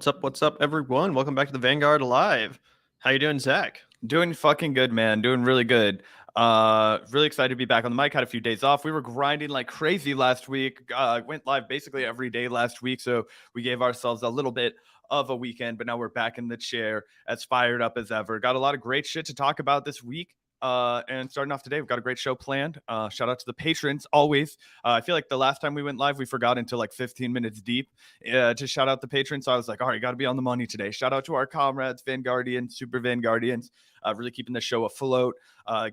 What's up, everyone? Welcome back to the Vanguard Live. How you doing, Zach? Doing fucking good, man. Doing really good. Really excited to be back on the mic. Had a few days off. We were grinding like crazy last week. Went live basically every day last week, so we gave ourselves a little bit of a weekend, but now we're back in the chair as fired up as ever. Got a lot of great shit to talk about this week. And starting off today, we've got a great show planned. Shout out to the patrons always. I feel like the last time we went live, we forgot until like 15 minutes deep to shout out the patrons. So I was like, all right, got to be on the money today. Shout out to our comrades, Vanguardians, Super Vanguardians, really keeping the show afloat,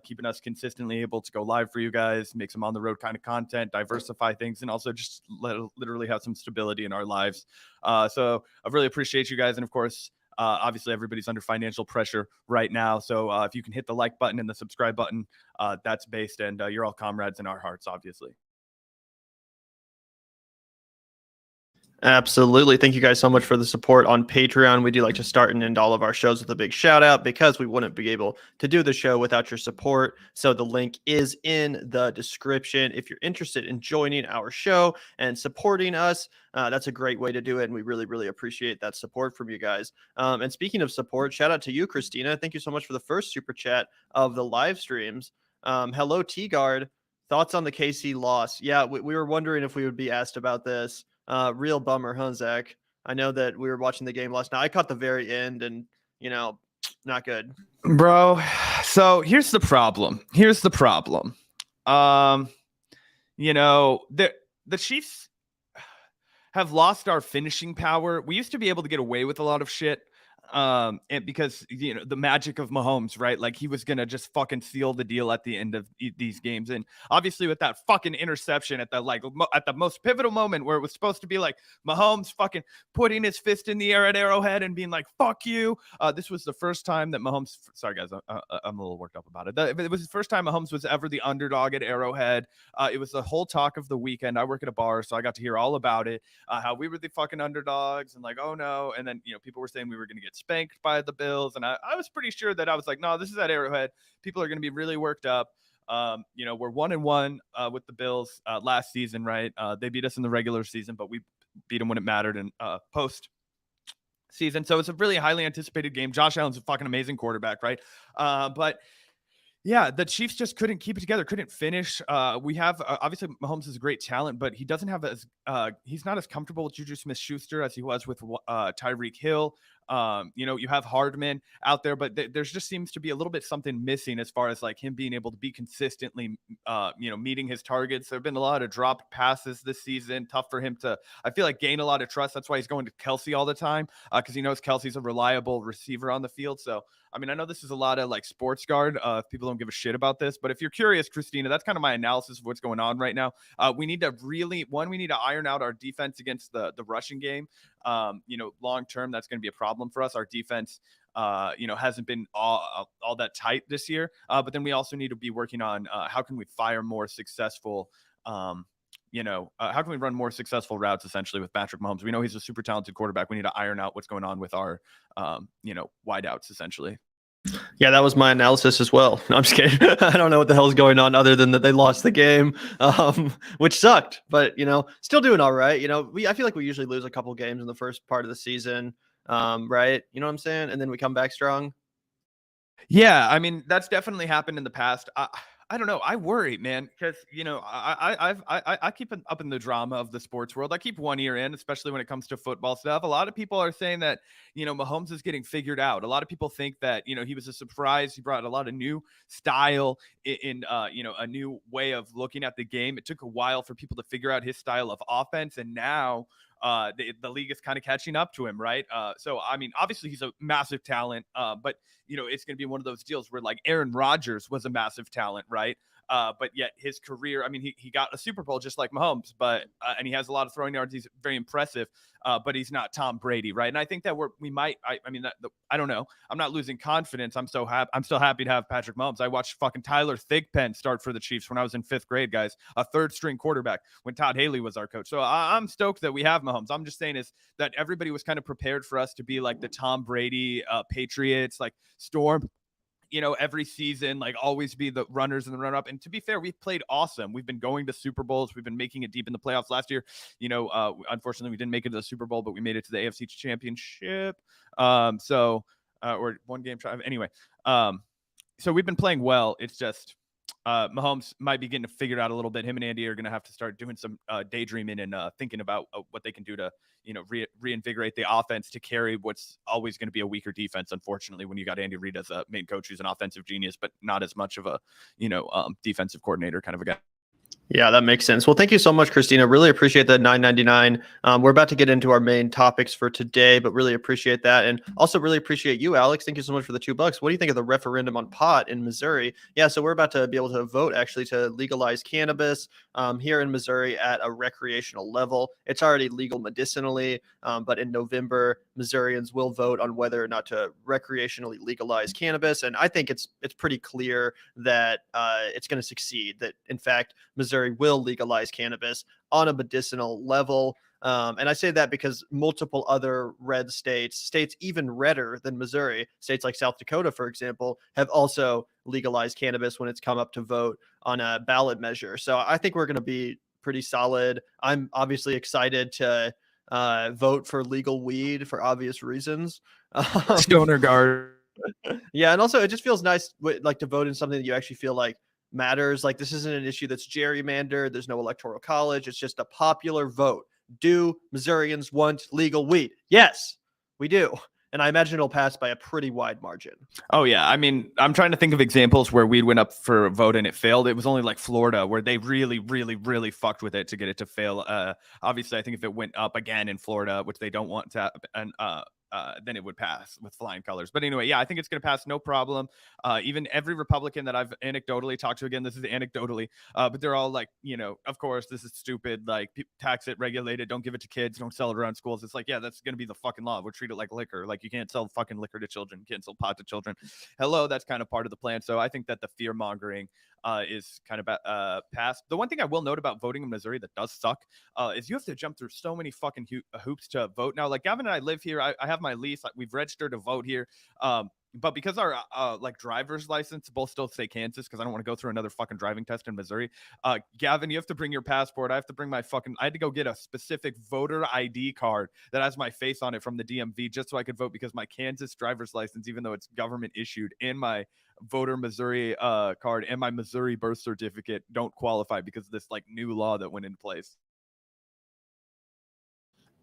keeping us consistently able to go live for you guys, make some on the road kind of content, diversify things, and also just literally have some stability in our lives. So I really appreciate you guys. And of course, obviously, everybody's under financial pressure right now. So if you can hit the like button and the subscribe button, that's based. And you're all comrades in our hearts, obviously. Absolutely. Thank you guys so much for the support on Patreon. We do like to start and end all of our shows with a big shout out because we wouldn't be able to do the show without your support. So the link is in the description. If you're interested in joining our show and supporting us, that's a great way to do it. And we really, really appreciate that support from you guys. And speaking of support, shout out to you, Christina. Thank you so much for the first super chat of the live streams. Hello, T-Guard. Thoughts on the KC loss? Yeah, we were wondering if we would be asked about this. Real bummer, huh, Zach? I know that we were watching the game last night. I caught the very end and, not good. Bro, so here's the problem. The Chiefs have lost our finishing power. We used to be able to get away with a lot of shit. And because the magic of Mahomes, right? Like he was gonna just fucking seal the deal at the end of these games, and obviously with that fucking interception at the most pivotal moment where it was supposed to be like Mahomes fucking putting his fist in the air at Arrowhead and being like "fuck you." This was the first time that Mahomes. Sorry guys, I'm a little worked up about it. It was the first time Mahomes was ever the underdog at Arrowhead. It was the whole talk of the weekend. I work at a bar, so I got to hear all about it. How we were the fucking underdogs, and like, oh no, and then people were saying we were gonna get spanked by the Bills, and I was pretty sure that I was like, no, this is at Arrowhead. People are going to be really worked up. We're 1-1 with the Bills last season, right? They beat us in the regular season, but we beat them when it mattered in post season. So it's a really highly anticipated game. Josh Allen's a fucking amazing quarterback, right? But yeah, the Chiefs just couldn't keep it together, couldn't finish. We have obviously Mahomes is a great talent, but he doesn't have he's not as comfortable with Juju Smith-Schuster as he was with Tyreek Hill. You have Hardman out there, but there's just seems to be a little bit something missing as far as like him being able to be consistently, meeting his targets. There have been a lot of dropped passes this season. Tough for him to, I feel like, gain a lot of trust. That's why he's going to Kelsey all the time because he knows Kelsey's a reliable receiver on the field. So, I mean, I know this is a lot of like sports guard. If people don't give a shit about this, but if you're curious, Christina, that's kind of my analysis of what's going on right now. We need to iron out our defense against the rushing game. Long term, that's going to be a problem for us. Our defense, hasn't been all that tight this year. But then we also need to be working on how can we fire more successful, how can we run more successful routes essentially with Patrick Mahomes? We know he's a super talented quarterback. We need to iron out what's going on with our, wideouts essentially. Yeah, that was my analysis as well. No, I'm just kidding. I don't know what the hell's going on other than that they lost the game, which sucked. But, still doing all right. I feel like we usually lose a couple games in the first part of the season, right? You know what I'm saying? And then we come back strong. Yeah, I mean, that's definitely happened in the past. I don't know. I worry, man, because I keep up in the drama of the sports world. I keep one ear in, especially when it comes to football stuff. A lot of people are saying that Mahomes is getting figured out. A lot of people think that he was a surprise. He brought a lot of new style in a new way of looking at the game. It took a while for people to figure out his style of offense, and now the league is kind of catching up to him, right? So, I mean, obviously he's a massive talent, but, it's going to be one of those deals where like Aaron Rodgers was a massive talent, right? But yet his career, I mean, he got a Super Bowl just like Mahomes, but and he has a lot of throwing yards. He's very impressive, but he's not Tom Brady, right? And I think that I don't know. I'm not losing confidence. I'm still happy to have Patrick Mahomes. I watched fucking Tyler Thigpen start for the Chiefs when I was in 5th grade, guys, a 3rd string quarterback when Todd Haley was our coach. So I'm stoked that we have Mahomes. I'm just saying is that everybody was kind of prepared for us to be like the Tom Brady Patriots, like storm every season, like always be the runners and the runner up. And to be fair, we've played awesome. We've been going to Super Bowls. We've been making it deep in the playoffs. Last year, unfortunately, we didn't make it to the Super Bowl, but we made it to the AFC Championship. Or one game try. Anyway, so we've been playing well. It's just Mahomes might be getting figured out a little bit. Him and Andy are going to have to start doing some daydreaming and thinking about what they can do to, reinvigorate the offense to carry what's always going to be a weaker defense. Unfortunately, when you got Andy Reid as a main coach, who's an offensive genius, but not as much of a, defensive coordinator kind of a guy. Yeah, that makes sense. Well, thank you so much, Christina. Really appreciate that $9.99. We're about to get into our main topics for today, but really appreciate that. And also really appreciate you, Alex. Thank you so much for the $2. What do you think of the referendum on pot in Missouri? Yeah, so we're about to be able to vote actually to legalize cannabis here in Missouri at a recreational level. It's already legal medicinally, but in November, Missourians will vote on whether or not to recreationally legalize cannabis. And I think it's pretty clear that it's going to succeed, that in fact, Missouri will legalize cannabis on a medicinal level. And I say that because multiple other red states even redder than Missouri, states like South Dakota, for example, have also legalized cannabis when it's come up to vote on a ballot measure. So I think we're going to be pretty solid. I'm obviously excited to vote for legal weed for obvious reasons. Stoner guard. Yeah, and also it just feels nice like to vote in something that you actually feel like matters. Like this isn't an issue that's gerrymandered. There's no electoral college. It's just a popular vote. Do Missourians want legal weed? Yes, we do. And I imagine it'll pass by a pretty wide margin. Oh, yeah. I mean, I'm trying to think of examples where weed went up for a vote and it failed. It was only like Florida where they really, really, really fucked with it to get it to fail. Obviously, I think if it went up again in Florida, which they don't want to, and then it would pass with flying colors. But anyway, yeah, I think it's going to pass no problem. Even every Republican that I've anecdotally talked to, again, this is anecdotally, but they're all like, of course, this is stupid. Like, tax it, regulate it, don't give it to kids, don't sell it around schools. It's like, yeah, that's going to be the fucking law. We'll treat it like liquor. Like, you can't sell fucking liquor to children. You can't sell pot to children. Hello, that's kind of part of the plan. So I think that the fear mongering is kind of past. The one thing I will note about voting in Missouri that does suck is you have to jump through so many fucking hoops to vote. Now, like Gavin and I live here. I have my lease. We've registered to vote here. But because our like driver's license both still say Kansas, because I don't want to go through another fucking driving test in Missouri. Gavin, you have to bring your passport. I have to bring I had to go get a specific voter ID card that has my face on it from the DMV just so I could vote, because my Kansas driver's license, even though it's government issued, and my voter Missouri card and my Missouri birth certificate don't qualify because of this like new law that went in place.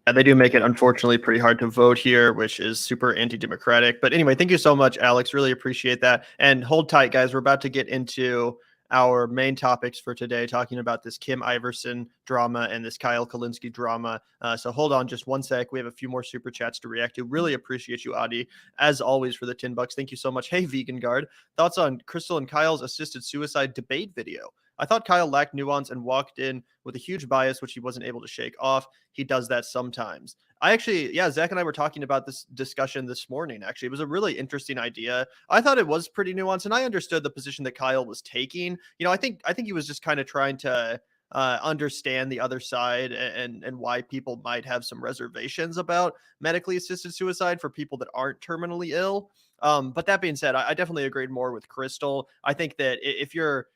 Yeah, they do make it, unfortunately, pretty hard to vote here, which is super anti-democratic. But anyway, thank you so much, Alex. Really appreciate that. And hold tight, guys. We're about to get into our main topics for today, talking about this Kim Iversen drama and this Kyle Kulinski drama. So hold on just one sec. We have a few more super chats to react to. Really appreciate you, Adi, as always, for the $10. Thank you so much. Hey, Vegan Guard. Thoughts on Crystal and Kyle's assisted suicide debate video? I thought Kyle lacked nuance and walked in with a huge bias, which he wasn't able to shake off. He does that sometimes. Zach and I were talking about this discussion this morning. Actually, it was a really interesting idea. I thought it was pretty nuanced, and I understood the position that Kyle was taking. I think he was just kind of trying to understand the other side and why people might have some reservations about medically assisted suicide for people that aren't terminally ill. But that being said, I definitely agreed more with Crystal. I think that if you're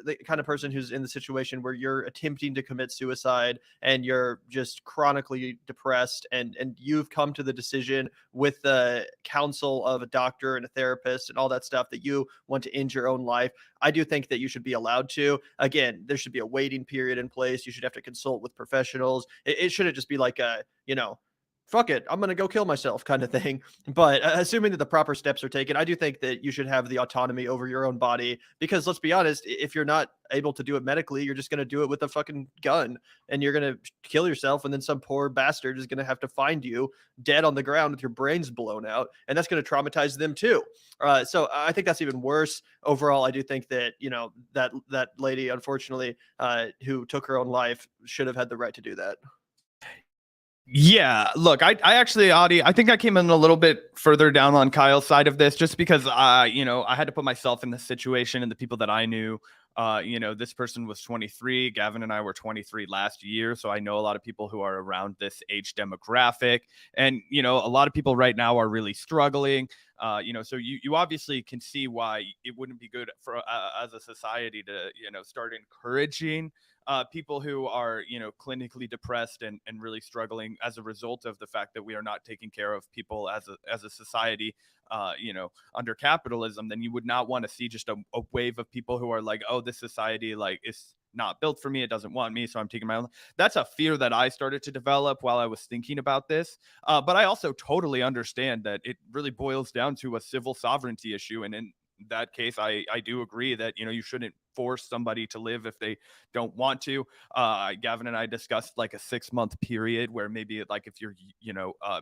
the kind of person who's in the situation where you're attempting to commit suicide and you're just chronically depressed and you've come to the decision with the counsel of a doctor and a therapist and all that stuff that you want to end your own life, I do think that you should be allowed to. Again, there should be a waiting period in place. You should have to consult with professionals. It shouldn't just be like fuck it, I'm going to go kill myself kind of thing. But assuming that the proper steps are taken, I do think that you should have the autonomy over your own body, because let's be honest, if you're not able to do it medically, you're just going to do it with a fucking gun and you're going to kill yourself. And then some poor bastard is going to have to find you dead on the ground with your brains blown out. And that's going to traumatize them too. So I think that's even worse. Overall, I do think that, that lady, unfortunately, who took her own life should have had the right to do that. Yeah, look, I actually, Audie, I think I came in a little bit further down on Kyle's side of this, just because I had to put myself in this situation and the people that I knew. This person was 23. Gavin and I were 23 last year, so I know a lot of people who are around this age demographic, and a lot of people right now are really struggling. So you obviously can see why it wouldn't be good for as a society to start encouraging people who are clinically depressed and really struggling as a result of the fact that we are not taking care of people as a society under capitalism. Then you would not want to see just a wave of people who are like, oh, this society like is not built for me, it doesn't want me, so I'm taking my own. That's a fear that I started to develop while I was thinking about this, but I also totally understand that it really boils down to a civil sovereignty issue, and in that case, I do agree that you shouldn't force somebody to live if they don't want to. Gavin and I discussed like a 6-month period where maybe like if you're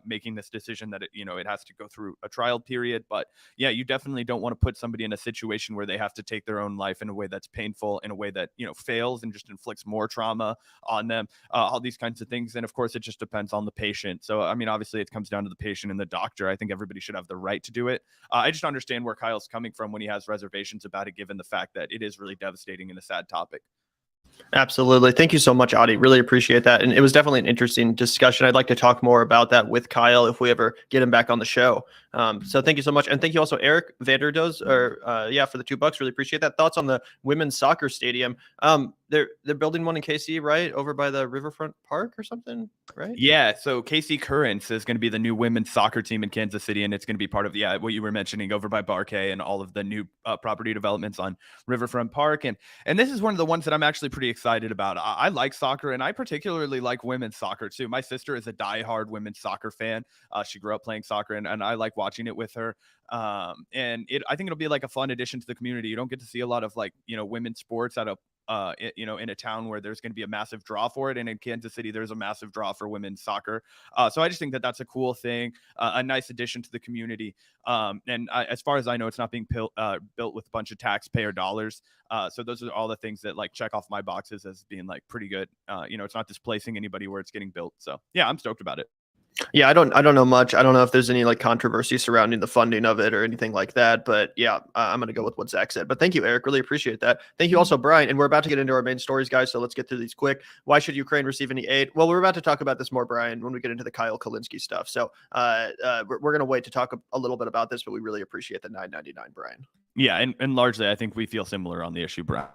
making this decision that it has to go through a trial period. But yeah, you definitely don't want to put somebody in a situation where they have to take their own life in a way that's painful, in a way that fails and just inflicts more trauma on them. All these kinds of things, and of course, it just depends on the patient. So I mean, obviously, it comes down to the patient and the doctor. I think everybody should have the right to do it. I just understand where Kyle's coming from when he has reservations about it, given the fact that it is really devastating and a sad topic. Absolutely. Thank you so much, Audie. Really appreciate that. And it was definitely an interesting discussion. I'd like to talk more about that with Kyle if we ever get him back on the show. So thank you so much. And thank you also, Eric Vanderdoes, for the $2. Really appreciate that. Thoughts on the women's soccer stadium. They're building one in KC, right? Over by the Riverfront Park or something, right? Yeah. So KC Currents is going to be the new women's soccer team in Kansas City. And it's going to be part of, what you were mentioning over by Barkay and all of the new property developments on Riverfront Park. And this is one of the ones that I'm actually pretty excited about. I like soccer, and I particularly like women's soccer too. My sister is a diehard women's soccer fan. She grew up playing soccer, and I like watching it with her. I think it'll be like a fun addition to the community. You don't get to see a lot of women's sports at a in a town where there's going to be a massive draw for it. And in Kansas City, there's a massive draw for women's soccer. So I just think that that's a cool thing, a nice addition to the community. As far as I know, it's not being built with a bunch of taxpayer dollars. So those are all the things that like check off my boxes as being like pretty good. It's not displacing anybody where it's getting built. So yeah, I'm stoked about it. Yeah, I don't know much. I don't know if there's any like controversy surrounding the funding of it or anything like that. But yeah, I'm going to go with what Zach said. But thank you, Eric. Really appreciate that. Thank you also, Brian. And we're about to get into our main stories, guys. So let's get through these quick. Why should Ukraine receive any aid? Well, we're about to talk about this more, Brian, when we get into the Kyle Kulinski stuff. So we're going to wait to talk a little bit about this, but we really appreciate the $9.99, Brian. Yeah, and largely, I think we feel similar on the issue, Brian.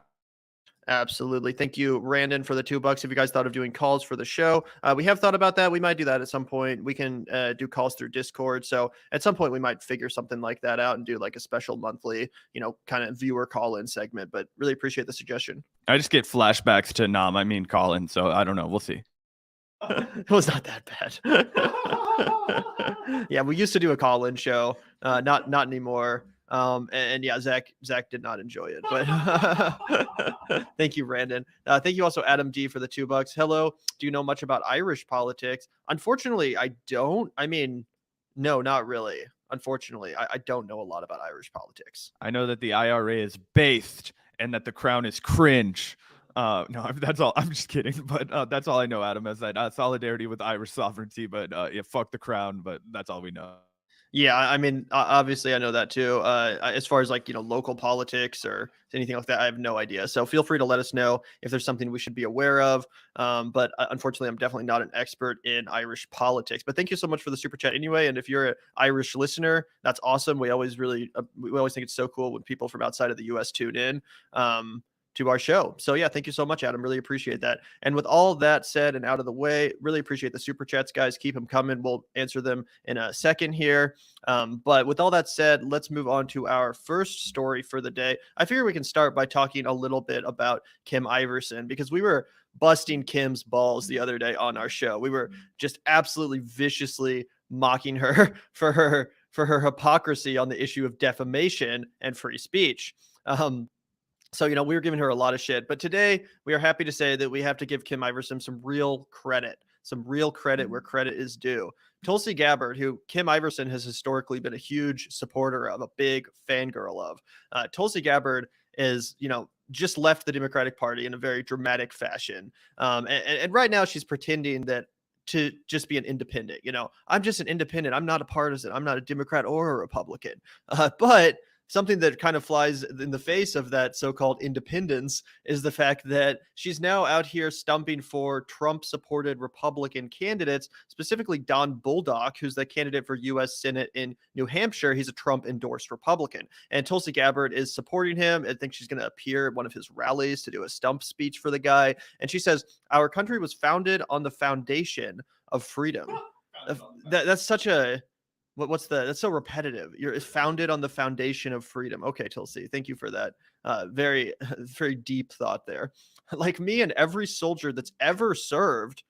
Absolutely. Thank you, Randon, for the $2. If you guys thought of doing calls for the show, we have thought about that. We might do that at some point. We can do calls through Discord. So at some point we might figure something like that out and do like a special monthly, kind of viewer call-in segment, but really appreciate the suggestion. I just get flashbacks to Colin. So I don't know. We'll see. It was not that bad. Yeah, we used to do a call-in show. Not anymore. Yeah, Zach did not enjoy it, but thank you, Randon. Thank you also, Adam D, for the $2. Hello. Do you know much about Irish politics? Unfortunately, I don't. I mean, no, not really. Unfortunately, I don't know a lot about Irish politics. I know that the IRA is based and that the crown is cringe. No, that's all. I'm just kidding. But that's all I know, Adam, is that solidarity with Irish sovereignty. But yeah, fuck the crown. But that's all we know. Yeah, I mean, obviously, I know that too. As far as like, local politics or anything like that, I have no idea. So feel free to let us know if there's something we should be aware of. But unfortunately, I'm definitely not an expert in Irish politics. But thank you so much for the super chat anyway. And if you're an Irish listener, that's awesome. We always think it's so cool when people from outside of the U.S. tune in to our show. So yeah, thank you so much, Adam. Really appreciate that. And with all that said and out of the way, really appreciate the super chats, guys. Keep them coming. We'll answer them in a second here. But with all that said, let's move on to our first story for the day. I figure we can start by talking a little bit about Kim Iversen, because we were busting Kim's balls the other day on our show. We were just absolutely viciously mocking her for her hypocrisy on the issue of defamation and free speech. So, we were giving her a lot of shit, but today we are happy to say that we have to give Kim Iversen some real credit where credit is due. Tulsi Gabbard, who Kim Iversen has historically been a huge supporter of, a big fangirl of. Tulsi Gabbard is, just left the Democratic Party in a very dramatic fashion. And right now she's pretending that to just be an independent. I'm just an independent. I'm not a partisan. I'm not a Democrat or a Republican. But something that kind of flies in the face of that so-called independence is the fact that she's now out here stumping for Trump-supported Republican candidates, specifically Don Bolduc, who's the candidate for U.S. Senate in New Hampshire. He's a Trump-endorsed Republican. And Tulsi Gabbard is supporting him. I think she's going to appear at one of his rallies to do a stump speech for the guy. And she says, our country was founded on the foundation of freedom. That's such a... that's so repetitive. It's founded on the foundation of freedom. Okay, Tulsi, thank you for that. Very, very deep thought there. Like me and every soldier that's ever served,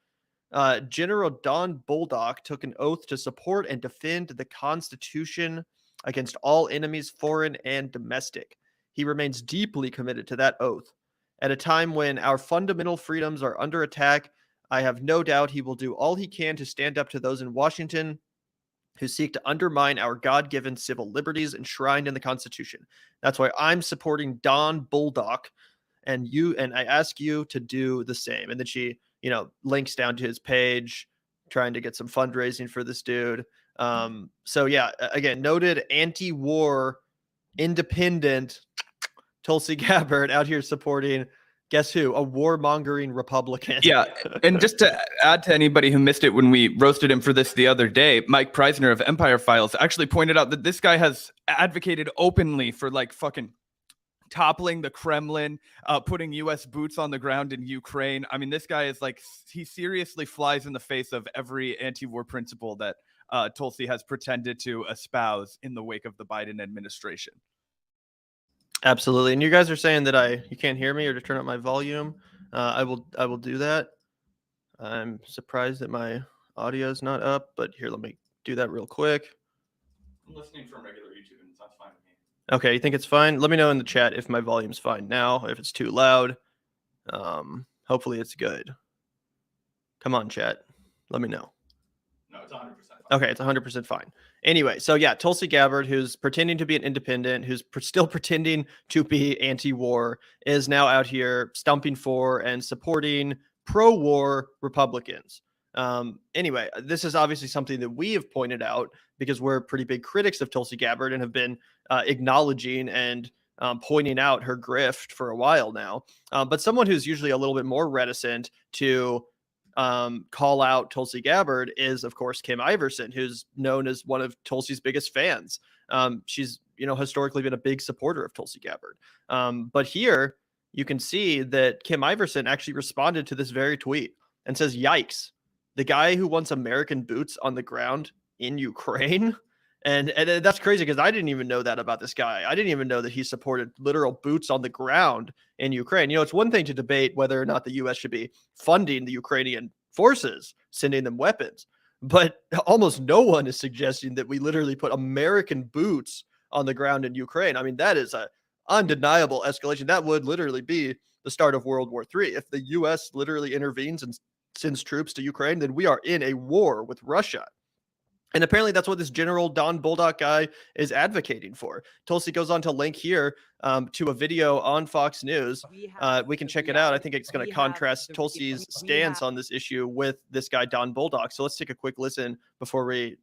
General Don Bolduc took an oath to support and defend the Constitution against all enemies, foreign and domestic. He remains deeply committed to that oath. At a time when our fundamental freedoms are under attack, I have no doubt he will do all he can to stand up to those in Washington who seek to undermine our God-given civil liberties enshrined in the Constitution. That's why I'm supporting Don Bolduc, and I ask you to do the same. And then she, links down to his page, trying to get some fundraising for this dude. So yeah, again, noted anti-war, independent Tulsi Gabbard out here supporting, guess who? A warmongering Republican. Yeah. And just to add to anybody who missed it when we roasted him for this the other day, Mike Preisner of Empire Files actually pointed out that this guy has advocated openly for like fucking toppling the Kremlin, putting U.S. boots on the ground in Ukraine. I mean, this guy is like, he seriously flies in the face of every anti-war principle that Tulsi has pretended to espouse in the wake of the Biden administration. Absolutely. And you guys are saying that you can't hear me or to turn up my volume. I will do that. I'm surprised that my audio is not up, but here, let me do that real quick. I'm listening from regular YouTube and that's fine with me. Okay, you think it's fine? Let me know in the chat if my volume's fine now, if it's too loud. Hopefully it's good. Come on, chat. Let me know. No, it's 100% fine. Okay, it's 100% fine. Anyway, so yeah, Tulsi Gabbard, who's pretending to be an independent, who's still pretending to be anti-war, is now out here stumping for and supporting pro-war Republicans. Anyway, this is obviously something that we have pointed out because we're pretty big critics of Tulsi Gabbard and have been acknowledging and pointing out her grift for a while now. But someone who's usually a little bit more reticent to call out Tulsi Gabbard is, of course, Kim Iversen, who's known as one of Tulsi's biggest fans. She's, historically been a big supporter of Tulsi Gabbard. But here you can see that Kim Iversen actually responded to this very tweet and says, yikes, the guy who wants American boots on the ground in Ukraine. And that's crazy because I didn't even know that about this guy. I didn't even know that he supported literal boots on the ground in Ukraine. It's one thing to debate whether or not the U.S. should be funding the Ukrainian forces, sending them weapons. But almost no one is suggesting that we literally put American boots on the ground in Ukraine. I mean, that is an undeniable escalation. That would literally be the start of World War III. If the U.S. literally intervenes and sends troops to Ukraine, then we are in a war with Russia. And apparently that's what this General Don Bolduc guy is advocating for. Tulsi goes on to link here to a video on Fox News. We can check it out. I think it's going to contrast Tulsi's stance on this issue with this guy, Don Bolduc. So let's take a quick listen before we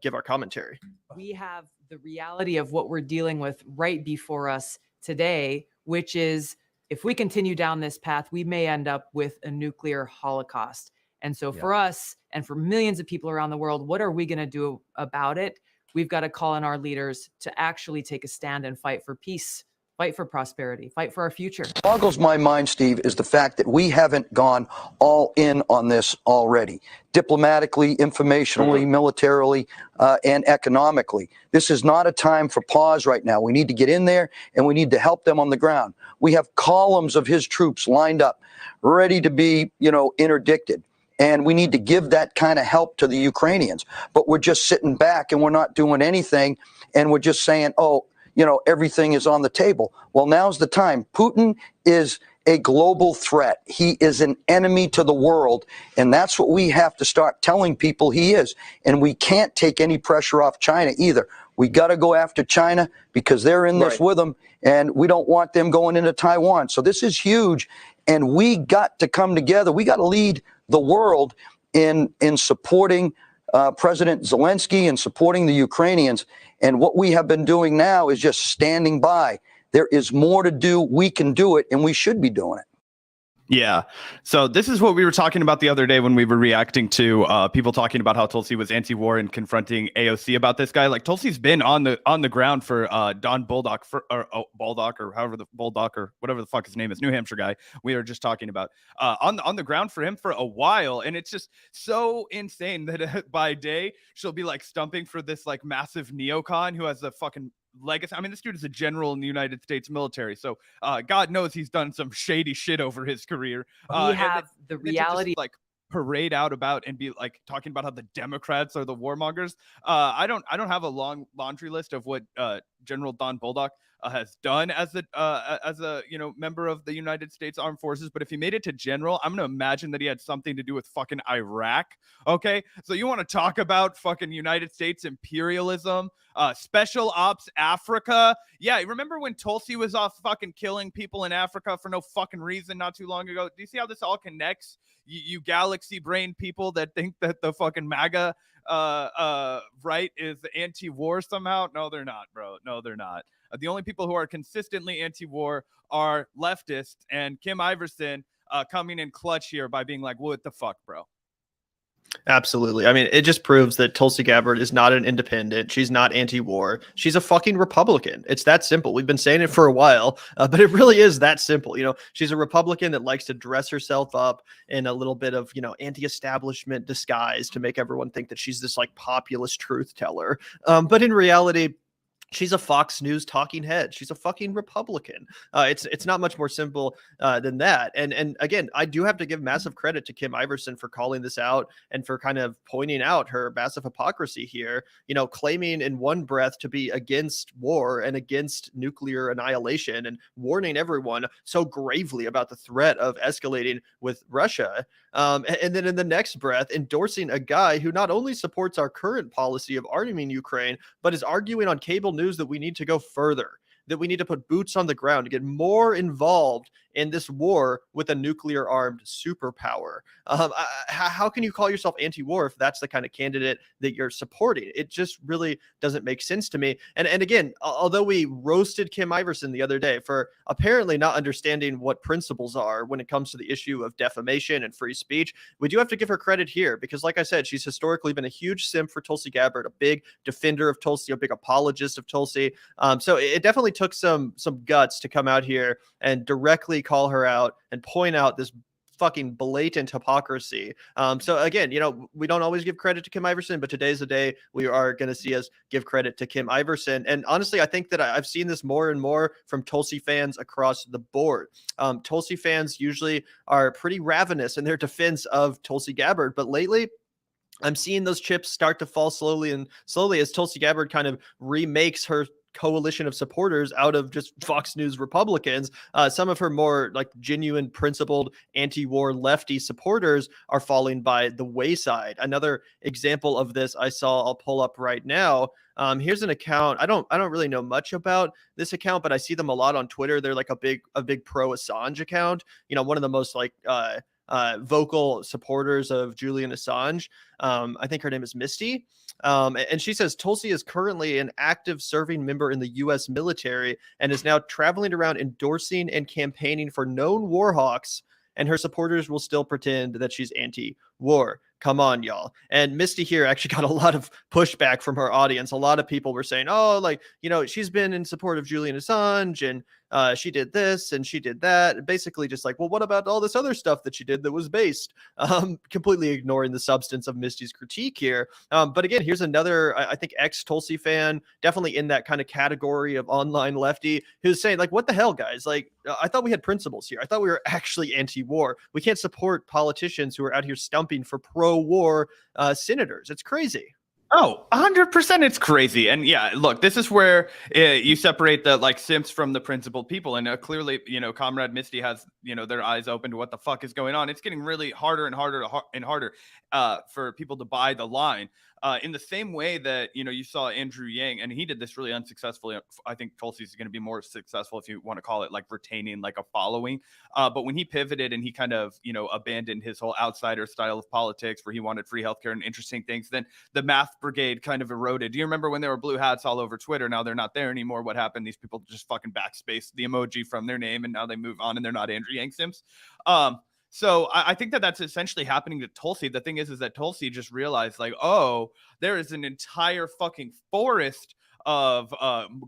give our commentary. We have the reality of what we're dealing with right before us today, which is if we continue down this path, we may end up with a nuclear holocaust. And so for us and for millions of people around the world, what are we going to do about it? We've got to call on our leaders to actually take a stand and fight for peace, fight for prosperity, fight for our future. What boggles my mind, Steve, is the fact that we haven't gone all in on this already, diplomatically, informationally, militarily, and economically. This is not a time for pause right now. We need to get in there and we need to help them on the ground. We have columns of his troops lined up, ready to be, interdicted. And we need to give that kind of help to the Ukrainians. But we're just sitting back and we're not doing anything. And we're just saying, everything is on the table. Well, now's the time. Putin is a global threat. He is an enemy to the world. And that's what we have to start telling people he is. And we can't take any pressure off China either. We got to go after China because they're in this with them. And we don't want them going into Taiwan. So this is huge. And we got to come together. We got to lead the world in supporting President Zelensky and supporting the Ukrainians. And what we have been doing now is just standing by. There is more to do. We can do it, and we should be doing it. Yeah. So this is what we were talking about the other day when we were reacting to people talking about how Tulsi was anti-war and confronting AOC about this guy. Like, Tulsi's been on the ground for Don Baldock Baldock or however the Baldock or whatever the fuck his name is, New Hampshire guy we were just talking about, on the ground for him for a while. And it's just so insane that by day she'll be like stumping for this like massive neocon who has a fucking legacy. I mean, this dude is a general in the United States military, so God knows he's done some shady shit over his career. We have the reality, just, like, parade out about and be like talking about how the Democrats are the warmongers. I don't have a long laundry list of what General Don Baldock has done as a member of the United States Armed Forces, but if he made it to general, I'm gonna imagine that he had something to do with fucking Iraq. Okay, so you want to talk about fucking United States imperialism, special ops Africa? Yeah, remember when Tulsi was off fucking killing people in Africa for no fucking reason not too long ago? Do you see how this all connects? You galaxy brain people that think that the fucking MAGA right is anti-war somehow? No, they're not, bro. No, they're not. The only people who are consistently anti-war are leftists, and Kim Iversen coming in clutch here by being like, what the fuck, bro? Absolutely. I mean, it just proves that Tulsi Gabbard is not an independent. She's not anti-war. She's a fucking Republican. It's that simple. We've been saying it for a while, but it really is that simple. You know, she's a Republican that likes to dress herself up in a little bit of, anti-establishment disguise to make everyone think that she's this like populist truth teller. But in reality, she's a Fox News talking head. She's a fucking Republican. It's not much more simple than that. And again, I do have to give massive credit to Kim Iversen for calling this out and for kind of pointing out her massive hypocrisy here, claiming in one breath to be against war and against nuclear annihilation and warning everyone so gravely about the threat of escalating with Russia. And then in the next breath, endorsing a guy who not only supports our current policy of arming Ukraine, but is arguing on cable news that we need to go further, that we need to put boots on the ground to get more involved in this war with a nuclear armed superpower. How can you call yourself anti-war if that's the kind of candidate that you're supporting? It just really doesn't make sense to me. And again, although we roasted Kim Iversen the other day for apparently not understanding what principles are when it comes to the issue of defamation and free speech, we do have to give her credit here because, like I said, she's historically been a huge simp for Tulsi Gabbard, a big defender of Tulsi, a big apologist of Tulsi. So it definitely took some guts to come out here and directly call her out and point out this fucking blatant hypocrisy. So again, we don't always give credit to Kim Iversen, but today's the day we are going to see us give credit to Kim Iversen. And honestly, I think that I've seen this more and more from Tulsi fans across the board. Tulsi fans usually are pretty ravenous in their defense of Tulsi Gabbard, but lately I'm seeing those chips start to fall slowly as Tulsi Gabbard kind of remakes her coalition of supporters out of just Fox News Republicans. Some of her more like genuine principled anti-war lefty supporters are falling by the wayside. Another example of this I saw, I'll pull up right now. Here's an account. I don't really know much about this account, but I see them a lot on Twitter. They're like a big pro Assange account. One of the most like vocal supporters of Julian Assange. I think her name is Misty. And she says Tulsi is currently an active serving member in the U.S. military and is now traveling around endorsing and campaigning for known war hawks, and her supporters will still pretend that she's anti-war. Come on, y'all. And Misty here actually got a lot of pushback from her audience. A lot of people were saying, she's been in support of Julian Assange and she did this and she did that. Basically just like, well, what about all this other stuff that she did that was based? Completely ignoring the substance of Misty's critique here. But again, here's another, I think, ex-Tulsi fan, definitely in that kind of category of online lefty, who's saying like, what the hell, guys? Like, I thought we had principles here. I thought we were actually anti-war. We can't support politicians who are out here stumping for pro-war senators. It's crazy. Oh, 100% it's crazy. And yeah, look, this is where you separate the like simps from the principled people. And clearly, Comrade Misty has, their eyes open to what the fuck is going on. It's getting really harder and harder for people to buy the line. in the same way that, you know, you saw Andrew Yang, and he did this really unsuccessfully. I think Tulsi's going to be more successful, if you want to call it, like retaining like a following. But when he pivoted and he kind of, you know, abandoned his whole outsider style of politics where he wanted free healthcare and interesting things, then the math brigade kind of eroded. Do you remember when there were blue hats all over Twitter? Now they're not there anymore. What happened? These people just fucking backspaced the emoji from their name, and now they move on and they're not Andrew Yang Sims. So I think that that's essentially happening to Tulsi. The thing is that Tulsi just realized, like, oh, there is an entire fucking forest of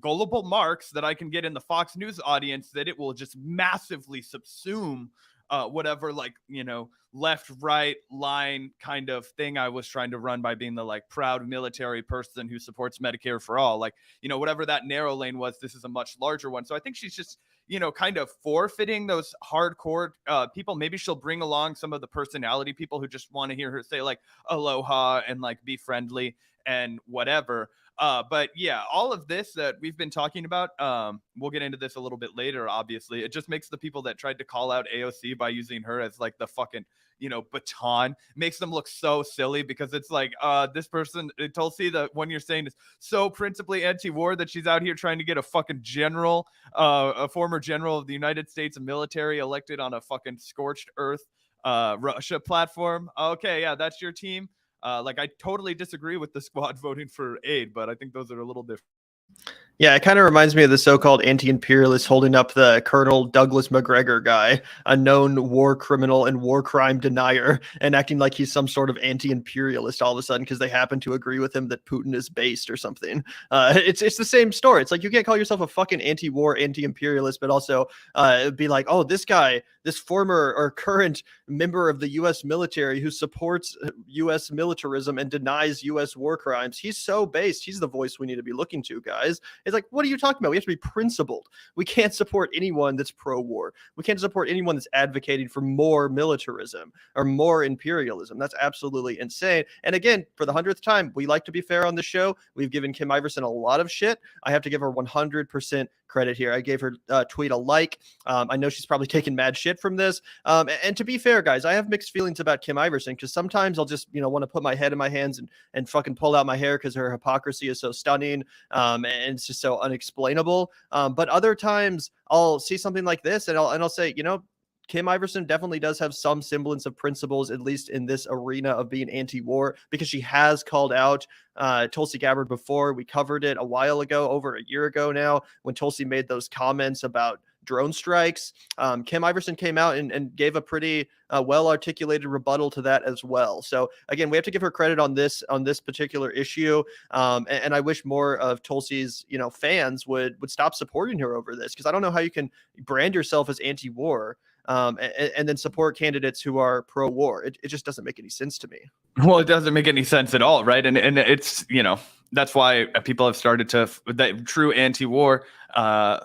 gullible marks that I can get in the Fox News audience that it will just massively subsume whatever, like, you know, left, right line kind of thing I was trying to run by being the like proud military person who supports Medicare for all. Like, you know, whatever that narrow lane was, this is a much larger one. So I think she's just, you know, kind of forfeiting those hardcore people. Maybe she'll bring along some of the personality people who just want to hear her say like aloha and like be friendly and whatever. But yeah, all of this that we've been talking about, we'll get into this a little bit later, obviously. It just makes the people that tried to call out AOC by using her as like the fucking, you know, baton, makes them look so silly, because it's like, this person, Tulsi, the one you're saying is so principally anti-war that she's out here trying to get a fucking general, a former general of the United States military elected on a fucking scorched earth Russia platform. Okay, yeah, that's your team. Like, I totally disagree with the squad voting for aid, but I think those are a little different. Yeah, it kind of reminds me of the so-called anti-imperialist holding up the Colonel Douglas McGregor guy, a known war criminal and war crime denier, and acting like he's some sort of anti-imperialist all of a sudden because they happen to agree with him that Putin is based or something. It's the same story. It's like, you can't call yourself a fucking anti-war, anti-imperialist, but also be like, oh, this guy, this former or current member of the U.S. military who supports U.S. militarism and denies U.S. war crimes, he's so based. He's the voice we need to be looking to, guys. It's like, what are you talking about? We have to be principled. We can't support anyone that's pro-war. We can't support anyone that's advocating for more militarism or more imperialism. That's absolutely insane. And again, for the 100th time, we like to be fair on the show. We've given Kim Iversen a lot of shit. I have to give her 100% credit here. I gave her tweet a like. I know she's probably taking mad shit from this. And to be fair, guys, I have mixed feelings about Kim Iversen, because sometimes I'll just, you know, want to put my head in my hands and fucking pull out my hair because her hypocrisy is so stunning. And it's just so unexplainable. But other times I'll see something like this and I'll say, you know, Kim Iversen definitely does have some semblance of principles, at least in this arena of being anti-war, because she has called out Tulsi Gabbard before. We covered it a while ago, over a year ago now, when Tulsi made those comments about drone strikes. Kim Iversen came out and gave a pretty well-articulated rebuttal to that as well. So again, we have to give her credit on this particular issue. And I wish more of Tulsi's, you know, fans would stop supporting her over this, because I don't know how you can brand yourself as anti-war and then support candidates who are pro-war. It just doesn't make any sense to me. Well, it doesn't make any sense at all, right? And it's, you know, that's why people have started to, that true anti-war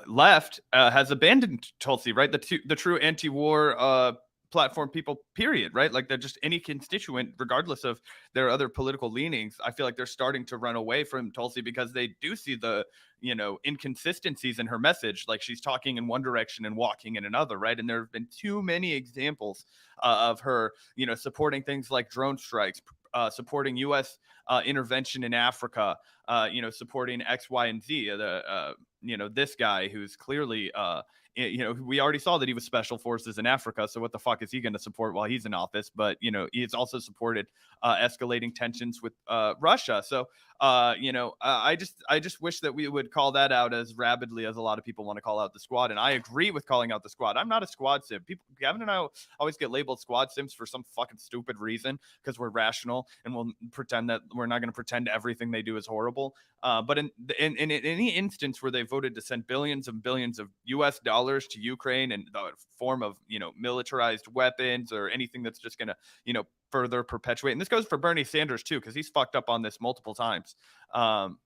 left has abandoned Tulsi, right? The true anti-war platform people, period, right? Like, they're just any constituent, regardless of their other political leanings. I feel like they're starting to run away from Tulsi because they do see the, you know, inconsistencies in her message. Like, she's talking in one direction and walking in another, right? And there have been too many examples of her, you know, supporting things like drone strikes, supporting U.S. Intervention in Africa, you know, supporting X, Y, and Z. You know, this guy who's clearly, you know, we already saw that he was special forces in Africa. So what the fuck is he going to support while he's in office? But, you know, he's also supported escalating tensions with Russia. So, you know, I just wish that we would call that out as rabidly as a lot of people want to call out the squad. And I agree with calling out the squad. I'm not a squad sim. Gavin and I always get labeled squad sims for some fucking stupid reason, because we're rational and we'll pretend that we're not going to pretend everything they do is horrible. But in any instance where they voted to send billions and billions of US dollars to Ukraine in the form of, you know, militarized weapons or anything that's just going to, you know, further perpetuate. And this goes for Bernie Sanders too, because he's fucked up on this multiple times.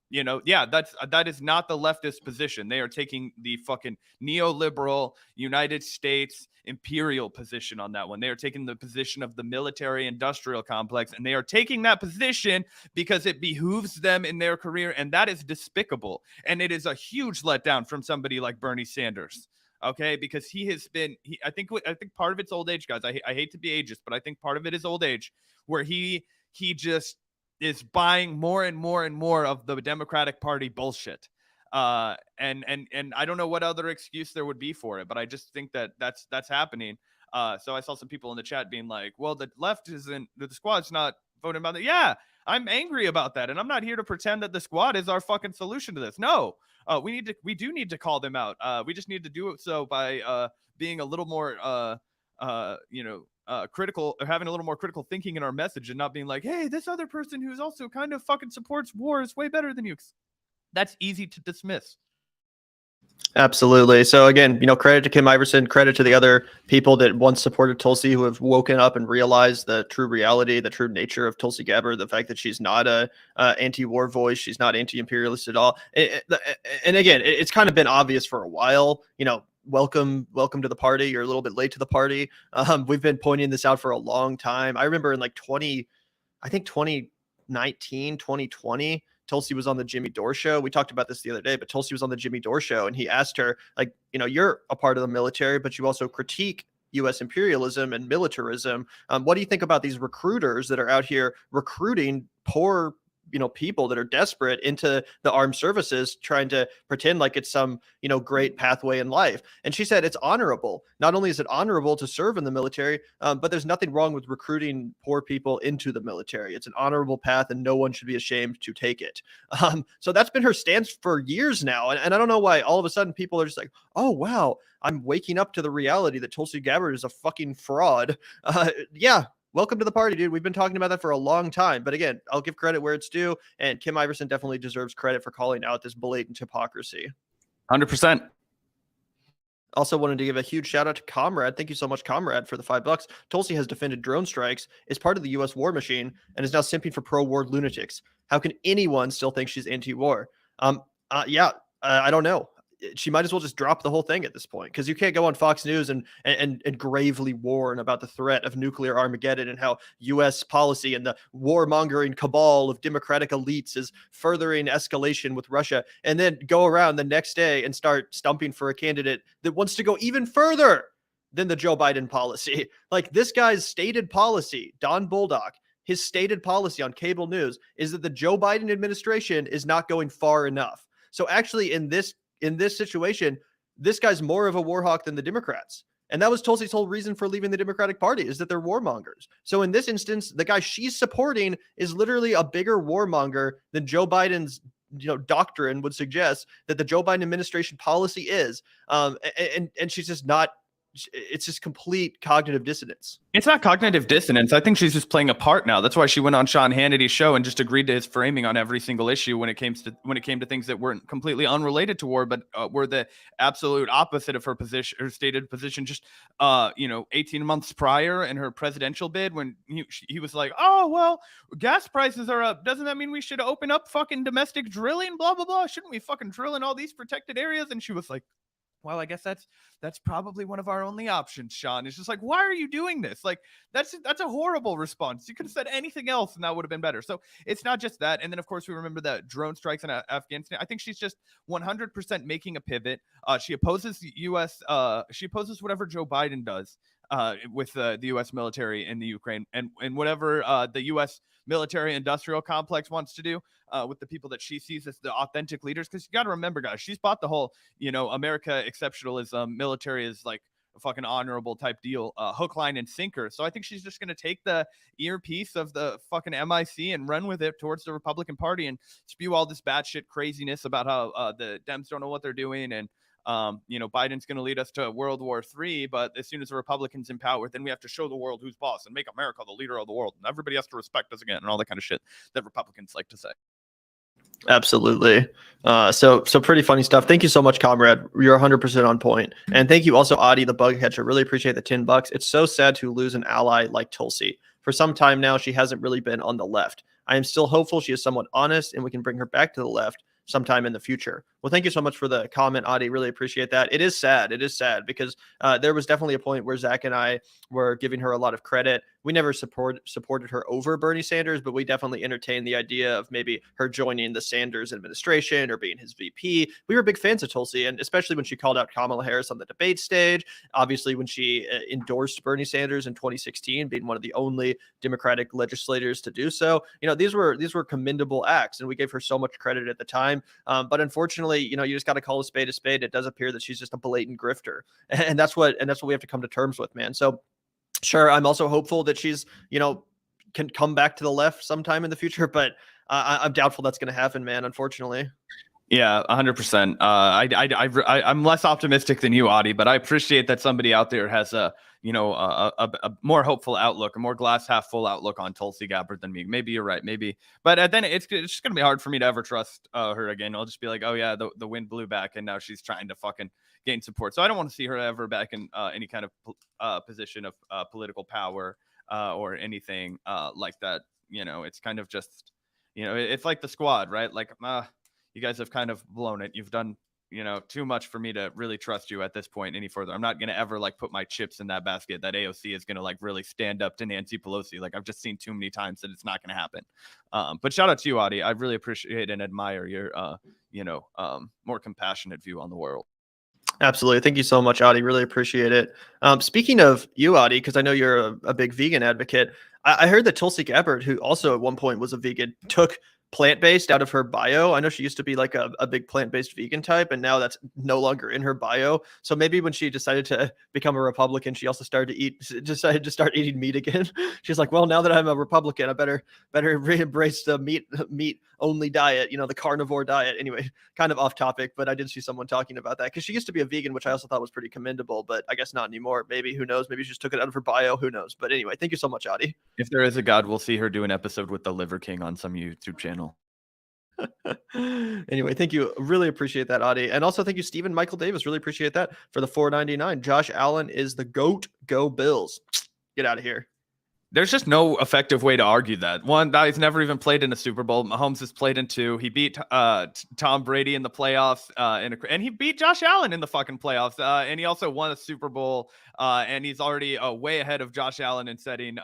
You know, yeah, that is not the leftist position. They are taking the fucking neoliberal United States imperial position on that one. They are taking the position of the military industrial complex, and they are taking that position because it behooves them in their career, and that is despicable. And it is a huge letdown from somebody like Bernie Sanders. Okay, because he has been, I think part of it's old age, guys. I hate to be ageist, but I think part of it is old age, where he just is buying more and more and more of the Democratic Party bullshit. And I don't know what other excuse there would be for it, but I just think that that's happening. So I saw some people in the chat being like, well, the left isn't, the squad's not voting about it. Yeah, I'm angry about that. And I'm not here to pretend that the squad is our fucking solution to this. No, we do need to call them out. We just need to do it so by being a little more, critical, or having a little more critical thinking in our message, and not being like, hey, this other person who's also kind of fucking supports war is way better than you. That's easy to dismiss. Absolutely. So again, credit to Kim Iversen, credit to the other people that once supported Tulsi who have woken up and realized the true reality, the true nature of Tulsi Gabbard, the fact that she's not a anti-war voice, she's not anti-imperialist at all. And again, it's kind of been obvious for a while. Welcome to the party. You're a little bit late to the party. We've been pointing this out for a long time. I remember in 2019, 2020. Tulsi was on the Jimmy Dore show. We talked about this the other day, but Tulsi was on the Jimmy Dore show, and he asked her, you're a part of the military, but you also critique U.S. imperialism and militarism. What do you think about these recruiters that are out here recruiting poor people that are desperate into the armed services, trying to pretend like it's some, great pathway in life? And she said, it's honorable. Not only is it honorable to serve in the military, but there's nothing wrong with recruiting poor people into the military. It's an honorable path and no one should be ashamed to take it. So that's been her stance for years now. And I don't know why all of a sudden people are just like, oh, wow, I'm waking up to the reality that Tulsi Gabbard is a fucking fraud. Yeah. Welcome to the party, dude. We've been talking about that for a long time. But again, I'll give credit where it's due. And Kim Iversen definitely deserves credit for calling out this blatant hypocrisy. 100%. Also wanted to give a huge shout out to Comrade. Thank you so much, Comrade, for the $5. Tulsi has defended drone strikes, is part of the U.S. war machine, and is now simping for pro-war lunatics. How can anyone still think she's anti-war? I don't know. She might as well just drop the whole thing at this point, because you can't go on Fox News and gravely warn about the threat of nuclear Armageddon and how U.S. policy and the warmongering cabal of democratic elites is furthering escalation with Russia, and then go around the next day and start stumping for a candidate that wants to go even further than the Joe Biden policy. Like, this guy's stated policy, Don Bulldog, his stated policy on cable news is that the Joe Biden administration is not going far enough. So actually in this situation, this guy's more of a war hawk than the Democrats. And that was Tulsi's whole reason for leaving the Democratic Party, is that they're warmongers. So in this instance, the guy she's supporting is literally a bigger warmonger than Joe Biden's doctrine would suggest that the Joe Biden administration policy is. And she's just not. It's just complete cognitive dissonance. It's not cognitive dissonance. I think she's just playing a part now. That's why she went on Sean Hannity's show and just agreed to his framing on every single issue when it came to things that weren't completely unrelated to war, but were the absolute opposite of her position, her stated position. Just 18 months prior in her presidential bid, when he was like, "Oh well, gas prices are up. Doesn't that mean we should open up fucking domestic drilling? Blah blah blah. Shouldn't we fucking drill in all these protected areas?" And she was like, well, I guess that's probably one of our only options, Sean. It's just like, why are you doing this? Like, that's a horrible response. You could have said anything else and that would have been better. So it's not just that. And then, of course, we remember the drone strikes in Afghanistan. I think she's just 100% making a pivot. She opposes the U.S. She opposes whatever Joe Biden does with the U.S. military in the Ukraine, and whatever the U.S. military industrial complex wants to do with the people that she sees as the authentic leaders. Because you got to remember, guys, she's bought the whole, America exceptionalism, military is like a fucking honorable type deal, hook, line, and sinker. So I think she's just going to take the earpiece of the fucking MIC and run with it towards the Republican Party and spew all this batshit craziness about how the Dems don't know what they're doing, and Biden's going to lead us to World War III, but as soon as the Republicans in power, then we have to show the world who's boss and make America the leader of the world, and everybody has to respect us again, and all that kind of shit that Republicans like to say. Absolutely. So pretty funny stuff. Thank you so much, Comrade. You're 100% on point. And thank you also, Adi, the bug catcher. Really appreciate the $10. It's so sad to lose an ally like Tulsi. For some time now, she hasn't really been on the left. I am still hopeful she is somewhat honest and we can bring her back to the left sometime in the future. Well, thank you so much for the comment, Adi. Really appreciate that. It is sad. It is sad because there was definitely a point where Zach and I were giving her a lot of credit we never supported her over Bernie Sanders, but we definitely entertained the idea of maybe her joining the Sanders administration or being his VP. We were big fans of Tulsi, and especially when she called out Kamala Harris on the debate stage. Obviously, when she endorsed Bernie Sanders in 2016, being one of the only Democratic legislators to do so. These were commendable acts, and we gave her so much credit at the time. But unfortunately, you just got to call a spade a spade. It does appear that she's just a blatant grifter, and that's what we have to come to terms with, man. So sure, I'm also hopeful that she's, can come back to the left sometime in the future, but I'm doubtful that's going to happen, man, unfortunately. Yeah, 100%. I'm less optimistic than you, Adi, but I appreciate that somebody out there has a more hopeful outlook, a more glass half full outlook on Tulsi Gabbard than me. Maybe you're right, maybe. But then it's just going to be hard for me to ever trust her again. I'll just be like, oh yeah, the wind blew back and now she's trying to fucking gain support. So I don't want to see her ever back in any kind of position of political power or anything like that. It's kind of just, it's like the Squad, right? Like, you guys have kind of blown it. You've done, too much for me to really trust you at this point any further. I'm not going to ever put my chips in that basket that AOC is going to really stand up to Nancy Pelosi. I've just seen too many times that it's not going to happen. But shout out to you, Adi. I really appreciate and admire your, more compassionate view on the world. Absolutely. Thank you so much, Adi. Really appreciate it. Speaking of you, Adi, because I know you're a big vegan advocate, I heard that Tulsi Gabbard, who also at one point was a vegan, took plant-based out of her bio. I know she used to be a big plant-based vegan type, and now that's no longer in her bio. So maybe when she decided to become a Republican, she also decided to start eating meat again. She's like, well, now that I'm a Republican, I better re-embrace the meat only diet, the carnivore diet. Anyway, kind of off topic, but I did see someone talking about that because she used to be a vegan, which I also thought was pretty commendable, but I guess not anymore. Maybe, who knows? Maybe she just took it out of her bio. Who knows? But anyway, thank you so much, Adi. If there is a God, we'll see her do an episode with the Liver King on some YouTube channel. Anyway, thank you. Really appreciate that, Adi. And also thank you, Stephen Michael Davis. Really appreciate that for the $4.99. Josh Allen is the GOAT. Go Bills. Get out of here. There's just no effective way to argue that. One, he's never even played in a Super Bowl. Mahomes has played in 2. He beat Tom Brady in the playoffs, and he beat Josh Allen in the fucking playoffs. And he also won a Super Bowl. And he's already way ahead of Josh Allen in setting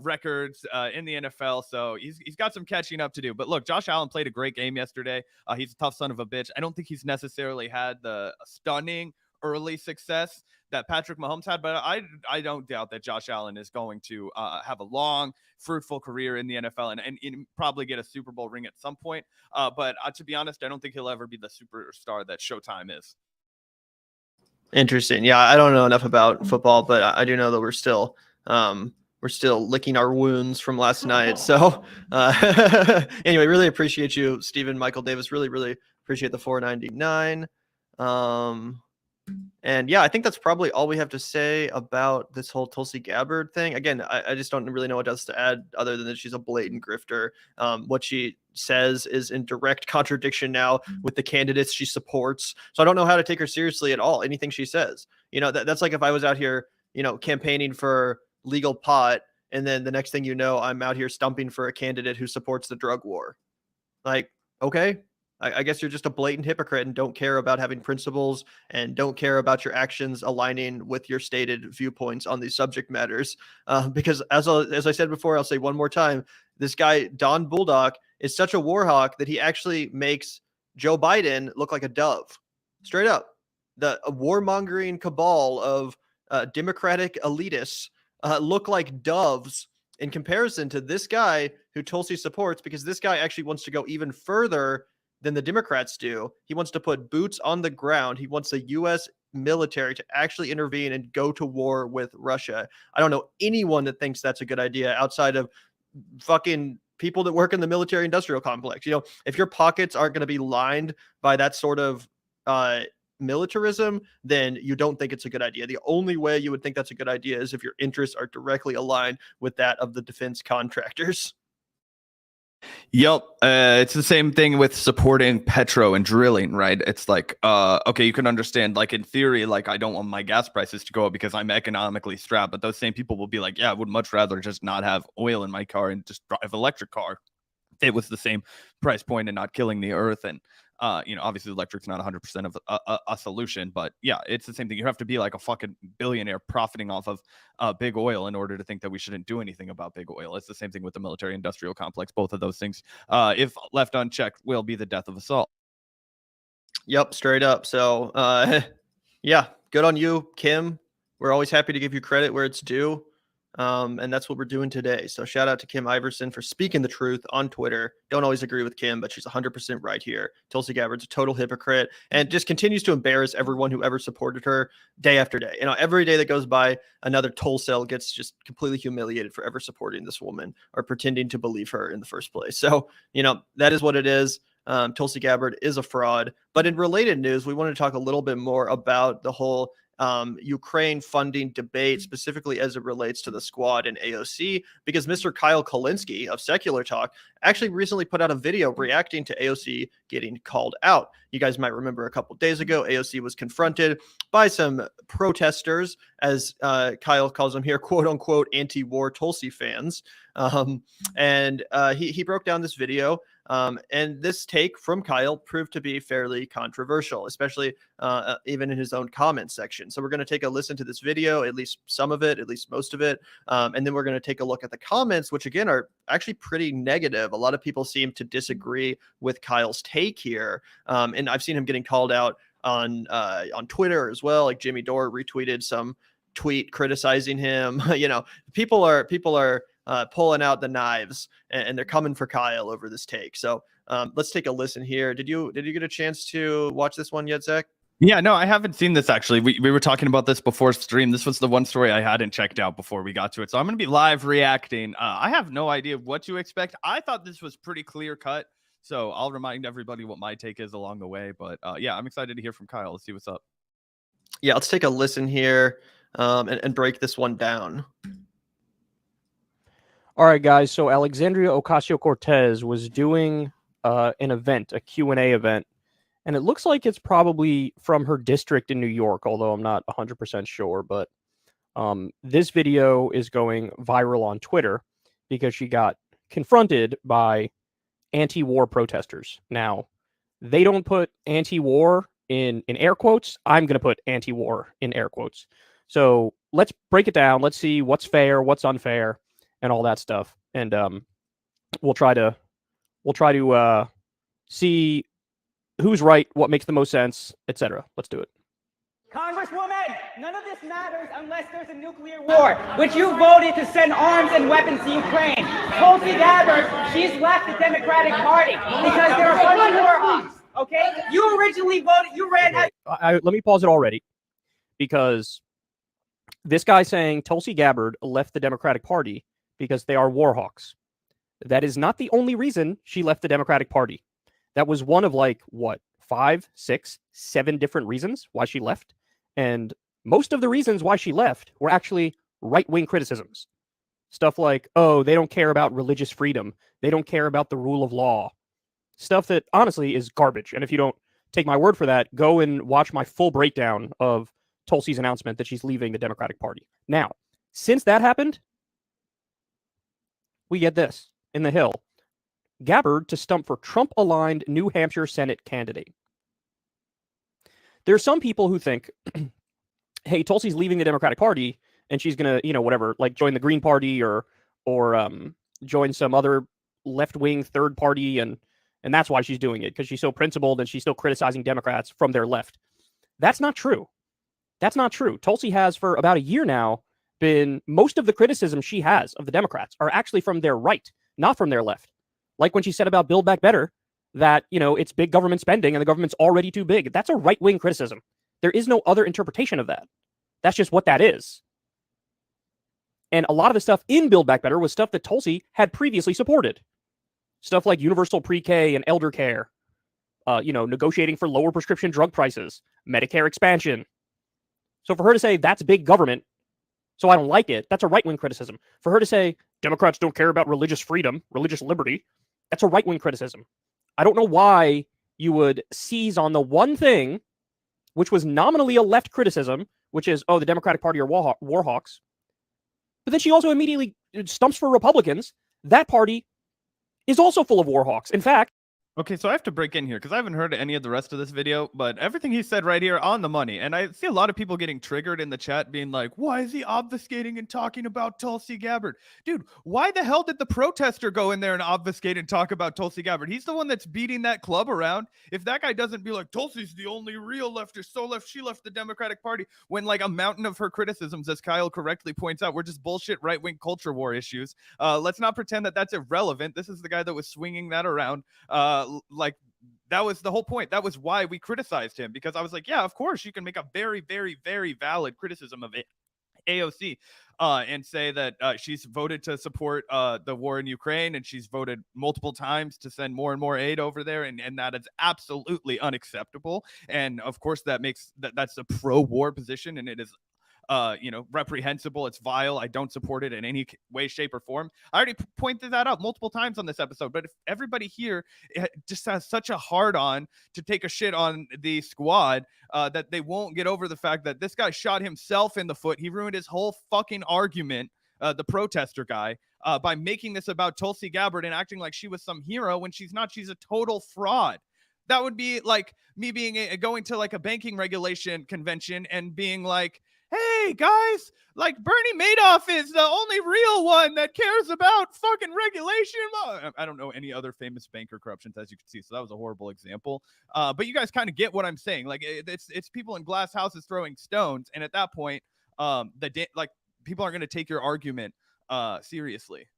records in the NFL. So he's got some catching up to do. But look, Josh Allen played a great game yesterday. He's a tough son of a bitch. I don't think he's necessarily had the stunning early success that Patrick Mahomes had, but I don't doubt that Josh Allen is going to have a long, fruitful career in the NFL and probably get a Super Bowl ring at some point. But to be honest, I don't think he'll ever be the superstar that Showtime is. Interesting. Yeah, I don't know enough about football, but I do know that we're still licking our wounds from last night. So anyway, really appreciate you, Stephen Michael Davis. Really, really appreciate the $4.99. And yeah, I think that's probably all we have to say about this whole Tulsi Gabbard thing. Again, I just don't really know what else to add other than that she's a blatant grifter. What she says is in direct contradiction now with the candidates she supports. So I don't know how to take her seriously at all. Anything she says, that's like if I was out here, campaigning for legal pot, and then the next thing you know, I'm out here stumping for a candidate who supports the drug war. Like, okay. I guess you're just a blatant hypocrite and don't care about having principles and don't care about your actions aligning with your stated viewpoints on these subject matters. Because as I said before, I'll say one more time, this guy, Don Bulldog, is such a war hawk that he actually makes Joe Biden look like a dove. Straight up. The warmongering cabal of Democratic elitists look like doves in comparison to this guy who Tulsi supports, because this guy actually wants to go even further than the Democrats do. He wants to put boots on the ground. He wants the U.S. military to actually intervene and go to war with Russia. I don't know anyone that thinks that's a good idea outside of fucking people that work in the military industrial complex. If your pockets aren't going to be lined by that sort of militarism, then you don't think it's a good idea. The only way you would think that's a good idea is if your interests are directly aligned with that of the defense contractors. Yep. It's the same thing with supporting petro and drilling, right? It's like, okay, you can understand, in theory, I don't want my gas prices to go up because I'm economically strapped. But those same people will be like, yeah, I would much rather just not have oil in my car and just drive an electric car. It was the same price point and not killing the earth. And Obviously electric's not 100% of a solution, but yeah, it's the same thing. You have to be like a fucking billionaire profiting off of big oil in order to think that we shouldn't do anything about big oil. It's the same thing with the military industrial complex. Both of those things, if left unchecked, will be the death of us all. Yep, straight up. So, yeah, good on you, Kim. We're always happy to give you credit where it's due. And that's what we're doing today. So shout out to Kim Iversen for speaking the truth on Twitter. Don't always agree with Kim, but she's 100% right here. Tulsi Gabbard's a total hypocrite and just continues to embarrass everyone who ever supported her day after day. Every day that goes by, another Tulsi gets just completely humiliated for ever supporting this woman or pretending to believe her in the first place. So, that is what it is. Tulsi Gabbard is a fraud. But in related news, we want to talk a little bit more about the whole Ukraine funding debate, specifically as it relates to the squad and AOC, because Mr. Kyle Kulinski of Secular Talk actually recently put out a video reacting to AOC getting called out. You guys might remember a couple days ago, AOC was confronted by some protesters, as Kyle calls them here, quote unquote, anti-war Tulsi fans. And he broke down this video. And this take from Kyle proved to be fairly controversial, especially even in his own comment section. So we're going to take a listen to this video, at least some of it, at least most of it. And then we're going to take a look at the comments, which again are actually pretty negative. A lot of people seem to disagree with Kyle's take here. And I've seen him getting called out on Twitter as well. Like Jimmy Dore retweeted some tweet criticizing him. People are pulling out the knives and they're coming for Kyle over this take. So let's take a listen here. Did you get a chance to watch this one yet, Zach? Yeah, no, I haven't seen this actually. We were talking about this before stream. This was the one story I hadn't checked out before we got to it. So I'm going to be live reacting. I have no idea what to expect. I thought this was pretty clear cut. So I'll remind everybody what my take is along the way. But yeah, I'm excited to hear from Kyle. Let's see what's up. Yeah, let's take a listen here and break this one down. All right, guys. So Alexandria Ocasio-Cortez was doing an event, a Q&A event, and it looks like it's probably from her district in New York, although I'm not 100% sure. But this video is going viral on Twitter because she got confronted by anti-war protesters. Now, they don't put anti-war in air quotes. I'm going to put anti-war in air quotes. So let's break it down. Let's see what's fair, what's unfair, and all that stuff. And we'll try to see who's right, what makes the most sense, etc. Let's do it. Congresswoman, none of this matters unless there's a nuclear war, which you voted to send arms and weapons to Ukraine. Tulsi Gabbard, she's left the Democratic Party because there are a bunch of war hawks. Okay, you originally voted. You ran. Let me pause it already, because this guy saying Tulsi Gabbard left the Democratic Party because they are war hawks. That is not the only reason she left the Democratic Party. That was one of 5, 6, 7 different reasons why she left. And most of the reasons why she left were actually right-wing criticisms. Stuff like, oh, they don't care about religious freedom. They don't care about the rule of law. Stuff that honestly is garbage. And if you don't take my word for that, go and watch my full breakdown of Tulsi's announcement that she's leaving the Democratic Party. Now, since that happened, we get this in the Hill. Gabbard to stump for Trump-aligned New Hampshire Senate candidate. There are some people who think, hey, Tulsi's leaving the Democratic Party and she's going to, join the Green Party or join some other left-wing third party, and that's why she's doing it, because she's so principled and she's still criticizing Democrats from their left. That's not true. That's not true. Tulsi has, for about a year now, most of the criticism she has of the Democrats are actually from their right, not from their left. Like when she said about Build Back Better, that, it's big government spending and the government's already too big. That's a right-wing criticism. There is no other interpretation of that. That's just what that is. And a lot of the stuff in Build Back Better was stuff that Tulsi had previously supported. Stuff like universal pre-K and elder care, negotiating for lower prescription drug prices, Medicare expansion. So for her to say that's big government, so I don't like it, that's a right-wing criticism. For her to say Democrats don't care about religious freedom, religious liberty, that's a right-wing criticism. I don't know why you would seize on the one thing, which was nominally a left criticism, which is, oh, the Democratic Party are war hawks. But then she also immediately stumps for Republicans. That party is also full of war hawks. In fact, Okay, so I have to break in here because I haven't heard any of the rest of this video, but everything he said right here on the money. And I see a lot of people getting triggered in the chat being like, why is he obfuscating and talking about Tulsi Gabbard? Dude, why the hell did the protester go in there and obfuscate and talk about Tulsi Gabbard? He's the one that's beating that club around. If that guy doesn't be like, Tulsi's the only real leftist, so left, she left the Democratic Party, when like a mountain of her criticisms, as Kyle correctly points out, were just bullshit right-wing culture war issues. Let's not pretend that that's irrelevant. This is the guy that was swinging that around. Like that was the whole point. That was why we criticized him, because I was like, yeah, of course you can make a very, very, very valid criticism of AOC and say that she's voted to support the war in Ukraine, and she's voted multiple times to send more and more aid over there, and that is absolutely unacceptable. And of course that makes that's a pro-war position, and it is reprehensible. It's vile. I don't support it in any way, shape, or form. I already pointed that out multiple times on this episode, but if everybody here just has such a hard on to take a shit on the squad that they won't get over the fact that this guy shot himself in the foot. He ruined his whole fucking argument, the protester guy, by making this about Tulsi Gabbard and acting like she was some hero when she's not. She's a total fraud. That would be like me going to like a banking regulation convention and being like, hey guys, like Bernie Madoff is the only real one that cares about fucking regulation. I don't know any other famous banker corruptions, as you can see, so that was a horrible example. But you guys kind of get what I'm saying. Like it's people in glass houses throwing stones, and at that point, like people aren't going to take your argument seriously.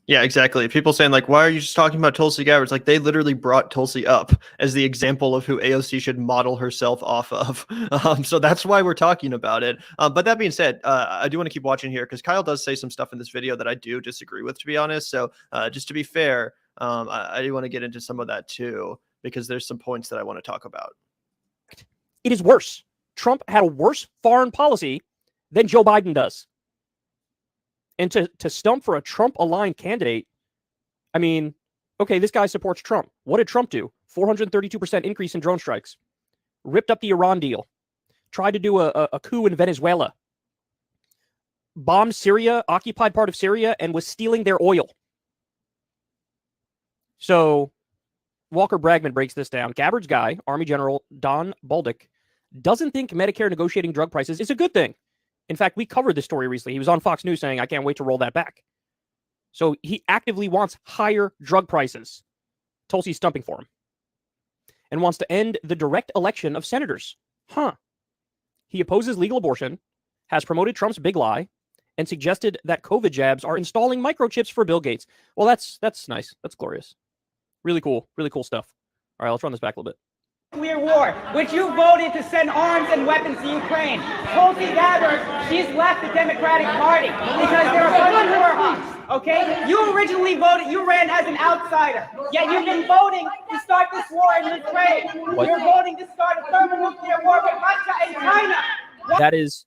Yeah, exactly. People saying like, why are you just talking about Tulsi Gabbard? It's like they literally brought Tulsi up as the example of who AOC should model herself off of. So that's why we're talking about it. But that being said, I do want to keep watching here because Kyle does say some stuff in this video that I do disagree with, to be honest. So just to be fair, I do want to get into some of that too, because there's some points that I want to talk about. It is worse. Trump had a worse foreign policy than Joe Biden does. And to stump for a Trump-aligned candidate, I mean, okay, this guy supports Trump. What did Trump do? 432% increase in drone strikes. Ripped up the Iran deal. Tried to do a coup in Venezuela. Bombed Syria, occupied part of Syria, and was stealing their oil. So Walker Bragman breaks this down. Gabbard's guy, Army General Don Bolduc, doesn't think Medicare negotiating drug prices is a good thing. In fact, we covered this story recently. He was on Fox News saying, I can't wait to roll that back. So he actively wants higher drug prices. Tulsi's stumping for him. And wants to end the direct election of senators. He opposes legal abortion, has promoted Trump's big lie, and suggested that COVID jabs are installing microchips for Bill Gates. Well, that's nice. That's glorious. Really cool stuff. All right, let's run this back a little bit. Nuclear war, which you voted to send arms and weapons to Ukraine. Tulsi Gabbard, she's left the Democratic Party because there are bunch of war hawks, okay? You originally voted, you ran as an outsider, yet you've been voting to start this war in Ukraine. What? You're voting to start a thermonuclear war with Russia and China. That is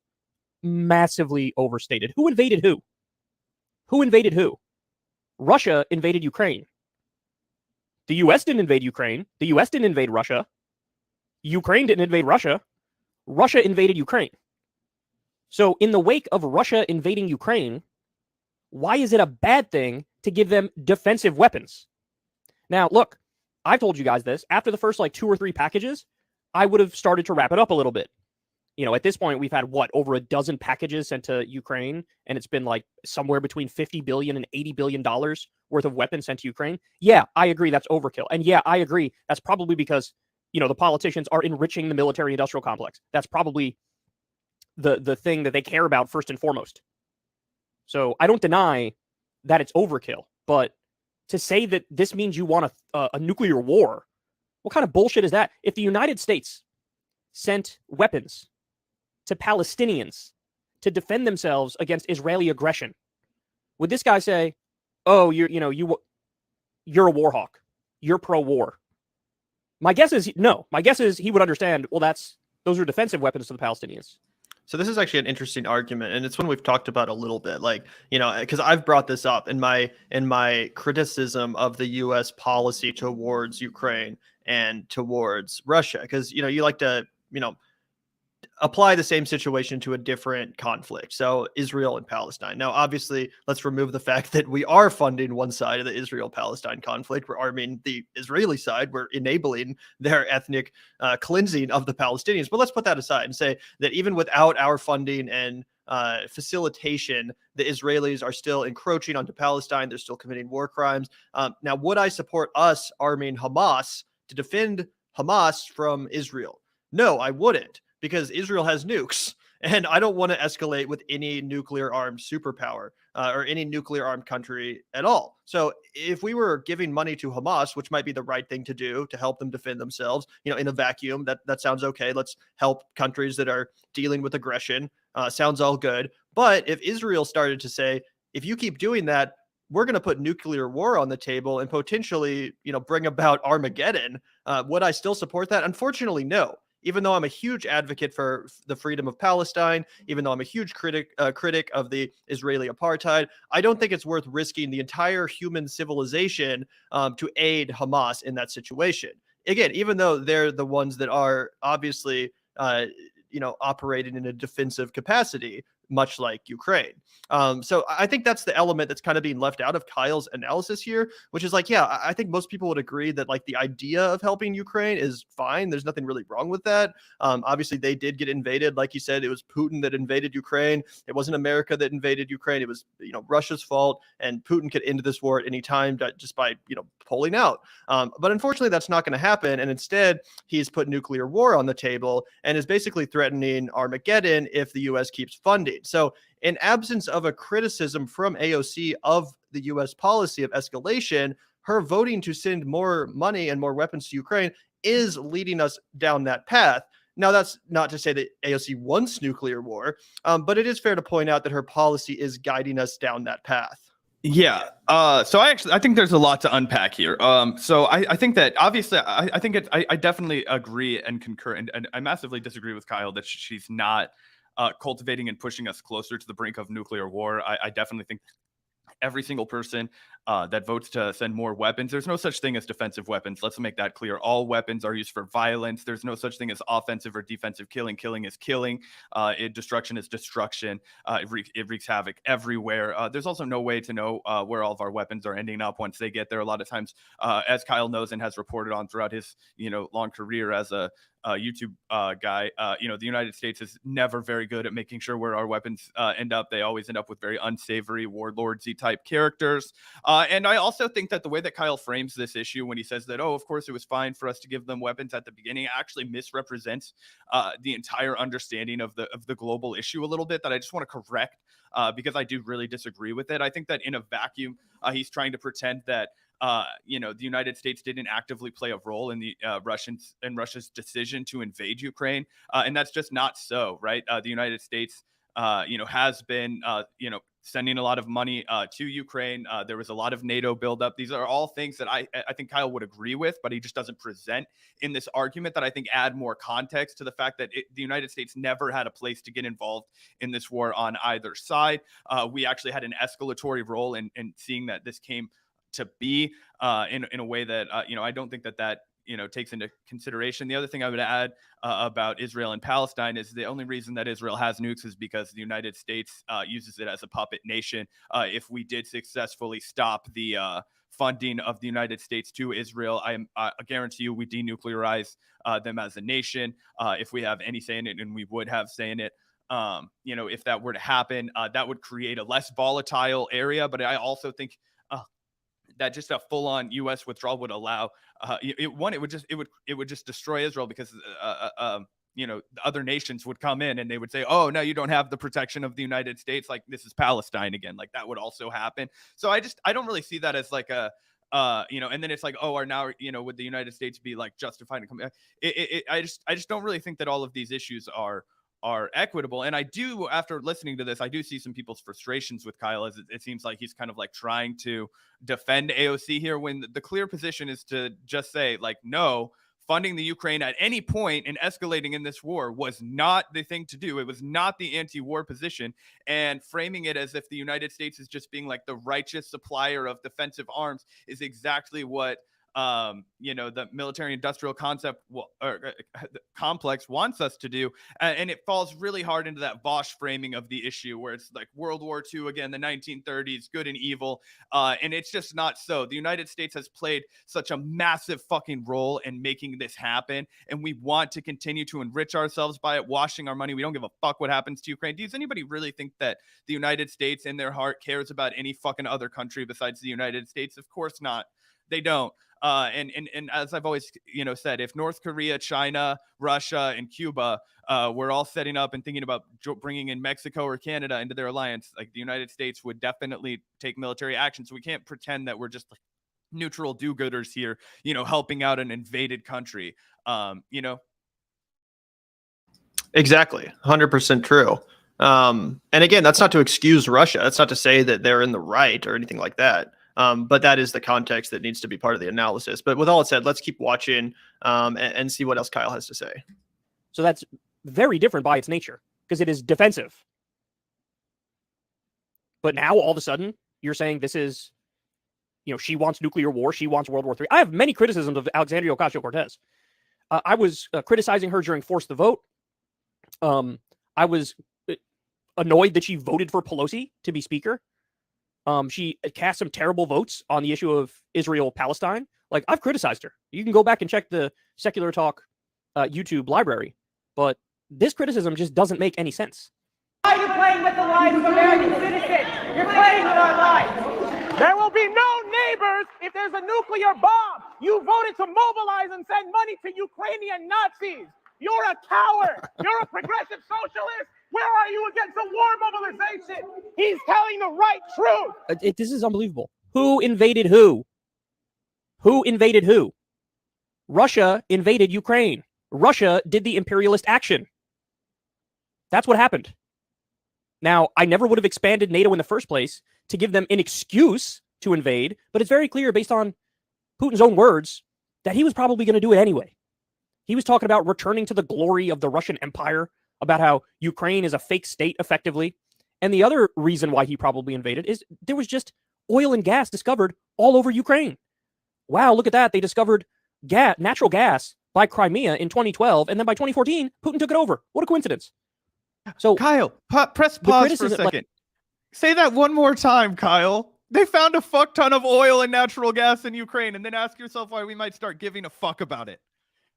massively overstated. Who invaded who? Who invaded who? Russia invaded Ukraine. The U.S. didn't invade Ukraine. The U.S. didn't invade Russia. Ukraine didn't invade Russia. Russia invaded Ukraine. So in the wake of Russia invading Ukraine, why is it a bad thing to give them defensive weapons? Now, look, I've told you guys this. After the first 2 or 3 packages, I would have started to wrap it up a little bit. You know, at this point, we've had, over a dozen packages sent to Ukraine, and it's been somewhere between $50 billion and $80 billion worth of weapons sent to Ukraine. Yeah, I agree that's overkill. And yeah, I agree that's probably because the politicians are enriching the military-industrial complex. That's probably the thing that they care about first and foremost. So I don't deny that it's overkill, but to say that this means you want a nuclear war, what kind of bullshit is that? If the United States sent weapons to Palestinians to defend themselves against Israeli aggression, would this guy say, "Oh, you're a war hawk. You're pro-war"? My guess is no. My guess is he would understand, well, those are defensive weapons to the Palestinians. So this is actually an interesting argument, and it's one we've talked about a little bit, because I've brought this up in my criticism of the U.S. policy towards Ukraine and towards Russia, because you like to apply the same situation to a different conflict. So Israel and Palestine. Now, obviously, let's remove the fact that we are funding one side of the Israel-Palestine conflict. We're arming the Israeli side. We're enabling their ethnic cleansing of the Palestinians. But let's put that aside and say that even without our funding and facilitation, the Israelis are still encroaching onto Palestine. They're still committing war crimes. Now, would I support us arming Hamas to defend Hamas from Israel? No, I wouldn't, because Israel has nukes, and I don't want to escalate with any nuclear armed superpower or any nuclear armed country at all. So if we were giving money to Hamas, which might be the right thing to do to help them defend themselves, in a vacuum, that sounds okay. Let's help countries that are dealing with aggression. Sounds all good. But if Israel started to say, if you keep doing that, we're going to put nuclear war on the table and potentially, bring about Armageddon, would I still support that? Unfortunately, no. Even though I'm a huge advocate for the freedom of Palestine, even though I'm a huge critic of the Israeli apartheid, I don't think it's worth risking the entire human civilization to aid Hamas in that situation. Again, even though they're the ones that are obviously, operating in a defensive capacity, much like Ukraine. So I think that's the element that's kind of being left out of Kyle's analysis here, which is like, yeah, I think most people would agree that like the idea of helping Ukraine is fine. There's nothing really wrong with that. Obviously, they did get invaded. Like you said, it was Putin that invaded Ukraine. It wasn't America that invaded Ukraine. It was, Russia's fault, and Putin could end this war at any time just by, pulling out. But unfortunately, that's not going to happen. And instead, he's put nuclear war on the table and is basically threatening Armageddon if the U.S. keeps funding. So in absence of a criticism from AOC of the U.S. policy of escalation, her voting to send more money and more weapons to Ukraine is leading us down that path. Now, that's not to say that AOC wants nuclear war, but it is fair to point out that her policy is guiding us down that path. Yeah. So I think there's a lot to unpack here. So I think that obviously I definitely agree and concur, and I massively disagree with Kyle that she's not cultivating and pushing us closer to the brink of nuclear war. I definitely think every single person that votes to send more weapons, there's no such thing as defensive weapons. Let's make that clear. All weapons are used for violence. There's no such thing as offensive or defensive killing. Killing is killing. Destruction is destruction. It wreaks havoc everywhere. There's also no way to know where all of our weapons are ending up once they get there. A lot of times, as Kyle knows and has reported on throughout his long career as a YouTube guy, the United States is never very good at making sure where our weapons end up. They always end up with very unsavory warlordsy type characters. And I also think that the way that Kyle frames this issue when he says that, oh, of course it was fine for us to give them weapons at the beginning, actually misrepresents the entire understanding of the global issue a little bit, that I just want to correct because I do really disagree with it. I think that in a vacuum, he's trying to pretend that the United States didn't actively play a role in the Russia's decision to invade Ukraine, and that's just not so, right? The United States, has been, sending a lot of money to Ukraine. There was a lot of NATO buildup. These are all things that I think Kyle would agree with, but he just doesn't present in this argument that I think add more context to the fact that the United States never had a place to get involved in this war on either side. We actually had an escalatory role in seeing that this came to be in a way that, I don't think that takes into consideration. The other thing I would add about Israel and Palestine is the only reason that Israel has nukes is because the United States uses it as a puppet nation. If we did successfully stop the funding of the United States to Israel, I guarantee you we denuclearize them as a nation. If we have any say in it, and we would have say in it, if that were to happen, that would create a less volatile area. But I also think that just a full-on U.S. withdrawal would allow it would just destroy Israel, because other nations would come in and they would say, oh, no, you don't have the protection of the United States, like this is Palestine again. Like that would also happen. So I don't really see that as like a and then it's like, oh, would the United States be like justified in coming? I just don't really think that all of these issues are equitable. And I do, after listening to this, I do see some people's frustrations with Kyle, as it seems like he's kind of like trying to defend AOC here, when the clear position is to just say like, no, funding the Ukraine at any point and escalating in this war was not the thing to do. It was not the anti-war position, and framing it as if the United States is just being like the righteous supplier of defensive arms is exactly what the military industrial complex wants us to do. And it falls really hard into that Bosch framing of the issue where it's like World War II, again, the 1930s, good and evil. And it's just not so. The United States has played such a massive fucking role in making this happen. And we want to continue to enrich ourselves by it, washing our money. We don't give a fuck what happens to Ukraine. Does anybody really think that the United States in their heart cares about any fucking other country besides the United States? Of course not. They don't. And as I've always, said, if North Korea, China, Russia, and Cuba were all setting up and thinking about bringing in Mexico or Canada into their alliance, like the United States would definitely take military action. So we can't pretend that we're just like neutral do-gooders here, helping out an invaded country. Exactly. 100% true. And again, that's not to excuse Russia. That's not to say that they're in the right or anything like that. But that is the context that needs to be part of the analysis. But with all it said, let's keep watching and see what else Kyle has to say. So that's very different by its nature because it is defensive. But now all of a sudden you're saying this is, she wants nuclear war. She wants World War III. I have many criticisms of Alexandria Ocasio-Cortez. I was criticizing her during Force the Vote. I was annoyed that she voted for Pelosi to be speaker. She cast some terrible votes on the issue of Israel-Palestine. Like, I've criticized her. You can go back and check the Secular Talk YouTube library. But this criticism just doesn't make any sense. Why are you playing with the lives of American citizens? You're playing with our lives. There will be no neighbors if there's a nuclear bomb. You voted to mobilize and send money to Ukrainian Nazis. You're a coward. You're a progressive socialist. Where are you against the war mobilization? He's telling the right truth. This is unbelievable. Who invaded who? Who invaded who? Russia invaded Ukraine. Russia did the imperialist action. That's what happened. Now, I never would have expanded NATO in the first place to give them an excuse to invade, but it's very clear based on Putin's own words that he was probably going to do it anyway. He was talking about returning to the glory of the Russian Empire, about how Ukraine is a fake state, effectively. And the other reason why he probably invaded is there was just oil and gas discovered all over Ukraine. Wow, look at that. They discovered natural gas by Crimea in 2012, and then by 2014, Putin took it over. What a coincidence. So, Kyle, press pause for a second. Say that one more time, Kyle. They found a fuck ton of oil and natural gas in Ukraine, and then ask yourself why we might start giving a fuck about it.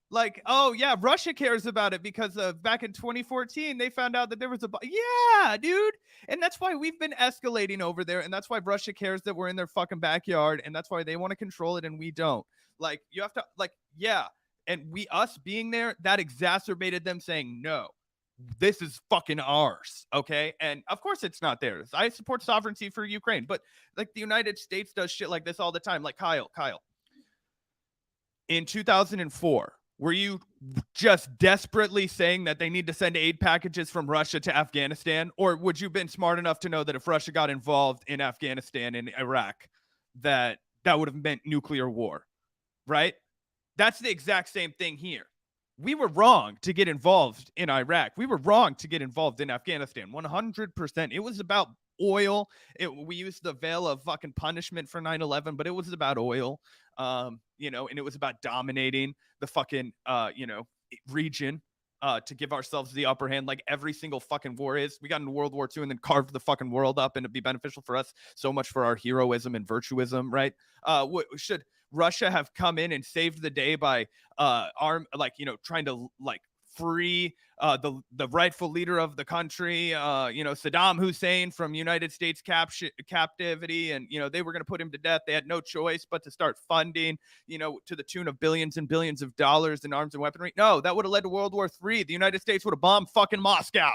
Like, oh, yeah, Russia cares about it because back in 2014, they found out that there was yeah, dude. And that's why we've been escalating over there. And that's why Russia cares that we're in their fucking backyard. And that's why they want to control it and we don't. Like, you have to, like, yeah. And us being there, that exacerbated them saying, no, this is fucking ours. Okay. And of course it's not theirs. I support sovereignty for Ukraine. But like the United States does shit like this all the time. Like Kyle, in 2004, were you just desperately saying that they need to send aid packages from Russia to Afghanistan? Or would you have been smart enough to know that if Russia got involved in Afghanistan and Iraq, that would have meant nuclear war, right? That's the exact same thing here. We were wrong to get involved in Iraq. We were wrong to get involved in Afghanistan, 100%. It was about oil. We used the veil of fucking punishment for 9/11, but it was about oil. And it was about dominating the fucking, region to give ourselves the upper hand like every single fucking war is. We got into World War II and then carved the fucking world up and it'd be beneficial for us. So much for our heroism and virtuism, right? Should Russia have come in and saved the day by trying to free the rightful leader of the country, Saddam Hussein from United States captivity, and they were going to put him to death. They had no choice but to start funding, to the tune of billions and billions of dollars in arms and weaponry. No, that would have led to World War III. The United States would have bombed fucking Moscow.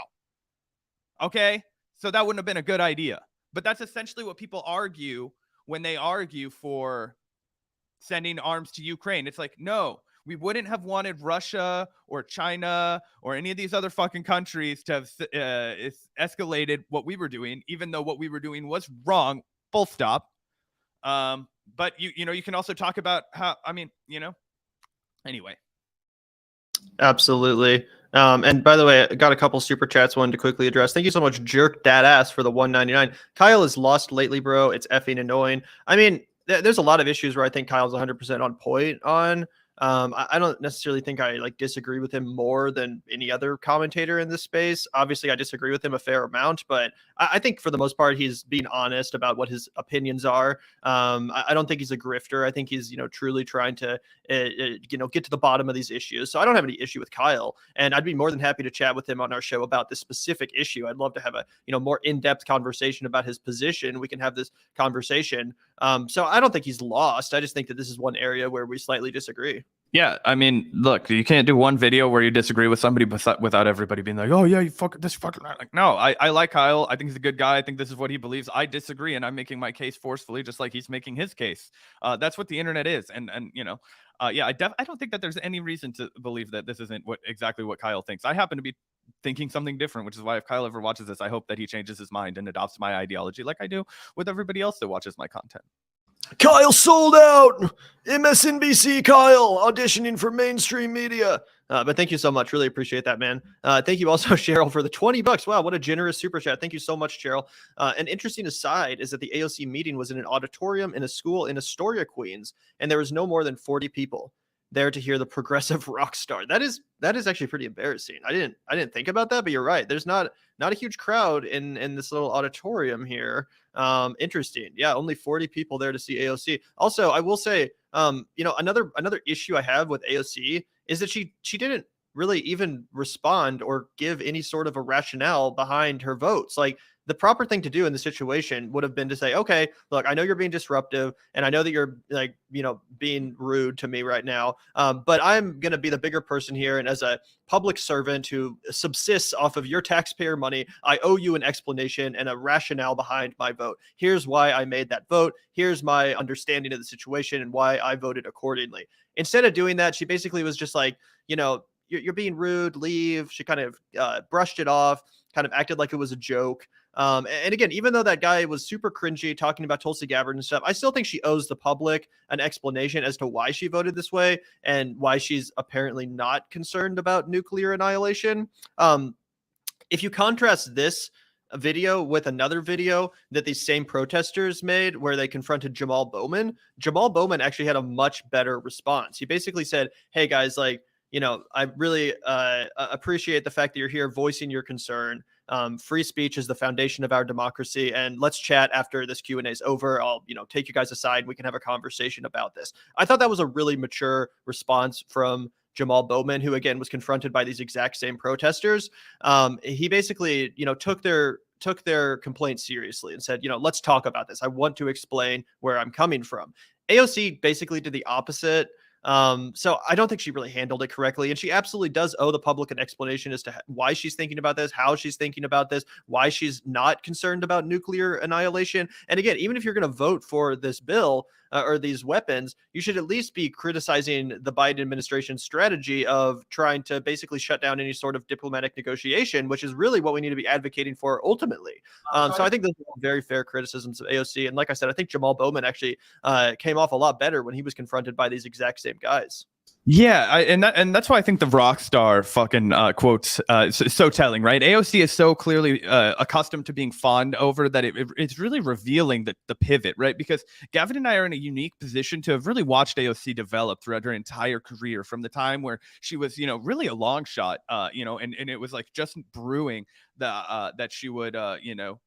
Okay, so that wouldn't have been a good idea. But that's essentially what people argue when they argue for sending arms to Ukraine. It's like, no, we wouldn't have wanted Russia or China or any of these other fucking countries to have escalated what we were doing, even though what we were doing was wrong, full stop. But you can also talk about how, anyway. Absolutely. And by the way, I got a couple super chats wanted to quickly address. Thank you so much, Jerk Dad Ass, for the $1.99. Kyle is lost lately, bro. It's effing annoying. I mean, there's a lot of issues where I think Kyle's 100% on point on. I don't necessarily think I like disagree with him more than any other commentator in this space. Obviously, I disagree with him a fair amount, but I think for the most part, he's being honest about what his opinions are. I don't think he's a grifter. I think he's, truly trying to, get to the bottom of these issues. So I don't have any issue with Kyle, and I'd be more than happy to chat with him on our show about this specific issue. I'd love to have a, more in-depth conversation about his position. We can have this conversation. So I don't think he's lost. I just think that this is one area where we slightly disagree. Yeah, I mean, look, you can't do one video where you disagree with somebody without everybody being like, oh yeah, you fucking like, no, I like Kyle. I think he's a good guy. I think this is what he believes. I disagree, and I'm making my case forcefully, just like he's making his case. That's what the internet is, and yeah, I don't think that there's any reason to believe that this isn't exactly what Kyle thinks. I happen to be thinking something different, which is why if Kyle ever watches this, I hope that he changes his mind and adopts my ideology like I do with everybody else that watches my content. Kyle sold out. MSNBC Kyle auditioning for mainstream media. But thank you so much. Really appreciate that, man. Thank you also, Cheryl, for the $20. Wow, what a generous super chat. Thank you so much, Cheryl. An interesting aside is that the AOC meeting was in an auditorium in a school in Astoria, Queens, and there was no more than 40 people there to hear the progressive rock star. That is actually pretty embarrassing. I didn't think about that, but you're right. There's not a huge crowd in this little auditorium here. Interesting. Yeah, only 40 people there to see AOC. Also, I will say, another issue I have with AOC is that she didn't really even respond or give any sort of a rationale behind her votes. Like, the proper thing to do in the situation would have been to say, okay, look, I know you're being disruptive and I know that you're being rude to me right now. But I'm going to be the bigger person here. And as a public servant who subsists off of your taxpayer money, I owe you an explanation and a rationale behind my vote. Here's why I made that vote. Here's my understanding of the situation and why I voted accordingly. Instead of doing that, she basically was just like, you're being rude, leave. She kind of brushed it off, kind of acted like it was a joke. And again, even though that guy was super cringy talking about Tulsi Gabbard and stuff, I still think she owes the public an explanation as to why she voted this way and why she's apparently not concerned about nuclear annihilation. If you contrast this video with another video that these same protesters made where they confronted Jamal Bowman actually had a much better response. He basically said, hey guys, I really appreciate the fact that you're here voicing your concern. Free speech is the foundation of our democracy, and let's chat after this Q&A is over. I'll, take you guys aside. We can have a conversation about this. I thought that was a really mature response from Jamal Bowman, who again was confronted by these exact same protesters. He basically, took their complaint seriously and said, let's talk about this. I want to explain where I'm coming from. AOC basically did the opposite. So I don't think she really handled it correctly. And she absolutely does owe the public an explanation as to why she's thinking about this, how she's thinking about this, why she's not concerned about nuclear annihilation. And again, even if you're going to vote for this bill or these weapons, you should at least be criticizing the Biden administration's strategy of trying to basically shut down any sort of diplomatic negotiation, which is really what we need to be advocating for ultimately. So I think those are very fair criticisms of AOC. And like I said, I think Jamal Bowman actually came off a lot better when he was confronted by these exact same guys. Yeah, and that's why I think the rock star fucking quotes so telling, right? AOC is so clearly accustomed to being fawned over that it's really revealing the pivot, right? Because Gavin and I are in a unique position to have really watched AOC develop throughout her entire career, from the time where she was, really a long shot, and it was like just brewing that she would,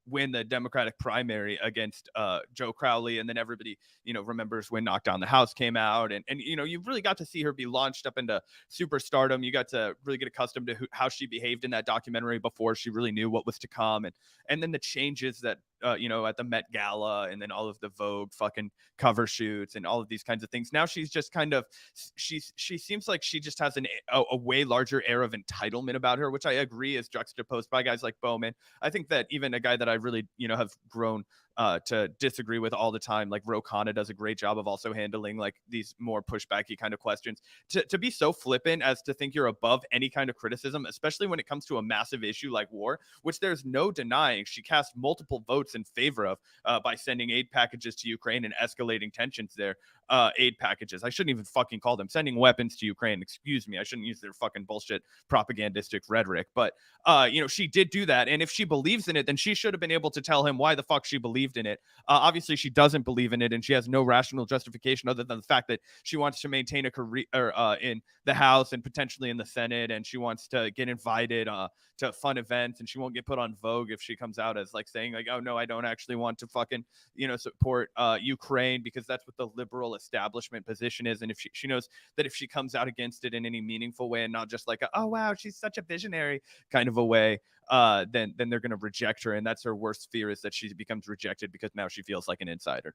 win the Democratic primary against Joe Crowley, and then everybody, remembers when Knock Down the House came out, and you really got to see her be launched up into superstardom. You got to really get accustomed to how she behaved in that documentary before she really knew what was to come, and then the changes that at the Met Gala, and then all of the Vogue fucking cover shoots and all of these kinds of things. Now she's just kind of she seems like she just has a way larger air of entitlement about her, which I agree is juxtaposed by guys like Bowman. I think that even a guy that I really have grown to disagree with all the time, like Ro Khanna, does a great job of also handling like these more pushbacky kind of questions. To be so flippant as to think you're above any kind of criticism, especially when it comes to a massive issue like war, which there's no denying she cast multiple votes in favor of by sending aid packages to Ukraine and escalating tensions there. aid packages. I shouldn't even fucking call them sending weapons to Ukraine. Excuse me. I shouldn't use their fucking bullshit propagandistic rhetoric. But, she did do that. And if she believes in it, then she should have been able to tell him why the fuck she believed in it. Obviously, she doesn't believe in it, and she has no rational justification other than the fact that she wants to maintain a career in the House and potentially in the Senate, and she wants to get invited to fun events, and she won't get put on Vogue if she comes out as like saying like, oh no, I don't actually want to fucking support Ukraine, because that's what the liberal establishment position is. And if she knows that if she comes out against it in any meaningful way and not just like oh wow, she's such a visionary kind of a way, then they're going to reject her. And that's her worst fear, is that she becomes rejected because now she feels like an insider.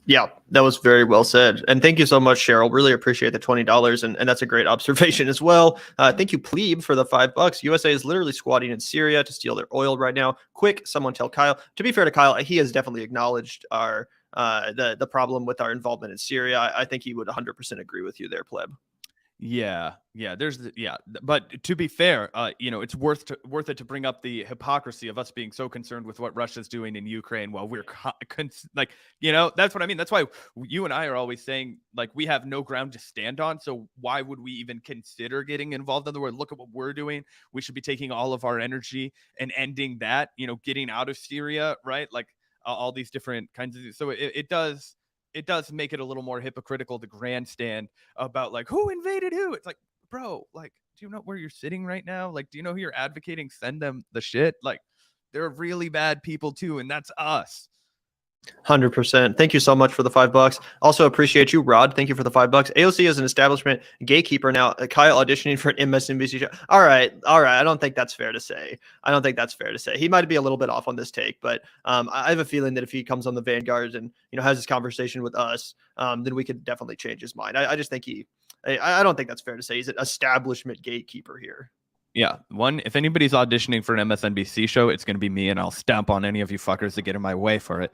Yeah, that was very well said. And thank you so much, Cheryl. Really appreciate the $20. And that's a great observation as well. Thank you, Plebe, for the $5. USA is literally squatting in Syria to steal their oil right now. Quick, someone tell Kyle. To be fair to Kyle, he has definitely acknowledged our the problem with our involvement in Syria. I think he would 100% agree with you there, Pleb. Yeah. But to be fair, it's worth it to bring up the hypocrisy of us being so concerned with what Russia's doing in Ukraine while we're that's what I mean. That's why you and I are always saying like we have no ground to stand on. So why would we even consider getting involved? In other words, look at what we're doing. We should be taking all of our energy and ending that, getting out of Syria, right? Like all these different kinds of. So it does make it a little more hypocritical to grandstand about like who invaded who. It's like, bro, like, do you know where you're sitting right now? Like, do you know who you're advocating? Send them the shit. Like, they're really bad people too, and that's us. 100%. Thank you so much for the $5. Also appreciate you, Rod. Thank you for the $5. AOC is an establishment gatekeeper now. Kyle auditioning for an MSNBC show. All right. I don't think that's fair to say. He might be a little bit off on this take, but I have a feeling that if he comes on the Vanguard and has this conversation with us, then we could definitely change his mind. I just think I don't think that's fair to say. He's an establishment gatekeeper here. Yeah. One, if anybody's auditioning for an MSNBC show, it's going to be me, and I'll stamp on any of you fuckers that get in my way for it.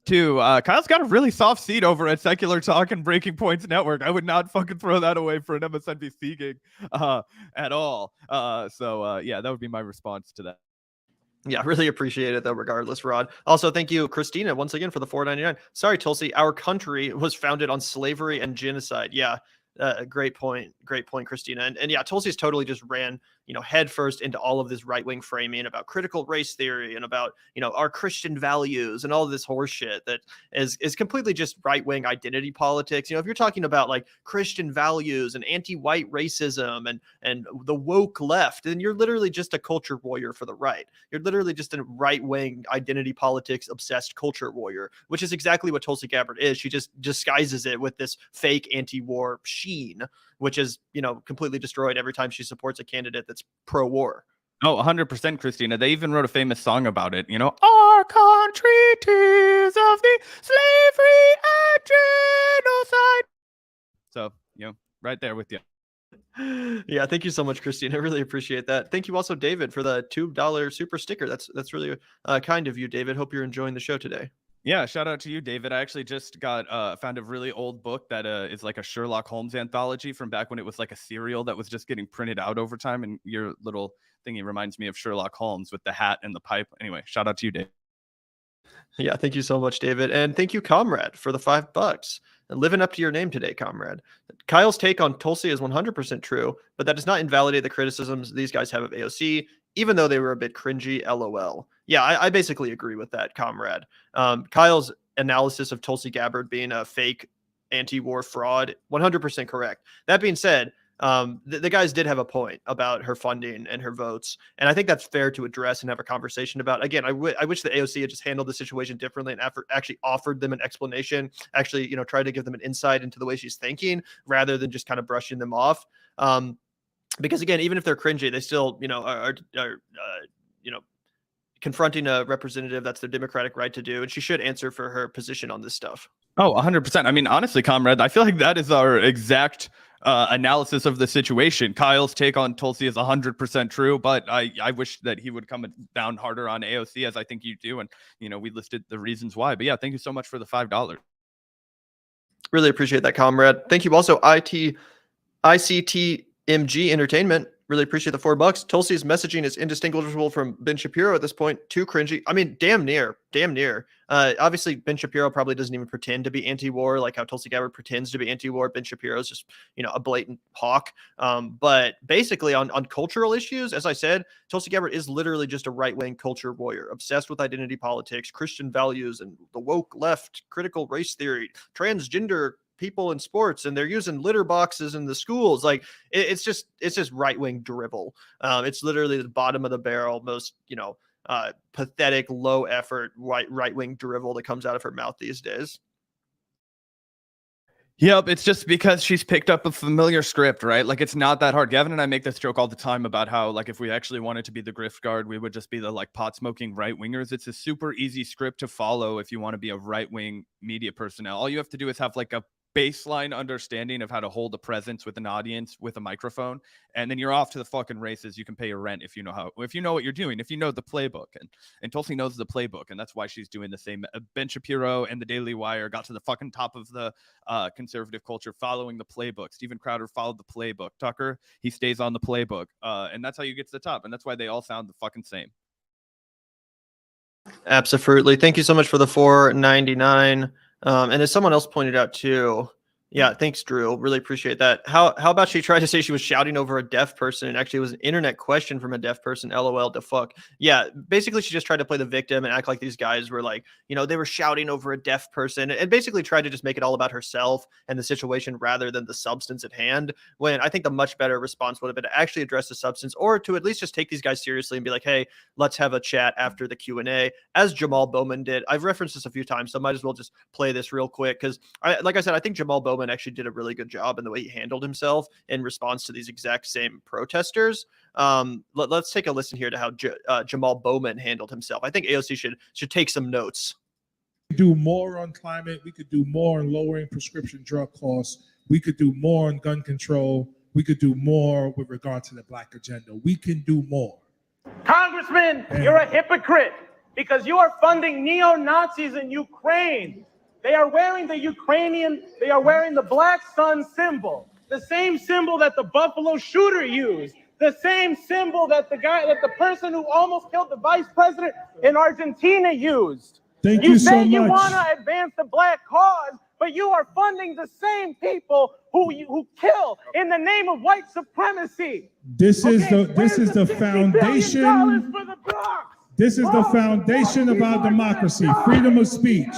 Two, Kyle's got a really soft seat over at Secular Talk and Breaking Points Network. I would not fucking throw that away for an MSNBC gig at all. That would be my response to that. Yeah, really appreciate it though, regardless, Rod. Also, thank you, Christina, once again for the $4.99. Sorry, Tulsi, our country was founded on slavery and genocide. Yeah. Great point, Christina. And yeah, Tulsi's totally just ran, headfirst into all of this right-wing framing about critical race theory and about, our Christian values and all of this horse shit that is completely just right-wing identity politics. If you're talking about like Christian values and anti-white racism and the woke left, then you're literally just a culture warrior for the right. You're literally just a right-wing identity politics obsessed culture warrior, which is exactly what Tulsi Gabbard is. She just disguises it with this fake anti-war sheen, which is, completely destroyed every time she supports a candidate that's pro-war. Oh, 100%, Christina. They even wrote a famous song about it. Our country, tears of the slavery and genocide. So, right there with you. Yeah, thank you so much, Christina. I really appreciate that. Thank you also, David, for the $2 super sticker. That's really kind of you, David. Hope you're enjoying the show today. Yeah, shout out to you, David. I actually just found a really old book that is like a Sherlock Holmes anthology from back when it was like a serial that was just getting printed out over time. And your little thingy reminds me of Sherlock Holmes with the hat and the pipe. Anyway, shout out to you, Dave. Yeah, thank you so much, David. And thank you, Comrade, for the $5. Living up to your name today, Comrade. Kyle's take on Tulsi is 100% true, but that does not invalidate the criticisms these guys have of AOC, even though they were a bit cringy, LOL. Yeah, I basically agree with that, Comrade. Kyle's analysis of Tulsi Gabbard being a fake anti-war fraud, 100% correct. That being said, the guys did have a point about her funding and her votes, and I think that's fair to address and have a conversation about. Again, I wish the AOC had just handled the situation differently and actually offered them an explanation, actually, tried to give them an insight into the way she's thinking rather than just kind of brushing them off. Because again, even if they're cringy, they still, are confronting a representative. That's their democratic right to do, and she should answer for her position on this stuff. Oh, 100%. I mean, honestly, Comrade, I feel like that is our exact analysis of the situation. Kyle's take on Tulsi is 100% true, but I wish that he would come down harder on AOC, as I think you do, and we listed the reasons why. But yeah, thank you so much for the $5. Really appreciate that, Comrade. Thank you also, ICTMG Entertainment. Really appreciate the $4. Tulsi's messaging is indistinguishable from Ben Shapiro at this point. Too cringy. I mean, damn near. Obviously, Ben Shapiro probably doesn't even pretend to be anti-war, like how Tulsi Gabbard pretends to be anti-war. Ben Shapiro is just, a blatant hawk. But basically, on cultural issues, as I said, Tulsi Gabbard is literally just a right-wing culture warrior, obsessed with identity politics, Christian values, and the woke left, critical race theory, transgender people in sports, and they're using litter boxes in the schools. Like it's just right-wing drivel. It's literally the bottom of the barrel, most pathetic, low effort right-wing drivel that comes out of her mouth these days. Yep, it's just because she's picked up a familiar script, right? Like, it's not that hard. Gavin and I make this joke all the time about how, like, if we actually wanted to be the grift guard, we would just be the, like, pot-smoking right-wingers. It's a super easy script to follow if you want to be a right-wing media personnel. All you have to do is have, like, a baseline understanding of how to hold a presence with an audience with a microphone, and then you're off to the fucking races. You can pay your rent if you know what you're doing, if you know the playbook. And Tulsi knows the playbook, and that's why she's doing the same. Ben Shapiro and the Daily Wire got to the fucking top of the conservative culture following the playbook. Steven Crowder followed the playbook. Tucker, he stays on the playbook, and that's how you get to the top, and that's why they all sound the fucking same. Absolutely. Thank you so much for the $4.99. And as someone else pointed out too, yeah, thanks, Drew. Really appreciate that. How about she tried to say she was shouting over a deaf person, and actually it was an internet question from a deaf person? LOL, the fuck. Yeah, basically she just tried to play the victim and act like these guys were like, they were shouting over a deaf person, and basically tried to just make it all about herself and the situation rather than the substance at hand. When I think the much better response would have been to actually address the substance, or to at least just take these guys seriously and be like, hey, let's have a chat after the Q&A, as Jamal Bowman did. I've referenced this a few times, so I might as well just play this real quick, because like I said, I think Jamal Bowman actually did a really good job in the way he handled himself in response to these exact same protesters. Let's take a listen here to how Jamal Bowman handled himself. I think AOC should take some notes. Do more on climate. We could do more on lowering prescription drug costs. We could do more on gun control. We could do more with regard to the Black agenda. We can do more. Congressman, you're a hypocrite because you are funding neo-Nazis in Ukraine. They are wearing the Black Sun symbol, the same symbol that the Buffalo shooter used, the same symbol that the person who almost killed the vice president in Argentina used. Thank you so much. You want to advance the Black cause, but you are funding the same people who kill in the name of white supremacy. This is the foundation. This is the foundation of our democracy, freedom of speech.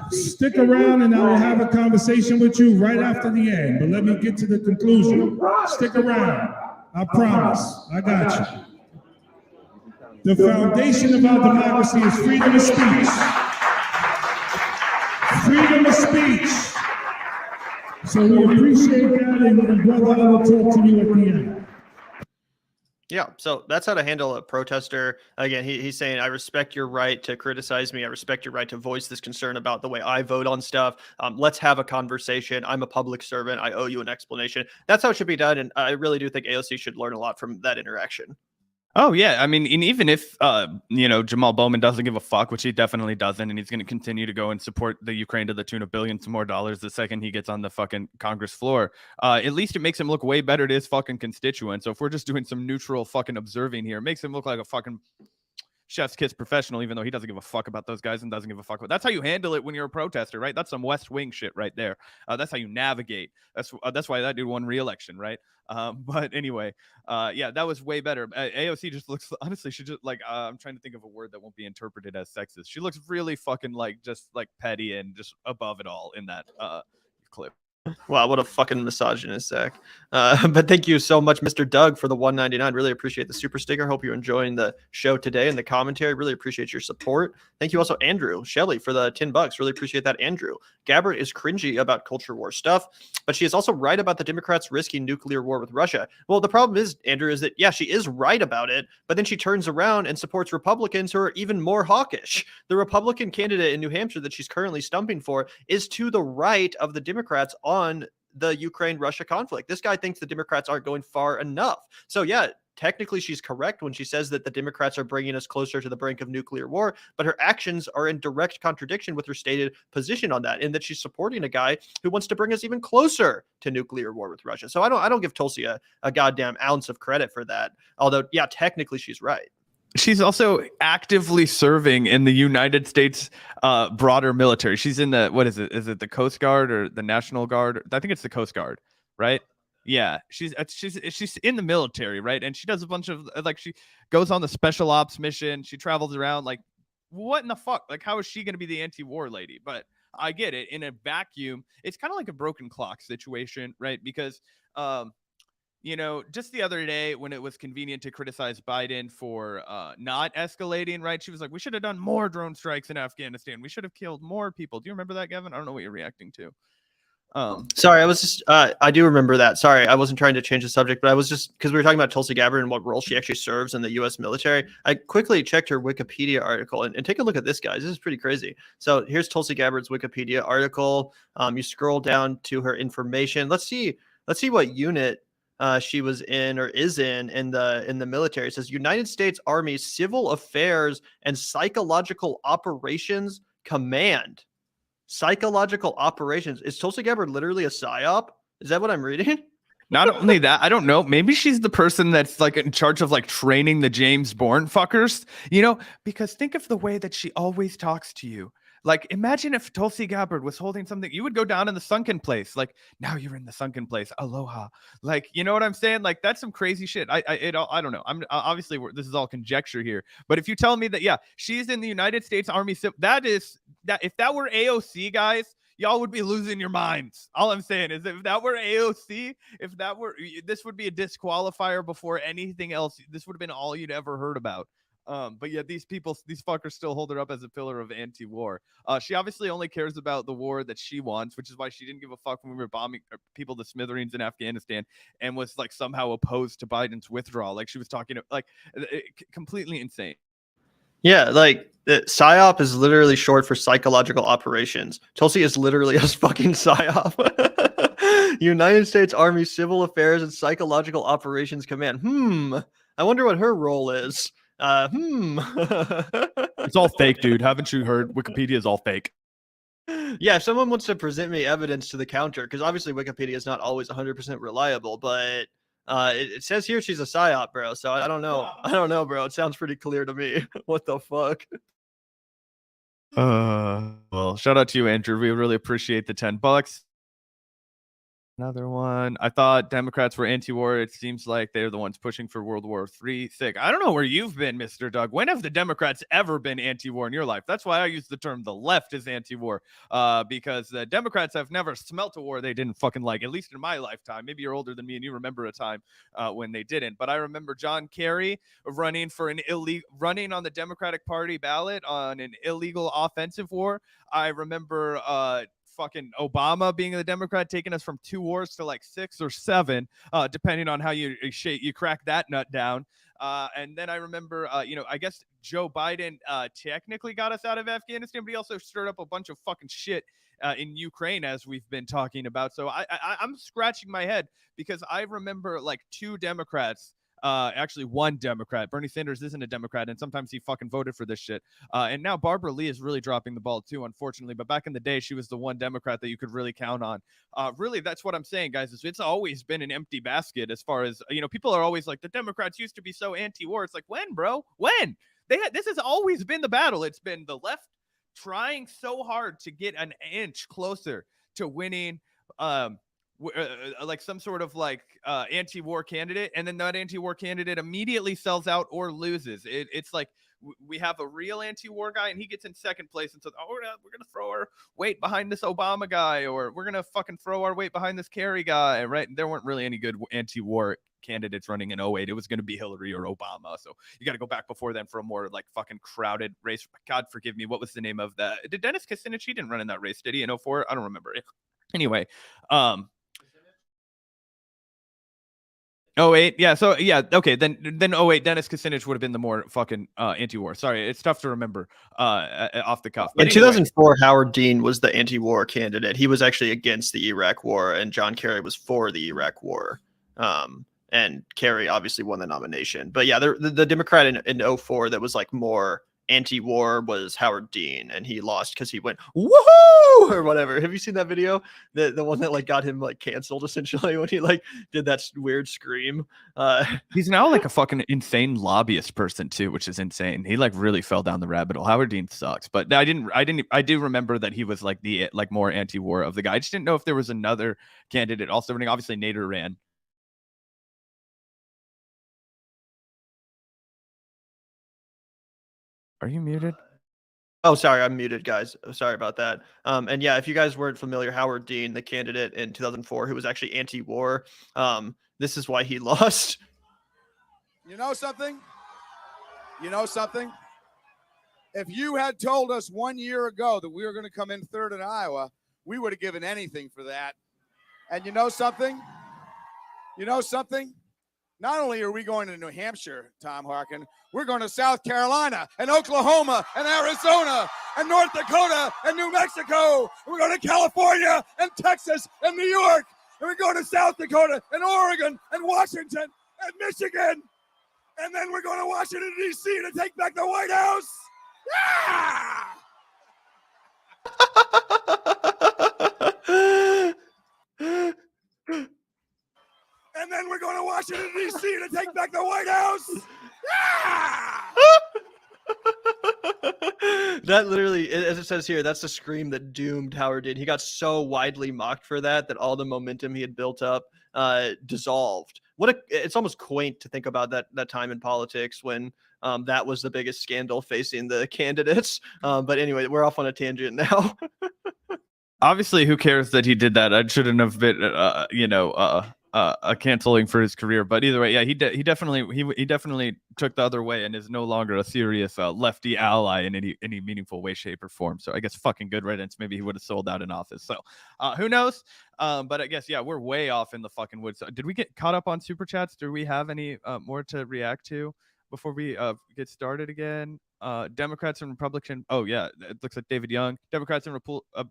Stick around and I will have a conversation with you right after the end, but let me get to the conclusion. Stick around. I promise. I got you. The foundation of our democracy is freedom of speech. Freedom of speech. So we appreciate that, and brother, I will talk to you at the end. Yeah, so that's how to handle a protester. Again, he's saying, I respect your right to criticize me. I respect your right to voice this concern about the way I vote on stuff. Let's have a conversation. I'm a public servant. I owe you an explanation. That's how it should be done. And I really do think AOC should learn a lot from that interaction. Oh, yeah. I mean, and even if, Jamal Bowman doesn't give a fuck, which he definitely doesn't, and he's going to continue to go and support the Ukraine to the tune of billions more dollars the second he gets on the fucking Congress floor, at least it makes him look way better to his fucking constituents. So if we're just doing some neutral fucking observing here, it makes him look like a fucking chef's kiss professional, even though he doesn't give a fuck about those guys and doesn't give a fuck about. That's how you handle it when you're a protester, right? That's some West Wing shit right there. That's how you navigate. That's why that dude won re-election, right? But anyway, yeah, that was way better. AOC just looks, honestly, she just like, I'm trying to think of a word that won't be interpreted as sexist. She looks really fucking just petty and just above it all in that clip. Wow, what a fucking misogynist, Zach. But thank you so much, Mr. Doug, for the $1.99. Really appreciate the super sticker. Hope you're enjoying the show today and the commentary. Really appreciate your support. Thank you also, Andrew Shelley, for the $10. Really appreciate that, Andrew. Gabbard is cringy about culture war stuff, but she is also right about the Democrats risking nuclear war with Russia. Well, the problem is, Andrew, is that, yeah, she is right about it, but then she turns around and supports Republicans who are even more hawkish. The Republican candidate in New Hampshire that she's currently stumping for is to the right of the Democrats on the Ukraine-Russia conflict. This guy thinks the Democrats aren't going far enough. So yeah, technically she's correct when she says that the Democrats are bringing us closer to the brink of nuclear war, but her actions are in direct contradiction with her stated position on that, in that she's supporting a guy who wants to bring us even closer to nuclear war with Russia. So I don't give Tulsi a goddamn ounce of credit for that. Although, yeah, technically she's right. She's also actively serving in the United States broader military. She's in the, what is it? Is it the Coast Guard or the National Guard? I think it's the Coast Guard, right? Yeah, she's in the military, right? And she does a bunch of, like, she goes on the special ops mission. She travels around. Like, what in the fuck? Like, how is she going to be the anti-war lady? But I get it. In a vacuum, it's kind of like a broken clock situation, right? Because you know, just the other day when it was convenient to criticize Biden for not escalating, right? She was like, we should have done more drone strikes in Afghanistan. We should have killed more people. Do you remember that, Gavin? I don't know what you're reacting to. Sorry, I was just, I do remember that. Sorry, I wasn't trying to change the subject, but I was just, because we were talking about Tulsi Gabbard and what role she actually serves in the U.S. military. I quickly checked her Wikipedia article and take a look at this, guys. This is pretty crazy. So here's Tulsi Gabbard's Wikipedia article. You scroll down to her information. Let's see what unit she was in or is in the military. It says United States Army Civil Affairs and Psychological Operations Command. Psychological operations. Is Tulsi Gabbard literally a psyop? Is that what I'm reading? Not only that, I don't know. Maybe she's the person that's like in charge of like training the James Bourne fuckers, you know, because think of the way that she always talks to you. Like, imagine if Tulsi Gabbard was holding something, you would go down in the sunken place. Like, now you're in the sunken place. Aloha. Like, you know what I'm saying? Like, that's some crazy shit. I don't know. I'm obviously this is all conjecture here. But if you tell me that, yeah, she's in the United States Army, that if that were AOC, guys, y'all would be losing your minds. All I'm saying is if that were AOC, this would be a disqualifier before anything else. This would have been all you'd ever heard about. But yeah, these fuckers still hold her up as a pillar of anti-war. She obviously only cares about the war that she wants, which is why she didn't give a fuck when we were bombing people to smithereens in Afghanistan and was like somehow opposed to Biden's withdrawal. Like, she was talking like completely insane. Yeah, like PSYOP is literally short for psychological operations. Tulsi is literally a fucking PSYOP. United States Army Civil Affairs and Psychological Operations Command. I wonder what her role is. It's all fake, dude. Haven't you heard? Wikipedia is all fake. Yeah, if someone wants to present me evidence to the counter, because obviously Wikipedia is not always 100% reliable, but it says here she's a PSYOP, bro. So I don't know. I don't know, bro. It sounds pretty clear to me. What the fuck? Well, shout out to you, Andrew. We really appreciate the $10. Another one. I thought Democrats were anti-war. It seems like they're the ones pushing for World War III. Sick. I don't know where you've been, Mr. Doug. When have the Democrats ever been anti-war in your life? That's why I use the term the left is anti-war, because the Democrats have never smelt a war they didn't fucking like, at least in my lifetime. Maybe you're older than me and you remember a time when they didn't. But I remember John Kerry running on the Democratic Party ballot on an illegal offensive war. I remember fucking Obama being the Democrat, taking us from 2 wars to like 6 or 7, depending on how you crack that nut down. And then I remember, I guess Joe Biden technically got us out of Afghanistan, but he also stirred up a bunch of fucking shit in Ukraine, as we've been talking about. So I'm scratching my head because I remember like 2 Democrats. Actually 1 Democrat. Bernie Sanders isn't a Democrat, and sometimes he fucking voted for this shit. And now Barbara Lee is really dropping the ball too, unfortunately. But back in the day, she was the 1 Democrat that you could really count on. Really, that's what I'm saying, guys. It's always been an empty basket as far as, people are always like, the Democrats used to be so anti-war. It's like, when, bro? When? This has always been the battle. It's been the left trying so hard to get an inch closer to winning like some sort of like anti-war candidate, and then that anti-war candidate immediately sells out or loses. It's like we have a real anti-war guy and he gets in second place and says, oh, we're gonna throw our weight behind this Obama guy, or we're gonna fucking throw our weight behind this Kerry guy, right? There weren't really any good anti-war candidates running in 08. It was going to be Hillary or Obama. So you got to go back before then for a more like fucking crowded race. God forgive me, what was the name of that? Did Dennis Kucinich? He didn't run in that race, did he, in 04? I don't remember. Anyway, 08, yeah. So yeah, okay. Then 08, Dennis Kucinich would have been the more fucking anti-war. Sorry, it's tough to remember off the cuff. But in 2004, Howard Dean was the anti-war candidate. He was actually against the Iraq War, and John Kerry was for the Iraq War. and Kerry obviously won the nomination. But yeah, the Democrat in 04 that was like more anti-war was Howard Dean, and he lost because he went woohoo or whatever. Have you seen that video? The one that like got him like canceled essentially when he like did that weird scream. He's now like a fucking insane lobbyist person too, which is insane. He like really fell down the rabbit hole. Howard Dean sucks, but I do remember that he was like the like more anti-war of the guy. I just didn't know if there was another candidate also running. Obviously Nader ran. Are you muted? Oh, sorry, I'm muted, guys. Sorry about that. And yeah, if you guys weren't familiar, Howard Dean, the candidate in 2004, who was actually anti-war, this is why he lost. You know something? You know something? If you had told us 1 year ago that we were going to come in third in Iowa, we would have given anything for that. And you know something? You know something? Not only are we going to New Hampshire, Tom Harkin, we're going to South Carolina and Oklahoma and Arizona and North Dakota and New Mexico. We're going to California and Texas and New York. And we're going to South Dakota and Oregon and Washington and Michigan. And then we're going to Washington, D.C. to take back the White House. Yeah! And then we're going to Washington, D.C. to take back the White House. That literally, as it says here, that's the scream that doomed Howard Dean. He got so widely mocked for that all the momentum he had built up dissolved. It's almost quaint to think about that time in politics when that was the biggest scandal facing the candidates. But anyway, we're off on a tangent now. Obviously, who cares that he did that? I shouldn't have been, canceling for his career. But either way, yeah, he definitely took the other way and is no longer a serious lefty ally in any meaningful way, shape, or form. So I guess fucking good riddance. Maybe he would have sold out in office. So who knows? But I guess, yeah, we're way off in the fucking woods. Did we get caught up on super chats? Do we have any more to react to before we get started again? Democrats and Republicans. Oh yeah, it looks like David Young. Democrats and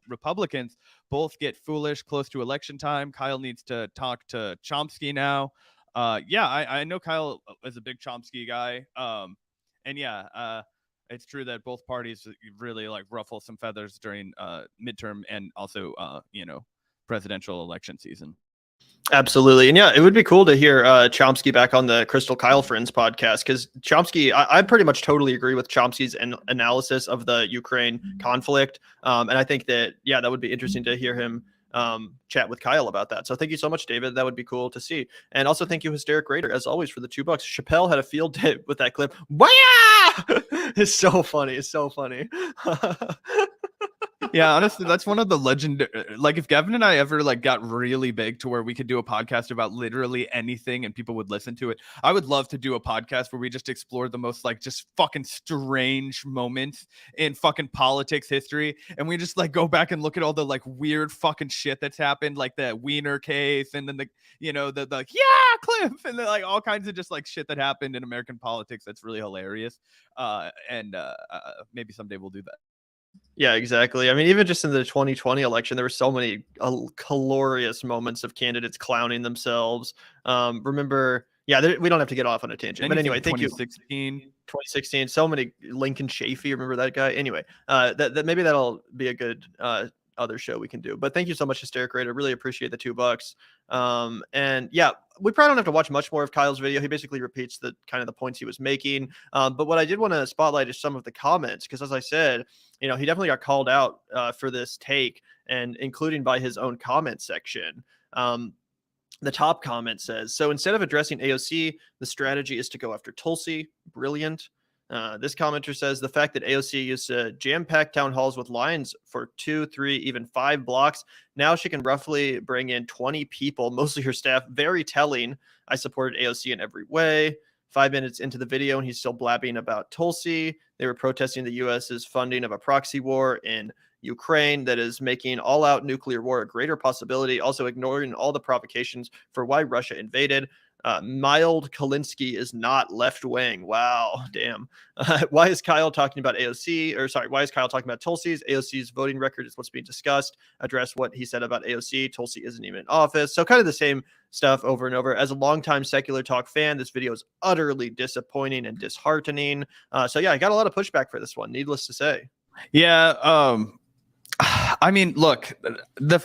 Republicans both get foolish close to election time. Kyle needs to talk to Chomsky now. Yeah, I know Kyle is a big Chomsky guy. And yeah, it's true that both parties really like ruffle some feathers during midterm and also presidential election season. Absolutely. And yeah, it would be cool to hear Chomsky back on the Crystal Kyle Friends podcast, because Chomsky, I pretty much totally agree with Chomsky's analysis of the Ukraine conflict. And I think that, yeah, that would be interesting to hear him chat with Kyle about that. So thank you so much, David. That would be cool to see. And also thank you, Hysteric Raider, as always, for the $2. Chappelle had a field day with that clip. Wow! It's so funny. It's so funny. Yeah, honestly, that's one of the legendary. Like, if Gavin and I ever like got really big to where we could do a podcast about literally anything and people would listen to it, I would love to do a podcast where we just explore the most like just fucking strange moments in fucking politics history, and we just like go back and look at all the like weird fucking shit that's happened, like the Wiener case, and then the yeah Cliff, and then like all kinds of just like shit that happened in American politics. That's really hilarious. And maybe someday we'll do that. Yeah, exactly. I mean, even just in the 2020 election, there were so many glorious moments of candidates clowning themselves. Remember, yeah, we don't have to get off on a tangent. But anyway, thank you. 2016, so many. Lincoln Chafee, remember that guy? Anyway, that maybe that'll be a good other show we can do. But thank you so much, Hysteric Raider. Really appreciate the $2. And yeah, we probably don't have to watch much more of Kyle's video. He basically repeats the kind of the points he was making. But what I did want to spotlight is some of the comments, because as I said, he definitely got called out for this take, and including by his own comment section. The top comment says, so instead of addressing AOC, the strategy is to go after Tulsi. Brilliant. This commenter says the fact that AOC used to jam-pack town halls with lines for 2, 3, even 5 blocks. Now she can roughly bring in 20 people, mostly her staff. Very telling. I supported AOC in every way. 5 minutes into the video, and he's still blabbing about Tulsi. They were protesting the U.S.'s funding of a proxy war in Ukraine that is making all-out nuclear war a greater possibility, also ignoring all the provocations for why Russia invaded. Mild Kulinski is not left wing. Wow, damn. Why is Kyle talking about AOC? Or sorry, why is Kyle talking about Tulsi's? AOC's voting record is what's being discussed. Address what he said about AOC. Tulsi isn't even in office. So kind of the same stuff over and over. As a longtime Secular Talk fan, this video is utterly disappointing and disheartening. So yeah, I got a lot of pushback for this one, needless to say. Yeah, I mean, look,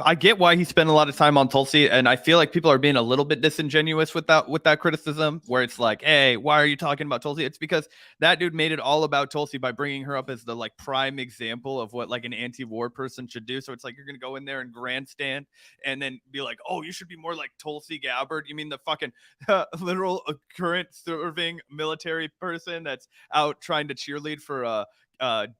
I get why he spent a lot of time on Tulsi, and I feel like people are being a little bit disingenuous with that criticism, where it's like, hey, why are you talking about Tulsi? It's because that dude made it all about Tulsi by bringing her up as the like prime example of what like an anti-war person should do. So it's like you're gonna go in there and grandstand and then be like, oh, you should be more like Tulsi Gabbard. You mean the fucking literal current serving military person that's out trying to cheerlead for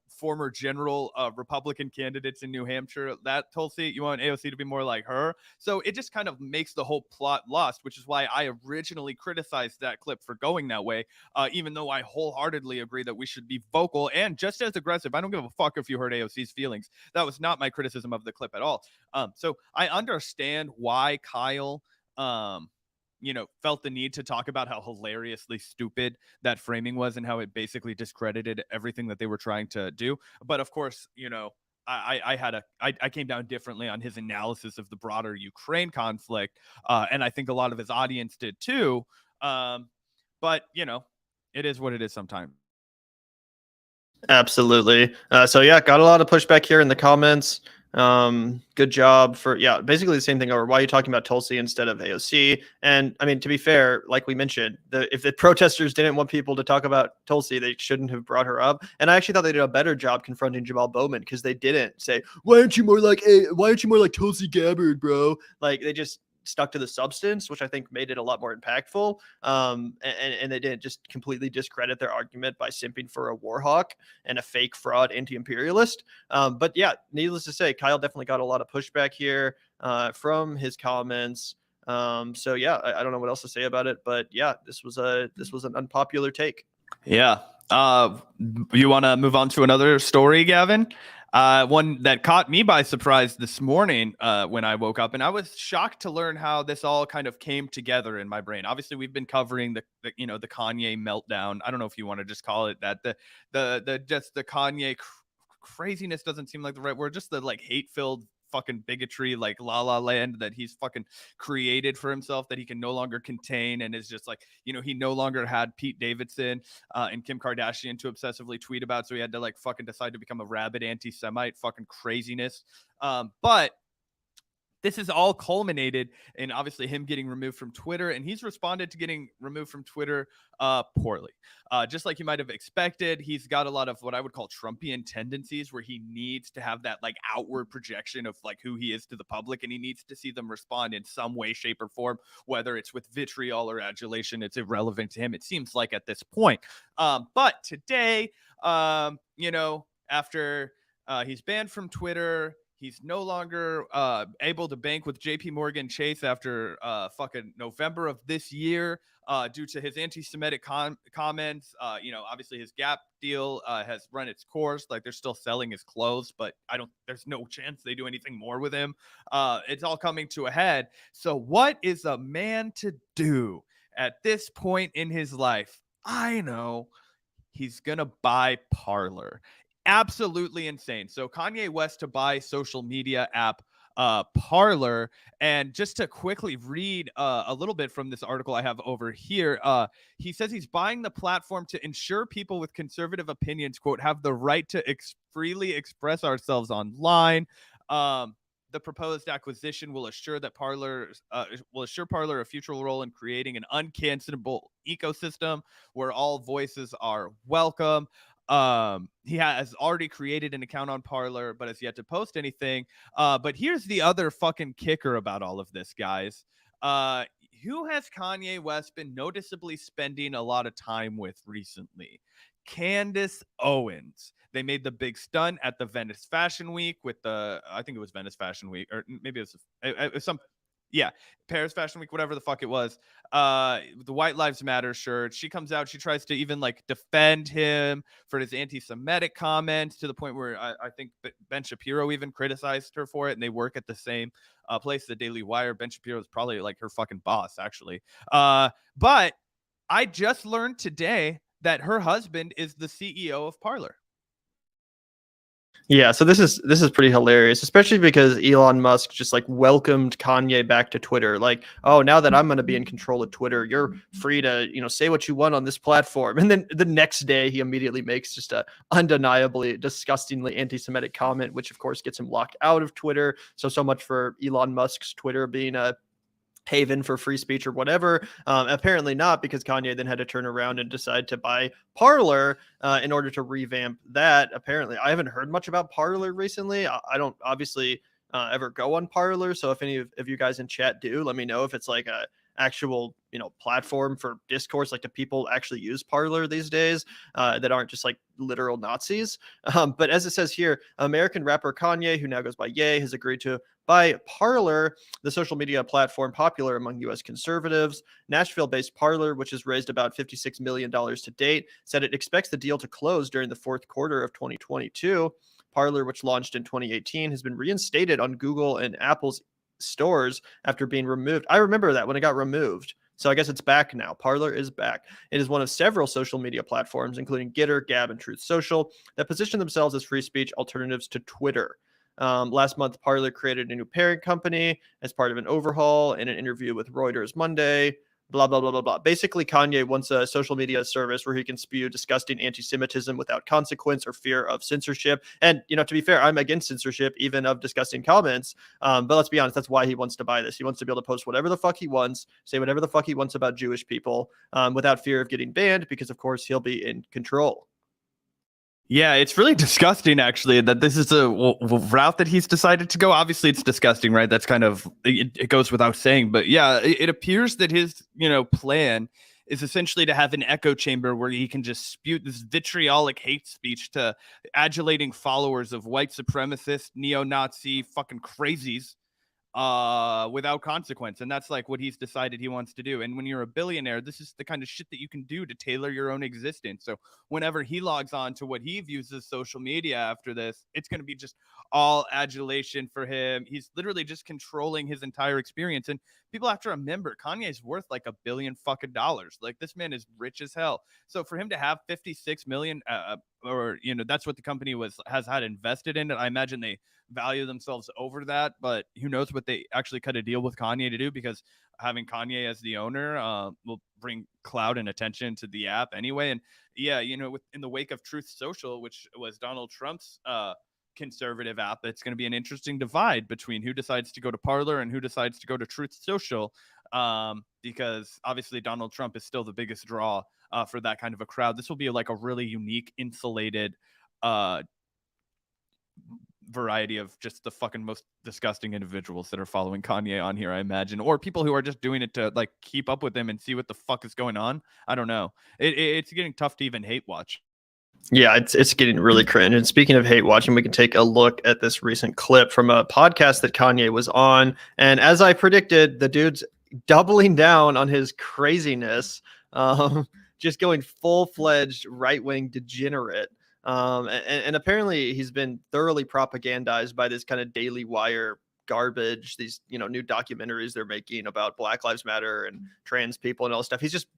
former general Republican candidates in New Hampshire? That Tulsi, you want AOC to be more like her? So it just kind of makes the whole plot lost, which is why I originally criticized that clip for going that way, even though I wholeheartedly agree that we should be vocal and just as aggressive. I don't give a fuck if you hurt AOC's feelings. That was not my criticism of the clip at all. So I understand why Kyle felt the need to talk about how hilariously stupid that framing was and how it basically discredited everything that they were trying to do. But of course, I came down differently on his analysis of the broader Ukraine conflict. And I think a lot of his audience did too. But it is what it is sometimes. Absolutely. So yeah, got a lot of pushback here in the comments. Good job for, basically the same thing over why are you talking about Tulsi instead of AOC. And I mean, to be fair, like we mentioned, if the protesters didn't want people to talk about Tulsi, they shouldn't have brought her up. And I actually thought they did a better job confronting Jamal Bowman, because they didn't say, why aren't you more like Tulsi Gabbard, bro? Like they just stuck to the substance, which I think made it a lot more impactful. And they didn't just completely discredit their argument by simping for a war hawk and a fake fraud anti-imperialist. But yeah, needless to say, Kyle definitely got a lot of pushback here from his comments. So yeah, I don't know what else to say about it, but yeah, this was an unpopular take. Yeah. You want to move on to another story, Gavin? One that caught me by surprise this morning when I woke up, and I was shocked to learn how this all kind of came together in my brain. Obviously, we've been covering the Kanye meltdown. I don't know if you want to just call it that. The Kanye craziness doesn't seem like the right word. Just the like hate-filled fucking bigotry, like La La Land that he's fucking created for himself that he can no longer contain, and is just like, he no longer had Pete Davidson and Kim Kardashian to obsessively tweet about, so he had to like fucking decide to become a rabid anti-Semite. Fucking craziness. But this is all culminated in obviously him getting removed from Twitter, and he's responded to getting removed from Twitter poorly. Just like you might have expected, he's got a lot of what I would call Trumpian tendencies, where he needs to have that like outward projection of like who he is to the public, and he needs to see them respond in some way, shape, or form, whether it's with vitriol or adulation. It's irrelevant to him, it seems like, at this point. But today, after he's banned from Twitter, he's no longer able to bank with JP Morgan Chase after fucking November of this year due to his anti-Semitic comments. Obviously his Gap deal has run its course. Like, they're still selling his clothes, but there's no chance they do anything more with him. It's all coming to a head. So what is a man to do at this point in his life? I know. He's going to buy Parler. Absolutely insane. So Kanye West to buy social media app Parler. And just to quickly read a little bit from this article I have over here, he says he's buying the platform to ensure people with conservative opinions, quote, have the right to freely express ourselves online. The proposed acquisition will assure that Parler a future role in creating an uncancelable ecosystem where all voices are welcome. He has already created an account on Parler, but has yet to post anything. But here's the other fucking kicker about all of this, guys. Who has Kanye West been noticeably spending a lot of time with recently? Candace Owens. They made the big stunt at the Venice Fashion Week with I think it was Venice Fashion Week, or maybe it was some Paris Fashion Week, whatever the fuck it was, the White Lives Matter shirt. She comes out, she tries to even like defend him for his anti-Semitic comments, to the point where I think Ben Shapiro even criticized her for it, and they work at the same place, the Daily Wire. Ben Shapiro is probably like her fucking boss, actually. But I just learned today that her husband is the CEO of Parler. Yeah, so this is pretty hilarious, especially because Elon Musk just like welcomed Kanye back to Twitter. Like, oh, now that I'm going to be in control of Twitter, you're free to, say what you want on this platform. And then the next day he immediately makes just a undeniably disgustingly anti-Semitic comment, which of course gets him locked out of Twitter. So much for Elon Musk's Twitter being a haven for free speech or whatever. Apparently not, because Kanye then had to turn around and decide to buy Parler in order to revamp that. Apparently, I haven't heard much about Parler recently. I don't obviously ever go on Parler, so if any of you guys in chat do, let me know if it's like a actual platform for discourse. Like, do people actually use Parler these days that aren't just like literal Nazis? But as it says here, American rapper Kanye, who now goes by Ye, has agreed to buy Parler, the social media platform popular among U.S. conservatives. Nashville-based Parler, which has raised about $56 million to date, said it expects the deal to close during the fourth quarter of 2022. Parler, which launched in 2018, has been reinstated on Google and Apple's stores after being removed. I remember that when it got removed. So I guess it's back now. Parler is back. It is one of several social media platforms, including Gitter, Gab, and Truth Social, that position themselves as free speech alternatives to Twitter. Last month, Parler created a new parent company as part of an overhaul. In an interview with Reuters Monday, blah, blah, blah, blah, blah. Basically, Kanye wants a social media service where he can spew disgusting anti-Semitism without consequence or fear of censorship. And, to be fair, I'm against censorship, even of disgusting comments. But let's be honest, that's why he wants to buy this. He wants to be able to post whatever the fuck he wants, say whatever the fuck he wants about Jewish people without fear of getting banned, because, of course, he'll be in control. Yeah, it's really disgusting, actually, that this is a route that he's decided to go. Obviously, it's disgusting, right? That's kind of, it goes without saying. But yeah, it appears that his, plan is essentially to have an echo chamber where he can just spew this vitriolic hate speech to adulating followers of white supremacist, neo-Nazi fucking crazies without consequence. And that's like what he's decided he wants to do. And when you're a billionaire, this is the kind of shit that you can do to tailor your own existence. So whenever he logs on to what he views as social media after this, it's going to be just all adulation for him. He's literally just controlling his entire experience. And people have to remember, Kanye's worth like $1 billion fucking dollars. Like, this man is rich as hell. So for him to have 56 million, or that's what the company has had invested in it. I imagine they value themselves over that, but who knows what they actually cut a deal with Kanye to do, because having Kanye as the owner will bring clout and attention to the app anyway. And yeah, in the wake of Truth Social, which was Donald Trump's conservative app, it's going to be an interesting divide between who decides to go to Parler and who decides to go to Truth Social, because obviously Donald Trump is still the biggest draw for that kind of a crowd. This will be like a really unique, insulated variety of just the fucking most disgusting individuals that are following Kanye on here, I imagine, or people who are just doing it to like keep up with him and see what the fuck is going on. I don't know. It's getting tough to even hate watch. Yeah, it's getting really cringe. And speaking of hate watching, we can take a look at this recent clip from a podcast that Kanye was on. And as I predicted, the dude's doubling down on his craziness, just going full-fledged right-wing degenerate. And apparently he's been thoroughly propagandized by this kind of Daily Wire garbage, these, new documentaries they're making about Black Lives Matter and trans people and all this stuff. He's just,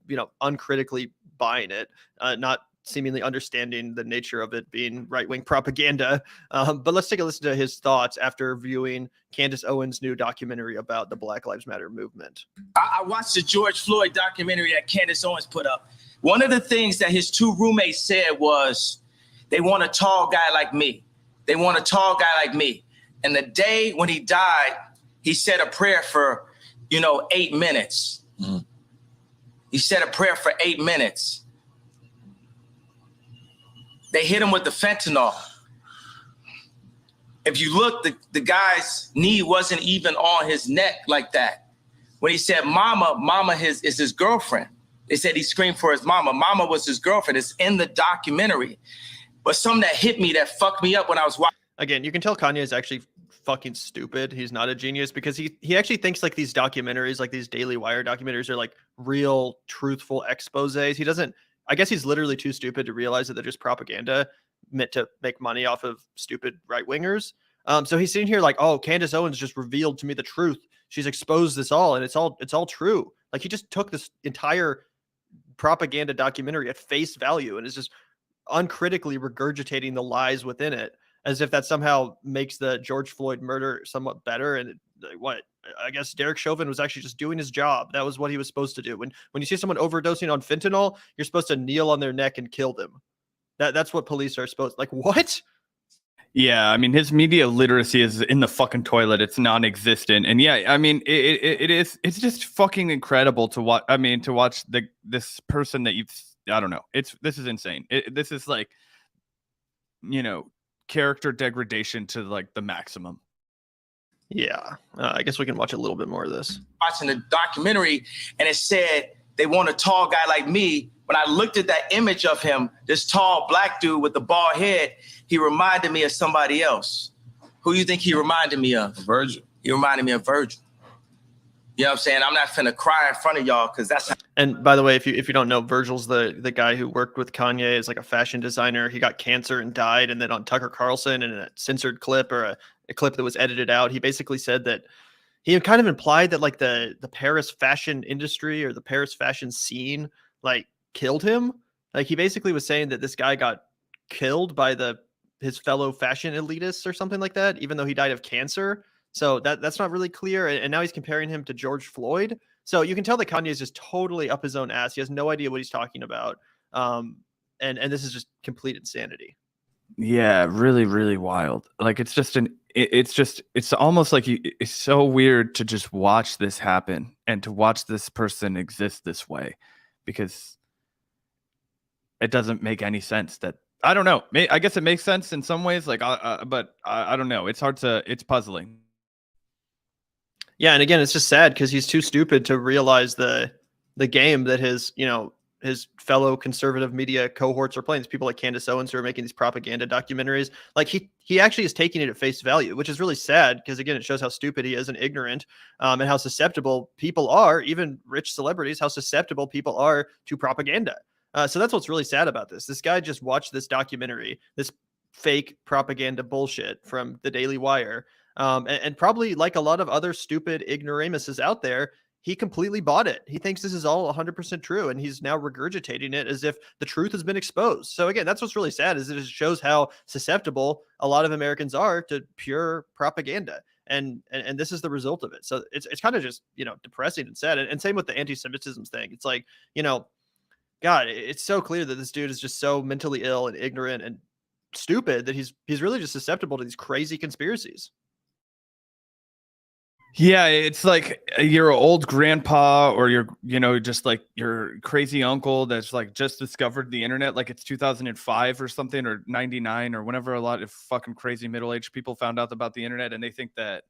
uncritically buying it, not seemingly understanding the nature of it being right-wing propaganda. But let's take a listen to his thoughts after viewing Candace Owens' new documentary about the Black Lives Matter movement. I watched the George Floyd documentary that Candace Owens put up. One of the things that his two roommates said was, they want a tall guy like me. They want a tall guy like me. And the day when he died, he said a prayer for, 8 minutes. Mm. He said a prayer for 8 minutes. They hit him with the fentanyl. If you look, the guy's knee wasn't even on his neck like that. When he said mama is his girlfriend. They said he screamed for his mama. Mama was his girlfriend. It's in the documentary. But something that hit me, that fucked me up when I was watching. Again, you can tell Kanye is actually fucking stupid. He's not a genius because he actually thinks like these documentaries, like these Daily Wire documentaries, are like real truthful exposés. He doesn't. I guess he's literally too stupid to realize that they're just propaganda meant to make money off of stupid right wingers. So he's sitting here like, oh, Candace Owens just revealed to me the truth. She's exposed this all, and it's all true. Like he just took this entire propaganda documentary at face value and is just uncritically regurgitating the lies within it, as if that somehow makes the George Floyd murder somewhat better. And what I guess Derek Chauvin was actually just doing his job. That was what he was supposed to do. When you see someone overdosing on fentanyl, you're supposed to kneel on their neck and kill them. That's what police are supposed. Like what? Yeah, I mean, his media literacy is in the fucking toilet. It's non-existent. And yeah, I mean, it's just fucking incredible to watch. I mean, to watch this person that I don't know. This is insane. This is like, character degradation to like the maximum. Yeah, I guess we can watch a little bit more of this. Watching the documentary, and it said they want a tall guy like me. When I looked at that image of him, this tall black dude with the bald head, he reminded me of somebody else. Who do you think he reminded me of? Virgil. He reminded me of Virgil. You know what I'm saying? I'm not finna cry in front of y'all because that's. And by the way, if you don't know, Virgil's the guy who worked with Kanye as like a fashion designer. He got cancer and died. And then on Tucker Carlson, in a censored clip or a clip that was edited out, he basically said that he kind of implied that like the Paris fashion industry or the Paris fashion scene like killed him. Like he basically was saying that this guy got killed by his fellow fashion elitists or something like that, even though he died of cancer. So that's not really clear. And now he's comparing him to George Floyd. So you can tell that Kanye is just totally up his own ass. He has no idea what he's talking about. And this is just complete insanity. Yeah, really, really wild. Like it's almost like it's so weird to just watch this happen and to watch this person exist this way, because it doesn't make any sense. That I don't know. I guess it makes sense in some ways, like, but I don't know. It's puzzling. Yeah, and again, it's just sad because he's too stupid to realize the game that his fellow conservative media cohorts are playing. These people like Candace Owens who are making these propaganda documentaries. Like he actually is taking it at face value, which is really sad because again, it shows how stupid he is and ignorant, and how susceptible people are, even rich celebrities, how susceptible people are to propaganda. So that's what's really sad about this. This guy just watched this documentary, this fake propaganda bullshit from the Daily Wire. And probably like a lot of other stupid ignoramuses out there, he completely bought it. He thinks this is all 100% true, and he's now regurgitating it as if the truth has been exposed. So again, that's what's really sad, is it shows how susceptible a lot of Americans are to pure propaganda. And this is the result of it. So it's kind of just, depressing and sad. And same with the anti-Semitism thing. It's like, God, it's so clear that this dude is just so mentally ill and ignorant and stupid that he's really just susceptible to these crazy conspiracies. Yeah, it's like your old grandpa or just like your crazy uncle that's like just discovered the internet, like it's 2005 or something, or 99 or whenever a lot of fucking crazy middle-aged people found out about the internet, and they think that,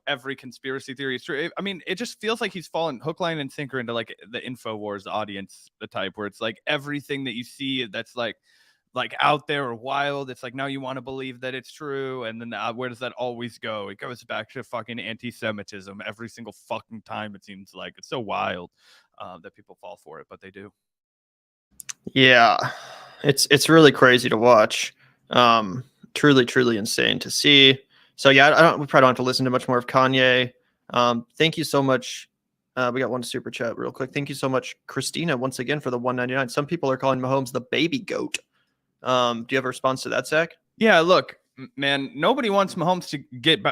every conspiracy theory is true. I mean, it just feels like he's fallen hook, line, and sinker into like the InfoWars audience, the type where it's like everything that you see that's like out there or wild, it's like now you want to believe that it's true, and then where does that always go? It goes back to fucking anti-Semitism every single fucking time. It seems like it's so wild that people fall for it, but they do. Yeah, it's really crazy to watch. Truly insane to see. So yeah, we probably don't have to listen to much more of Kanye. Thank you so much. We got one super chat real quick. Thank you so much, Christina, once again for the $1.99. Some people are calling Mahomes the baby goat. Do you have a response to that, Zach? Yeah, look, man, nobody wants Mahomes to get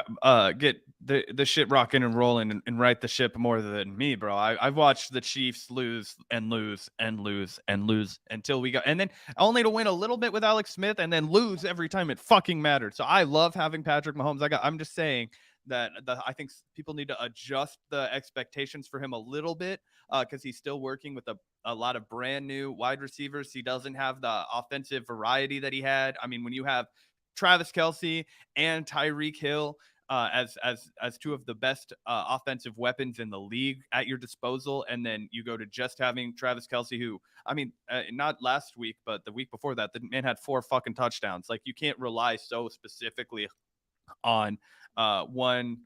the shit rocking and rolling and right the ship more than me, bro. I've watched the Chiefs lose and lose and lose and lose until we got, and then only to win a little bit with Alex Smith and then lose every time it fucking mattered. So I love having Patrick Mahomes. I'm just saying that I think people need to adjust the expectations for him a little bit, because he's still working with a lot of brand new wide receivers. He doesn't have the offensive variety that he had. I mean, when you have Travis Kelce and Tyreek Hill as two of the best offensive weapons in the league at your disposal, and then you go to just having Travis Kelce, who, I mean, not last week, but the week before that, the man had 4 fucking touchdowns. Like, you can't rely so specifically on one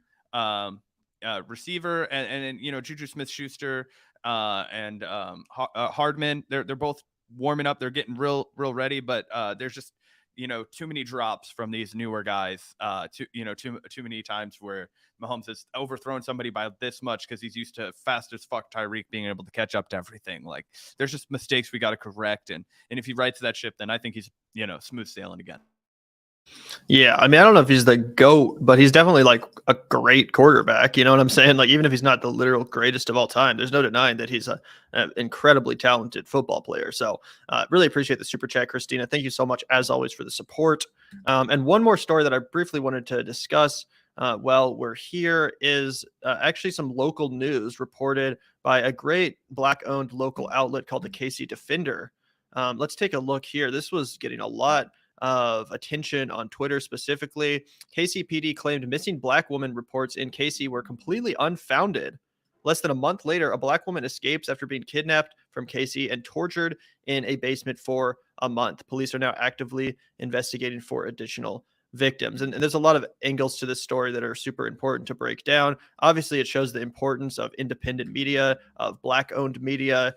receiver, and then, you know, Juju Smith-Schuster and Hardman. They're both warming up. They're getting real ready, but there's just, you know, too many drops from these newer guys. Too many times where Mahomes has overthrown somebody by this much because he's used to fast as fuck Tyreek being able to catch up to everything. Like, there's just mistakes we got to correct, and if he rights that ship, then I think he's, you know, smooth sailing again. Yeah, I mean, I don't know if he's the GOAT, but he's definitely like a great quarterback. You know what I'm saying? Like, even if he's not the literal greatest of all time, there's no denying that he's an incredibly talented football player. So really appreciate the super chat, Christina. Thank you so much, as always, for the support. And one more story that I briefly wanted to discuss while we're here is actually some local news reported by a great Black-owned local outlet called the KC Defender. Let's take a look here. This was getting a lot of attention on Twitter specifically. KCPD claimed missing Black woman reports in KC were completely unfounded. Less than a month later, a Black woman escapes after being kidnapped from KC and tortured in a basement for a month. Police are now actively investigating for additional victims. And there's a lot of angles to this story that are super important to break down. Obviously, it shows the importance of independent media, of Black-owned media,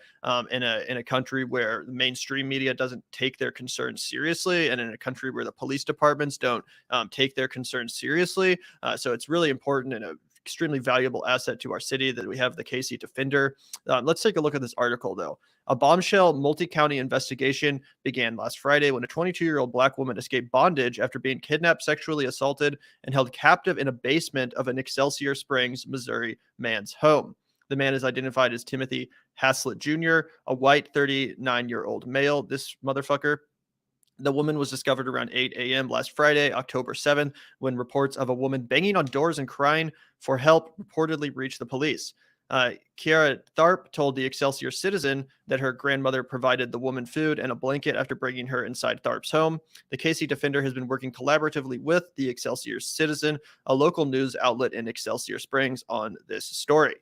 in a country where the mainstream media doesn't take their concerns seriously, and in a country where the police departments don't take their concerns seriously. So it's really important and an extremely valuable asset to our city that we have the KC Defender. Let's take a look at this article, though. A bombshell multi-county investigation began last Friday when a 22-year-old Black woman escaped bondage after being kidnapped, sexually assaulted, and held captive in a basement of an Excelsior Springs, Missouri man's home. The man is identified as Timothy Haslett Jr., a white 39-year-old male. This motherfucker. The woman was discovered around 8 a.m. last Friday, October 7th, when reports of a woman banging on doors and crying for help reportedly reached the police. Kiara Tharp told the Excelsior Citizen that her grandmother provided the woman food and a blanket after bringing her inside Tharp's home. The KC Defender has been working collaboratively with the Excelsior Citizen, a local news outlet in Excelsior Springs, on this story.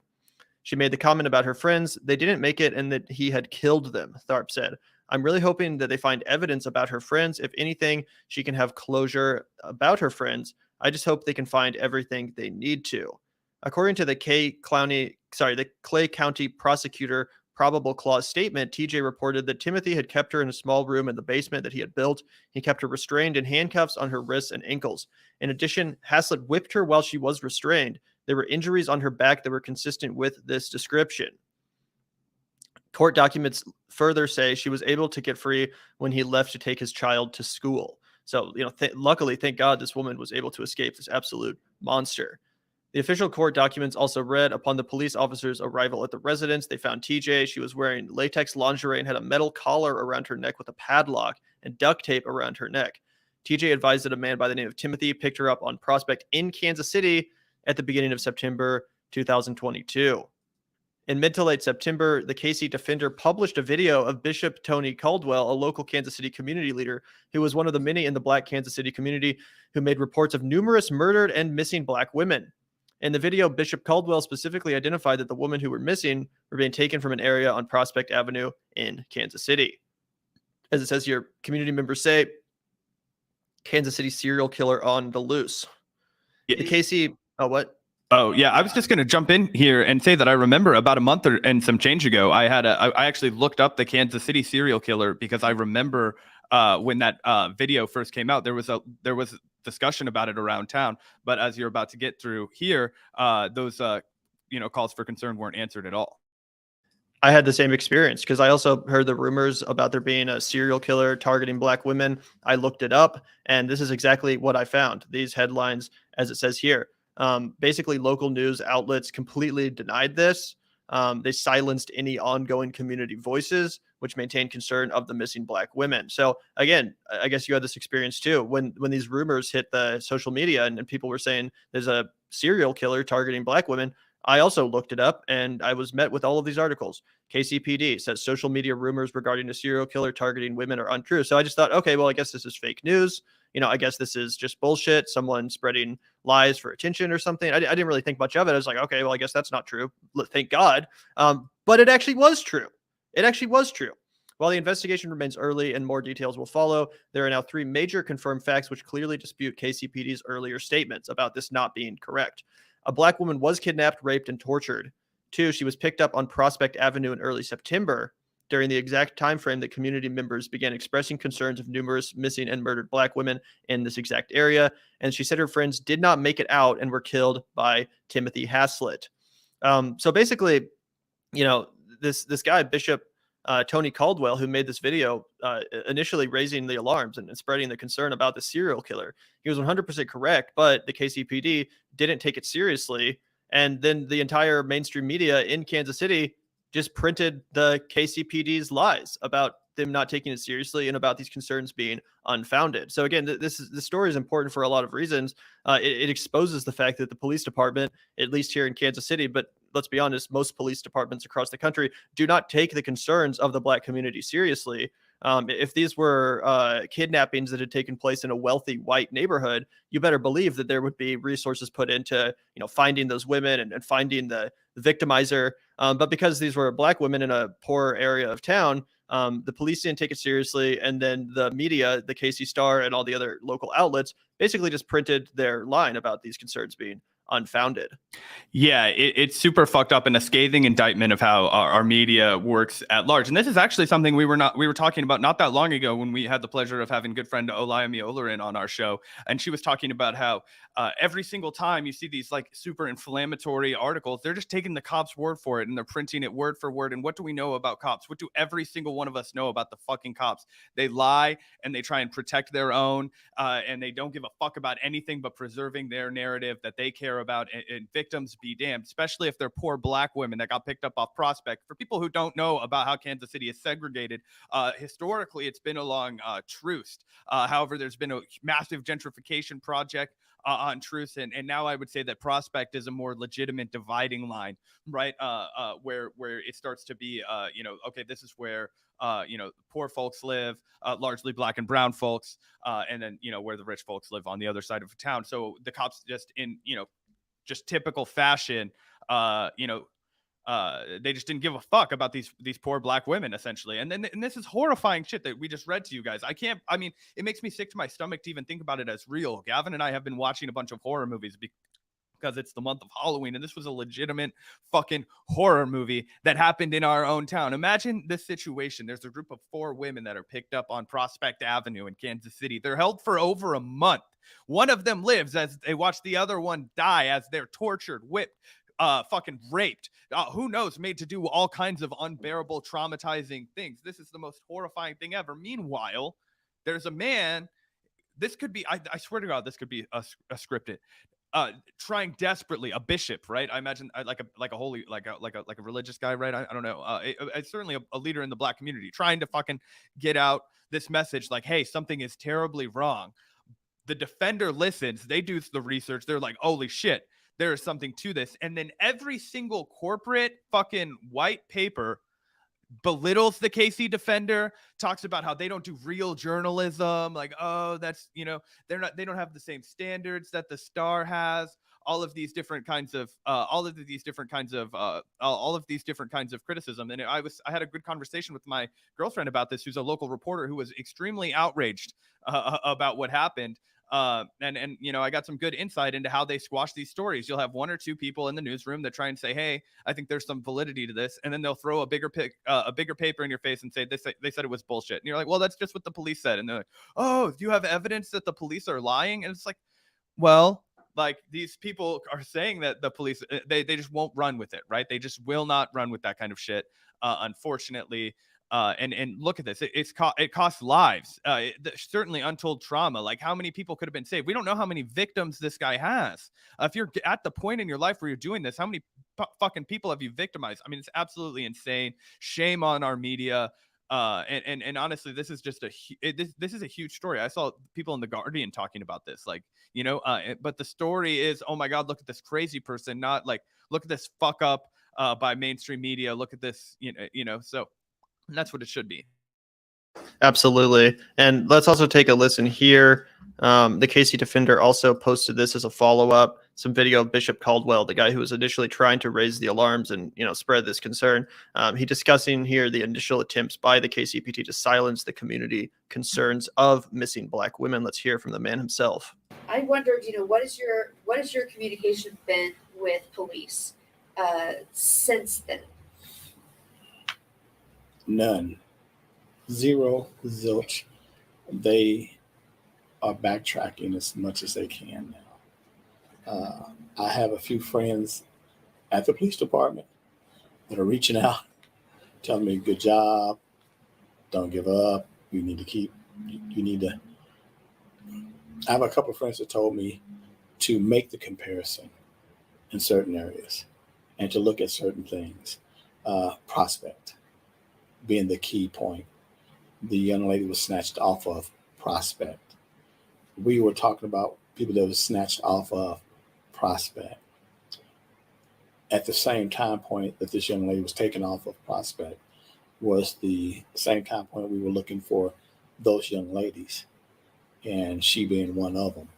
She made the comment about her friends. They didn't make it and that he had killed them, Tharp said. I'm really hoping that they find evidence about her friends. If anything, she can have closure about her friends. I just hope they can find everything they need to. According to the Clay County prosecutor probable clause statement, TJ reported that Timothy had kept her in a small room in the basement that he had built. He kept her restrained in handcuffs on her wrists and ankles. In addition, Haslett whipped her while she was restrained. There were injuries on her back that were consistent with this description. Court documents further say she was able to get free when he left to take his child to school. So, luckily, thank God, this woman was able to escape this absolute monster. The official court documents also read, upon the police officers' arrival at the residence, they found TJ. She was wearing latex lingerie and had a metal collar around her neck with a padlock and duct tape around her neck. TJ advised that a man by the name of Timothy picked her up on Prospect in Kansas City at the beginning of September 2022. In mid to late September, the KC Defender published a video of Bishop Tony Caldwell, a local Kansas City community leader who was one of the many in the Black Kansas City community who made reports of numerous murdered and missing Black women. In the video, Bishop Caldwell specifically identified that the women who were missing were being taken from an area on Prospect Avenue in Kansas City. As it says here, community members say, Kansas City serial killer on the loose. The KC, what? Oh, yeah. I was just going to jump in here and say that I remember about a month and some change ago, I actually looked up the Kansas City serial killer because I remember when that video first came out, there was discussion about it around town. But as you're about to get through here, those calls for concern weren't answered at all. I had the same experience because I also heard the rumors about there being a serial killer targeting Black women. I looked it up, and this is exactly what I found. These headlines, as it says here. Basically, local news outlets completely denied this. They silenced any ongoing community voices, which maintained concern of the missing Black women. So again, I guess you had this experience too. When these rumors hit the social media and people were saying there's a serial killer targeting Black women, I also looked it up and I was met with all of these articles. KCPD says social media rumors regarding a serial killer targeting women are untrue. So I just thought, okay, well, I guess this is fake news. I guess this is just bullshit. Someone spreading lies for attention or something. I didn't really think much of it. I was like, okay, well, I guess that's not true. Thank God. But it actually was true. It actually was true. While the investigation remains early and more details will follow, there are now 3 major confirmed facts which clearly dispute KCPD's earlier statements about this not being correct. A Black woman was kidnapped, raped, and tortured. 2, she was picked up on Prospect Avenue in early September, during the exact time frame that community members began expressing concerns of numerous missing and murdered Black women in this exact area. And she said her friends did not make it out and were killed by Timothy Haslett. So basically, you know, this guy, Bishop Tony Caldwell, who made this video, initially raising the alarms and spreading the concern about the serial killer, he was 100% correct, but the KCPD didn't take it seriously. And then the entire mainstream media in Kansas City just printed the KCPD's lies about them not taking it seriously and about these concerns being unfounded. So again, this story is important for a lot of reasons. It exposes the fact that the police department, at least here in Kansas City, but let's be honest, most police departments across the country do not take the concerns of the Black community seriously. If these were kidnappings that had taken place in a wealthy white neighborhood, you better believe that there would be resources put into, you know, finding those women and finding the victimizer. But because these were Black women in a poor area of town, the police didn't take it seriously. And then the media, the KC Star and all the other local outlets basically just printed their line about these concerns being unfounded. Yeah, it's super fucked up and a scathing indictment of how our media works at large. And this is actually something we were talking about not that long ago when we had the pleasure of having good friend Olayemi Olarin on our show. And she was talking about how every single time you see these like super inflammatory articles, they're just taking the cops' word for it and they're printing it word for word. And what do we know about cops? What do every single one of us know about the fucking cops? They lie and they try and protect their own and they don't give a fuck about anything but preserving their narrative that they care about. And victims be damned, especially if they're poor Black women that got picked up off Prospect. For people who don't know about how Kansas City is segregated, historically it's been along Troost. However, there's been a massive gentrification project on Troost, and now I would say that Prospect is a more legitimate dividing line, right? Where it starts to be, okay, this is where poor folks live, largely Black and brown folks, and then where the rich folks live on the other side of town. So the cops just in just typical fashion, they just didn't give a fuck about these poor Black women, essentially. And this is horrifying shit that we just read to you guys. It makes me sick to my stomach to even think about it as real. Gavin and I have been watching a bunch of horror movies because it's the month of Halloween, and this was a legitimate fucking horror movie that happened in our own town. Imagine this situation. There's a group of 4 women that are picked up on Prospect Avenue in Kansas City. They're held for over a month. One of them lives as they watch the other one die as they're tortured, whipped, fucking raped, who knows, made to do all kinds of unbearable, traumatizing things. This is the most horrifying thing ever. Meanwhile, there's a man, this could be, I swear to God, this could be a scripted, trying desperately, a bishop, right? I imagine like a holy, like a religious guy, right? I don't know. It's certainly a leader in the Black community trying to fucking get out this message like, hey, something is terribly wrong. The defender listens, they do the research. They're like, holy shit, there is something to this. And then every single corporate fucking white paper belittles the KC defender, talks about how they don't do real journalism. Like, oh, that's, they don't have the same standards that the Star has. All of these different kinds of criticism. And I had a good conversation with my girlfriend about this, who's a local reporter who was extremely outraged about what happened. And I got some good insight into how they squash these stories. You'll have 1 or 2 people in the newsroom that try and say, hey, I think there's some validity to this. And then they'll throw a bigger paper in your face and say, they said it was bullshit. And you're like, well, that's just what the police said. And they're like, oh, do you have evidence that the police are lying? And it's like, well, like, these people are saying that the police, they just won't run with it, right? They just will not run with that kind of shit, unfortunately. And look at this. It costs lives. Certainly untold trauma. Like, how many people could have been saved? We don't know how many victims this guy has. If you're at the point in your life where you're doing this, how many fucking people have you victimized? I mean, it's absolutely insane. Shame on our media. And honestly, this is just this is a huge story. I saw people in The Guardian talking about this, like, but the story is, oh my God, look at this crazy person, not like, look at this fuck up by mainstream media. Look at this, so that's what it should be. Absolutely. And let's also take a listen here The KC Defender also posted this as a follow-up, some video of Bishop Caldwell, the guy who was initially trying to raise the alarms and, spread this concern. He discussing here the initial attempts by the KCPD to silence the community concerns of missing Black women. Let's hear from the man himself. I wondered, what is your communication been with police since then? None. Zero, zilch. They are backtracking as much as they can now. I have a few friends at the police department that are reaching out, telling me, good job, don't give up, you need to. I have a couple of friends that told me to make the comparison in certain areas and to look at certain things. Prospect being the key point. The young lady was snatched off of Prospect. We were talking about people that were snatched off of Prospect. At the same time point that this young lady was taken off of Prospect was the same time point we were looking for those young ladies, and she being one of them.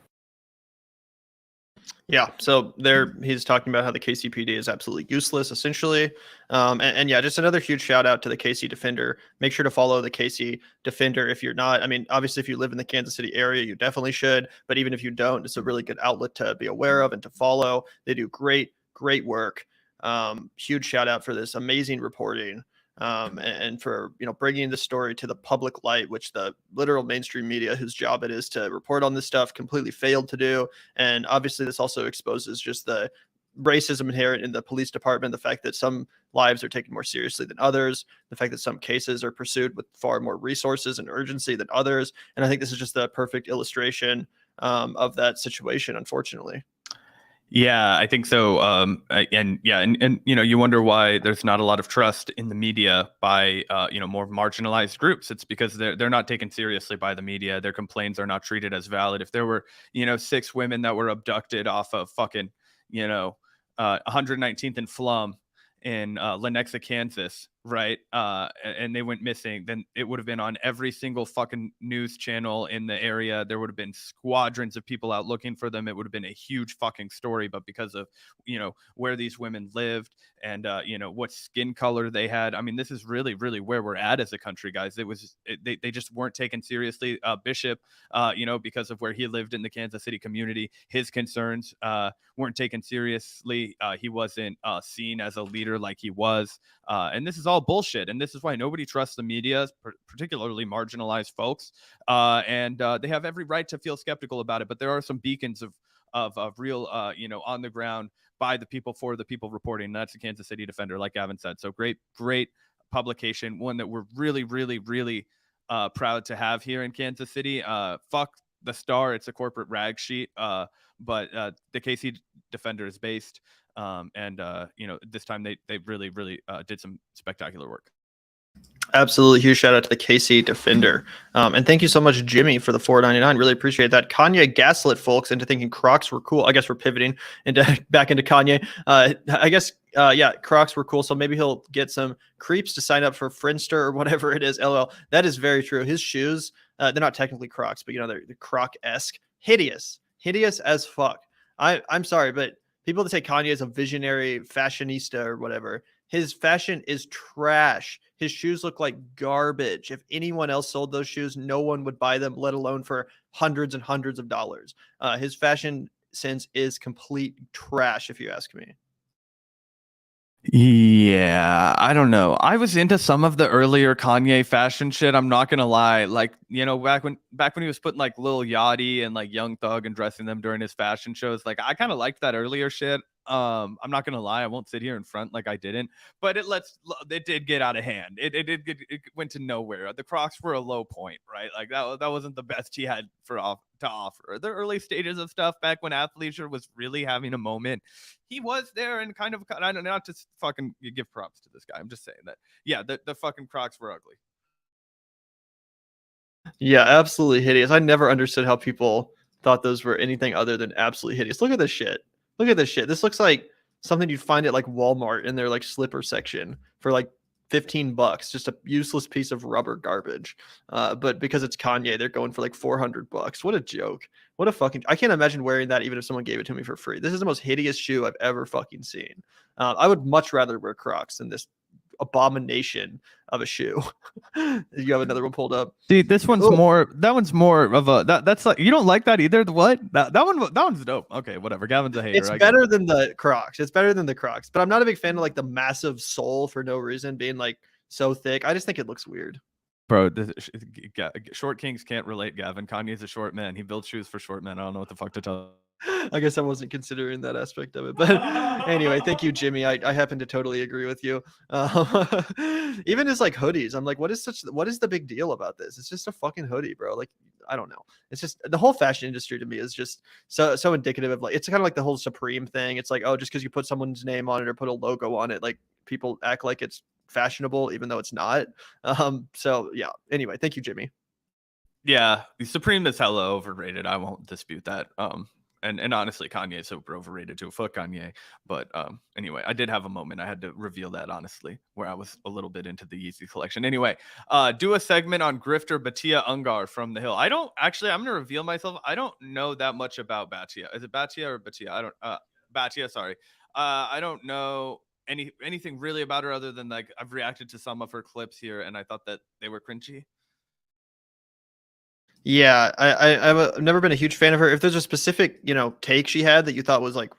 Yeah, so there he's talking about how the KCPD is absolutely useless, essentially. And yeah, just another huge shout out to the KC Defender. Make sure to follow the KC Defender if you're not. I mean, obviously, if you live in the Kansas City area, you definitely should. But even if you don't, it's a really good outlet to be aware of and to follow. They do great work. Huge shout out for this amazing reporting. And for bringing the story to the public light, which the literal mainstream media, whose job it is to report on this stuff, completely failed to do. And obviously this also exposes just the racism inherent in the police department, the fact that some lives are taken more seriously than others, the fact that some cases are pursued with far more resources and urgency than others. And I think this is just the perfect illustration of that situation, unfortunately. Yeah, I think so. And you wonder why there's not a lot of trust in the media by more marginalized groups. It's because they're not taken seriously by the media. Their complaints are not treated as valid. If there were 6 women that were abducted off of fucking 119th and Flum in Lenexa, Kansas, right? And they went missing, then it would have been on every single fucking news channel in the area. There would have been squadrons of people out looking for them. It would have been a huge fucking story. But because of, where these women lived and, what skin color they had, I mean, this is really, really where we're at as a country, guys. They just weren't taken seriously. Bishop, because of where he lived in the Kansas City community, his concerns weren't taken seriously. He wasn't seen as a leader like he was. And this is all bullshit. And this is why nobody trusts the media, particularly marginalized folks. And they have every right to feel skeptical about it. But there are some beacons of real, on the ground, by the people, for the people reporting. And that's the Kansas City Defender, like Gavin said. So great publication. One that we're really, really, really proud to have here in Kansas City. Fuck the Star. It's a corporate rag sheet. But the KC Defender is based. This time they really, really did some spectacular work. Absolutely. Huge shout out to the KC Defender. And thank you so much, Jimmy, for the $4.99. Really appreciate that. Kanye gaslit folks into thinking Crocs were cool. I guess we're pivoting back into Kanye. Crocs were cool. So maybe he'll get some creeps to sign up for Friendster or whatever it is. LL. That is very true. His shoes, they're not technically Crocs, but they're Croc-esque. Hideous as fuck. I'm sorry, but people that say Kanye is a visionary fashionista or whatever, his fashion is trash. His shoes look like garbage. If anyone else sold those shoes, no one would buy them, let alone for hundreds and hundreds of dollars. His fashion sense is complete trash, if you ask me. Yeah, I don't know. I was into some of the earlier Kanye fashion shit. I'm not gonna lie. Like, back when he was putting like Lil Yachty and like Young Thug and dressing them during his fashion shows, like I kind of liked that earlier shit. I'm not gonna lie. I won't sit here in front like I didn't, but it did get out of hand. It went to nowhere. The Crocs were a low point, right? Like that wasn't the best he had to offer. The early stages of stuff back when athleisure was really having a moment, he was there and kind of, I don't know, not to fucking give props to this guy. I'm just saying that, yeah, the fucking Crocs were ugly. Yeah, absolutely hideous. I never understood how people thought those were anything other than absolutely hideous. Look at this shit. This looks like something you'd find at like Walmart in their like slipper section for like $15, just a useless piece of rubber garbage. But because it's Kanye, they're going for like $400. What a joke. What a fucking, I can't imagine wearing that even if someone gave it to me for free. This is the most hideous shoe I've ever fucking seen. I would much rather wear Crocs than this abomination of a shoe. You have another one pulled up. See, this one's more, that one's more of a, that's like, you don't like that either. What? That one's dope. Okay, whatever. Gavin's a hater. It's better than the Crocs. It's better than the Crocs, but I'm not a big fan of like the massive sole for no reason being like so thick. I just think it looks weird. Bro, short kings can't relate, Gavin. Kanye's a short man. He builds shoes for short men. I don't know what the fuck to tell. I guess I wasn't considering that aspect of it, but anyway, thank you, Jimmy. I happen to totally agree with you. Even his like hoodies, I'm like, what is the big deal about this? It's just a fucking hoodie, bro. Like, I don't know. It's just the whole fashion industry to me is just so indicative of like, it's kind of like the whole Supreme thing. It's like, oh, just because you put someone's name on it or put a logo on it, like people act like it's fashionable, even though it's not. So yeah. Anyway, thank you, Jimmy. Yeah, Supreme is hella overrated. I won't dispute that. And honestly, Kanye is super overrated too. Fuck Kanye. But anyway, I did have a moment. I had to reveal that honestly, where I was a little bit into the Yeezy collection. Anyway, do a segment on grifter Batia Ungar from the Hill. I'm gonna reveal myself. I don't know that much about Batia. Is it Batia or Batia? I don't Batia, sorry. I don't know anything really about her other than like I've reacted to some of her clips here and I thought that they were cringy. Yeah, I've never been a huge fan of her. If there's a specific, take she had that you thought was like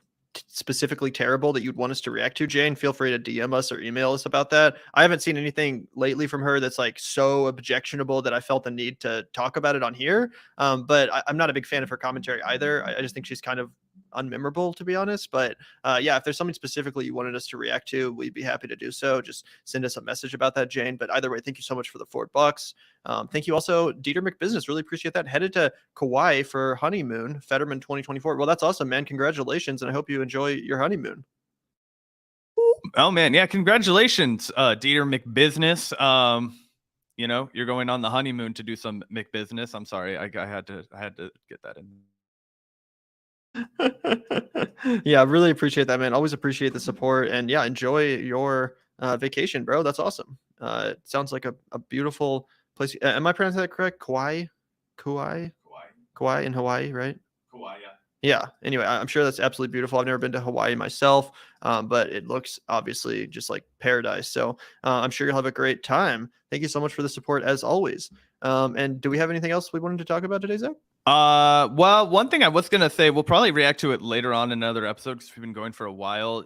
specifically terrible that you'd want us to react to, Jane, feel free to DM us or email us about that. I haven't seen anything lately from her that's like so objectionable that I felt the need to talk about it on here. But I'm not a big fan of her commentary either. I just think she's kind of unmemorable, to be honest. But yeah, if there's something specifically you wanted us to react to, we'd be happy to do so. Just send us a message about that, Jane. But either way, thank you so much for the $4. Thank you also, Dieter McBusiness. Really appreciate that. Headed to Kauai for honeymoon, Fetterman 2024. Well, that's awesome, man. Congratulations, and I hope you enjoy your honeymoon. Oh man, yeah, congratulations, Dieter McBusiness. You're going on the honeymoon to do some McBusiness. I'm sorry, I had to get that in. Yeah, I really appreciate that, man. Always appreciate the support, and yeah, enjoy your vacation, bro. That's awesome. It sounds like a beautiful place. Am I pronouncing that correct? Kauai in Hawaii, right? Kauai, yeah. Yeah. Anyway, I'm sure that's absolutely beautiful. I've never been to Hawaii myself, but it looks obviously just like paradise. So I'm sure you'll have a great time. Thank you so much for the support as always. And do we have anything else we wanted to talk about today, Zach? Well, one thing I was gonna say, we'll probably react to it later on in another episode because we've been going for a while.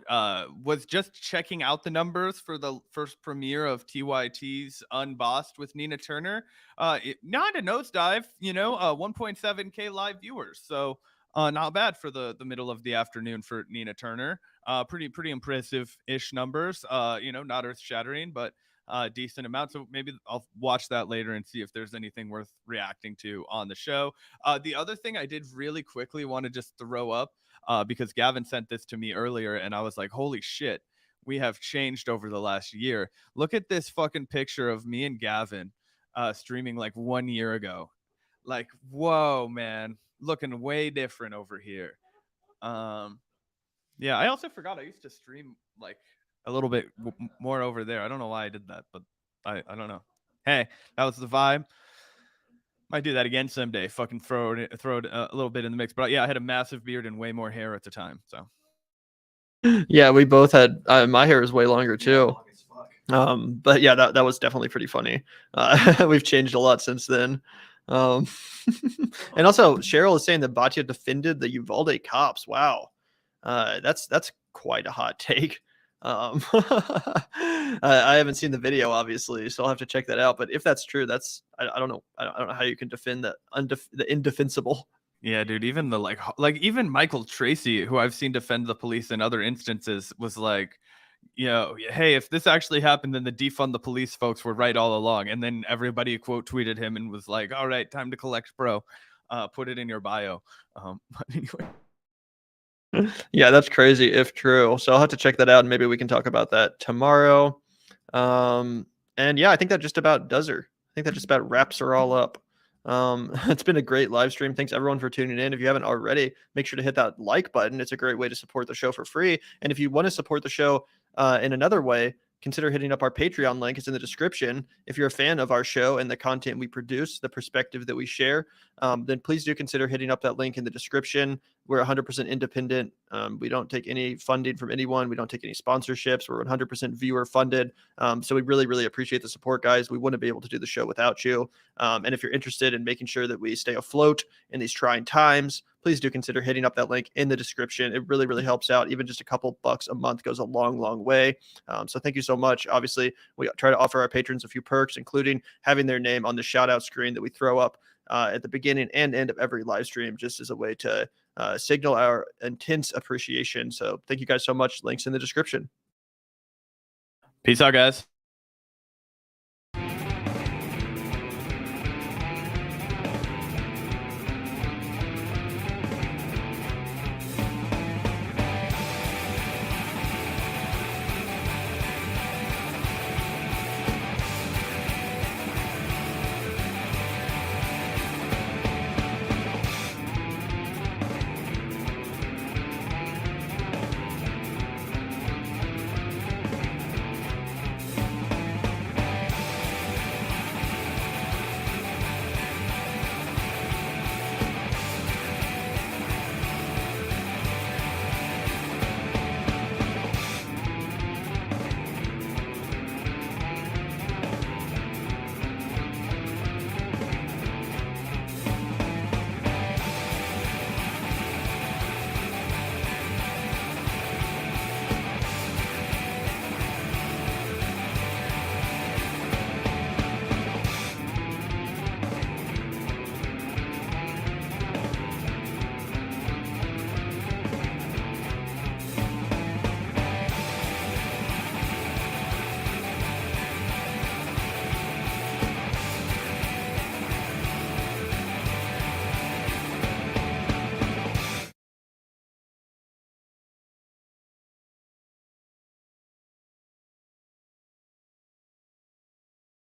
Was just checking out the numbers for the first premiere of TYT's Unbossed with Nina Turner. Not a nosedive, 1.7K live viewers. So not bad for the middle of the afternoon for Nina Turner. Pretty impressive-ish numbers. Not earth-shattering, but decent amount. So maybe I'll watch that later and see if there's anything worth reacting to on the show. The other thing I did really quickly want to just throw up because Gavin sent this to me earlier and I was like, holy shit, we have changed over the last year. Look at this fucking picture of me and Gavin streaming like 1 year ago. Like, whoa, man, looking way different over here. Yeah, I also forgot I used to stream like a little bit more over there. I don't know why I did that, but I don't know. Hey, that was the vibe. Might do that again someday. Fucking throw it a little bit in the mix. But yeah, I had a massive beard and way more hair at the time. So yeah, we both had. My hair is way longer too. But yeah, that was definitely pretty funny. We've changed a lot since then. And also, Cheryl is saying that Batia defended the Uvalde cops. Wow, that's quite a hot take. I haven't seen the video, obviously, so I'll have to check that out. But if that's true, that's I don't know. I don't know how you can defend the indefensible. Yeah, dude. Even the even Michael Tracy, who I've seen defend the police in other instances, was like, hey, if this actually happened, then the defund the police folks were right all along. And then everybody quote tweeted him and was like, all right, time to collect, bro. Put it in your bio. But anyway. Yeah, that's crazy if true. So I'll have to check that out and maybe we can talk about that tomorrow. And yeah, I think that just about does her. I think that just about wraps her all up. It's been a great live stream. Thanks everyone for tuning in. If you haven't already, make sure to hit that like button. It's a great way to support the show for free. And if you want to support the show in another way, consider hitting up our Patreon link. It's in the description. If you're a fan of our show and the content we produce, the perspective that we share, then please do consider hitting up that link in the description. We're 100% independent. We don't take any funding from anyone. We don't take any sponsorships. We're 100% viewer funded. So we really, really appreciate the support, guys. We wouldn't be able to do the show without you. And if you're interested in making sure that we stay afloat in these trying times, please do consider hitting up that link in the description. It really, really helps out. Even just a couple bucks a month goes a long, long way. So thank you so much. Obviously, we try to offer our patrons a few perks, including having their name on the shout out screen that we throw up at the beginning and end of every live stream, just as a way to signal our intense appreciation. So thank you guys so much. Links in the description. Peace out, guys.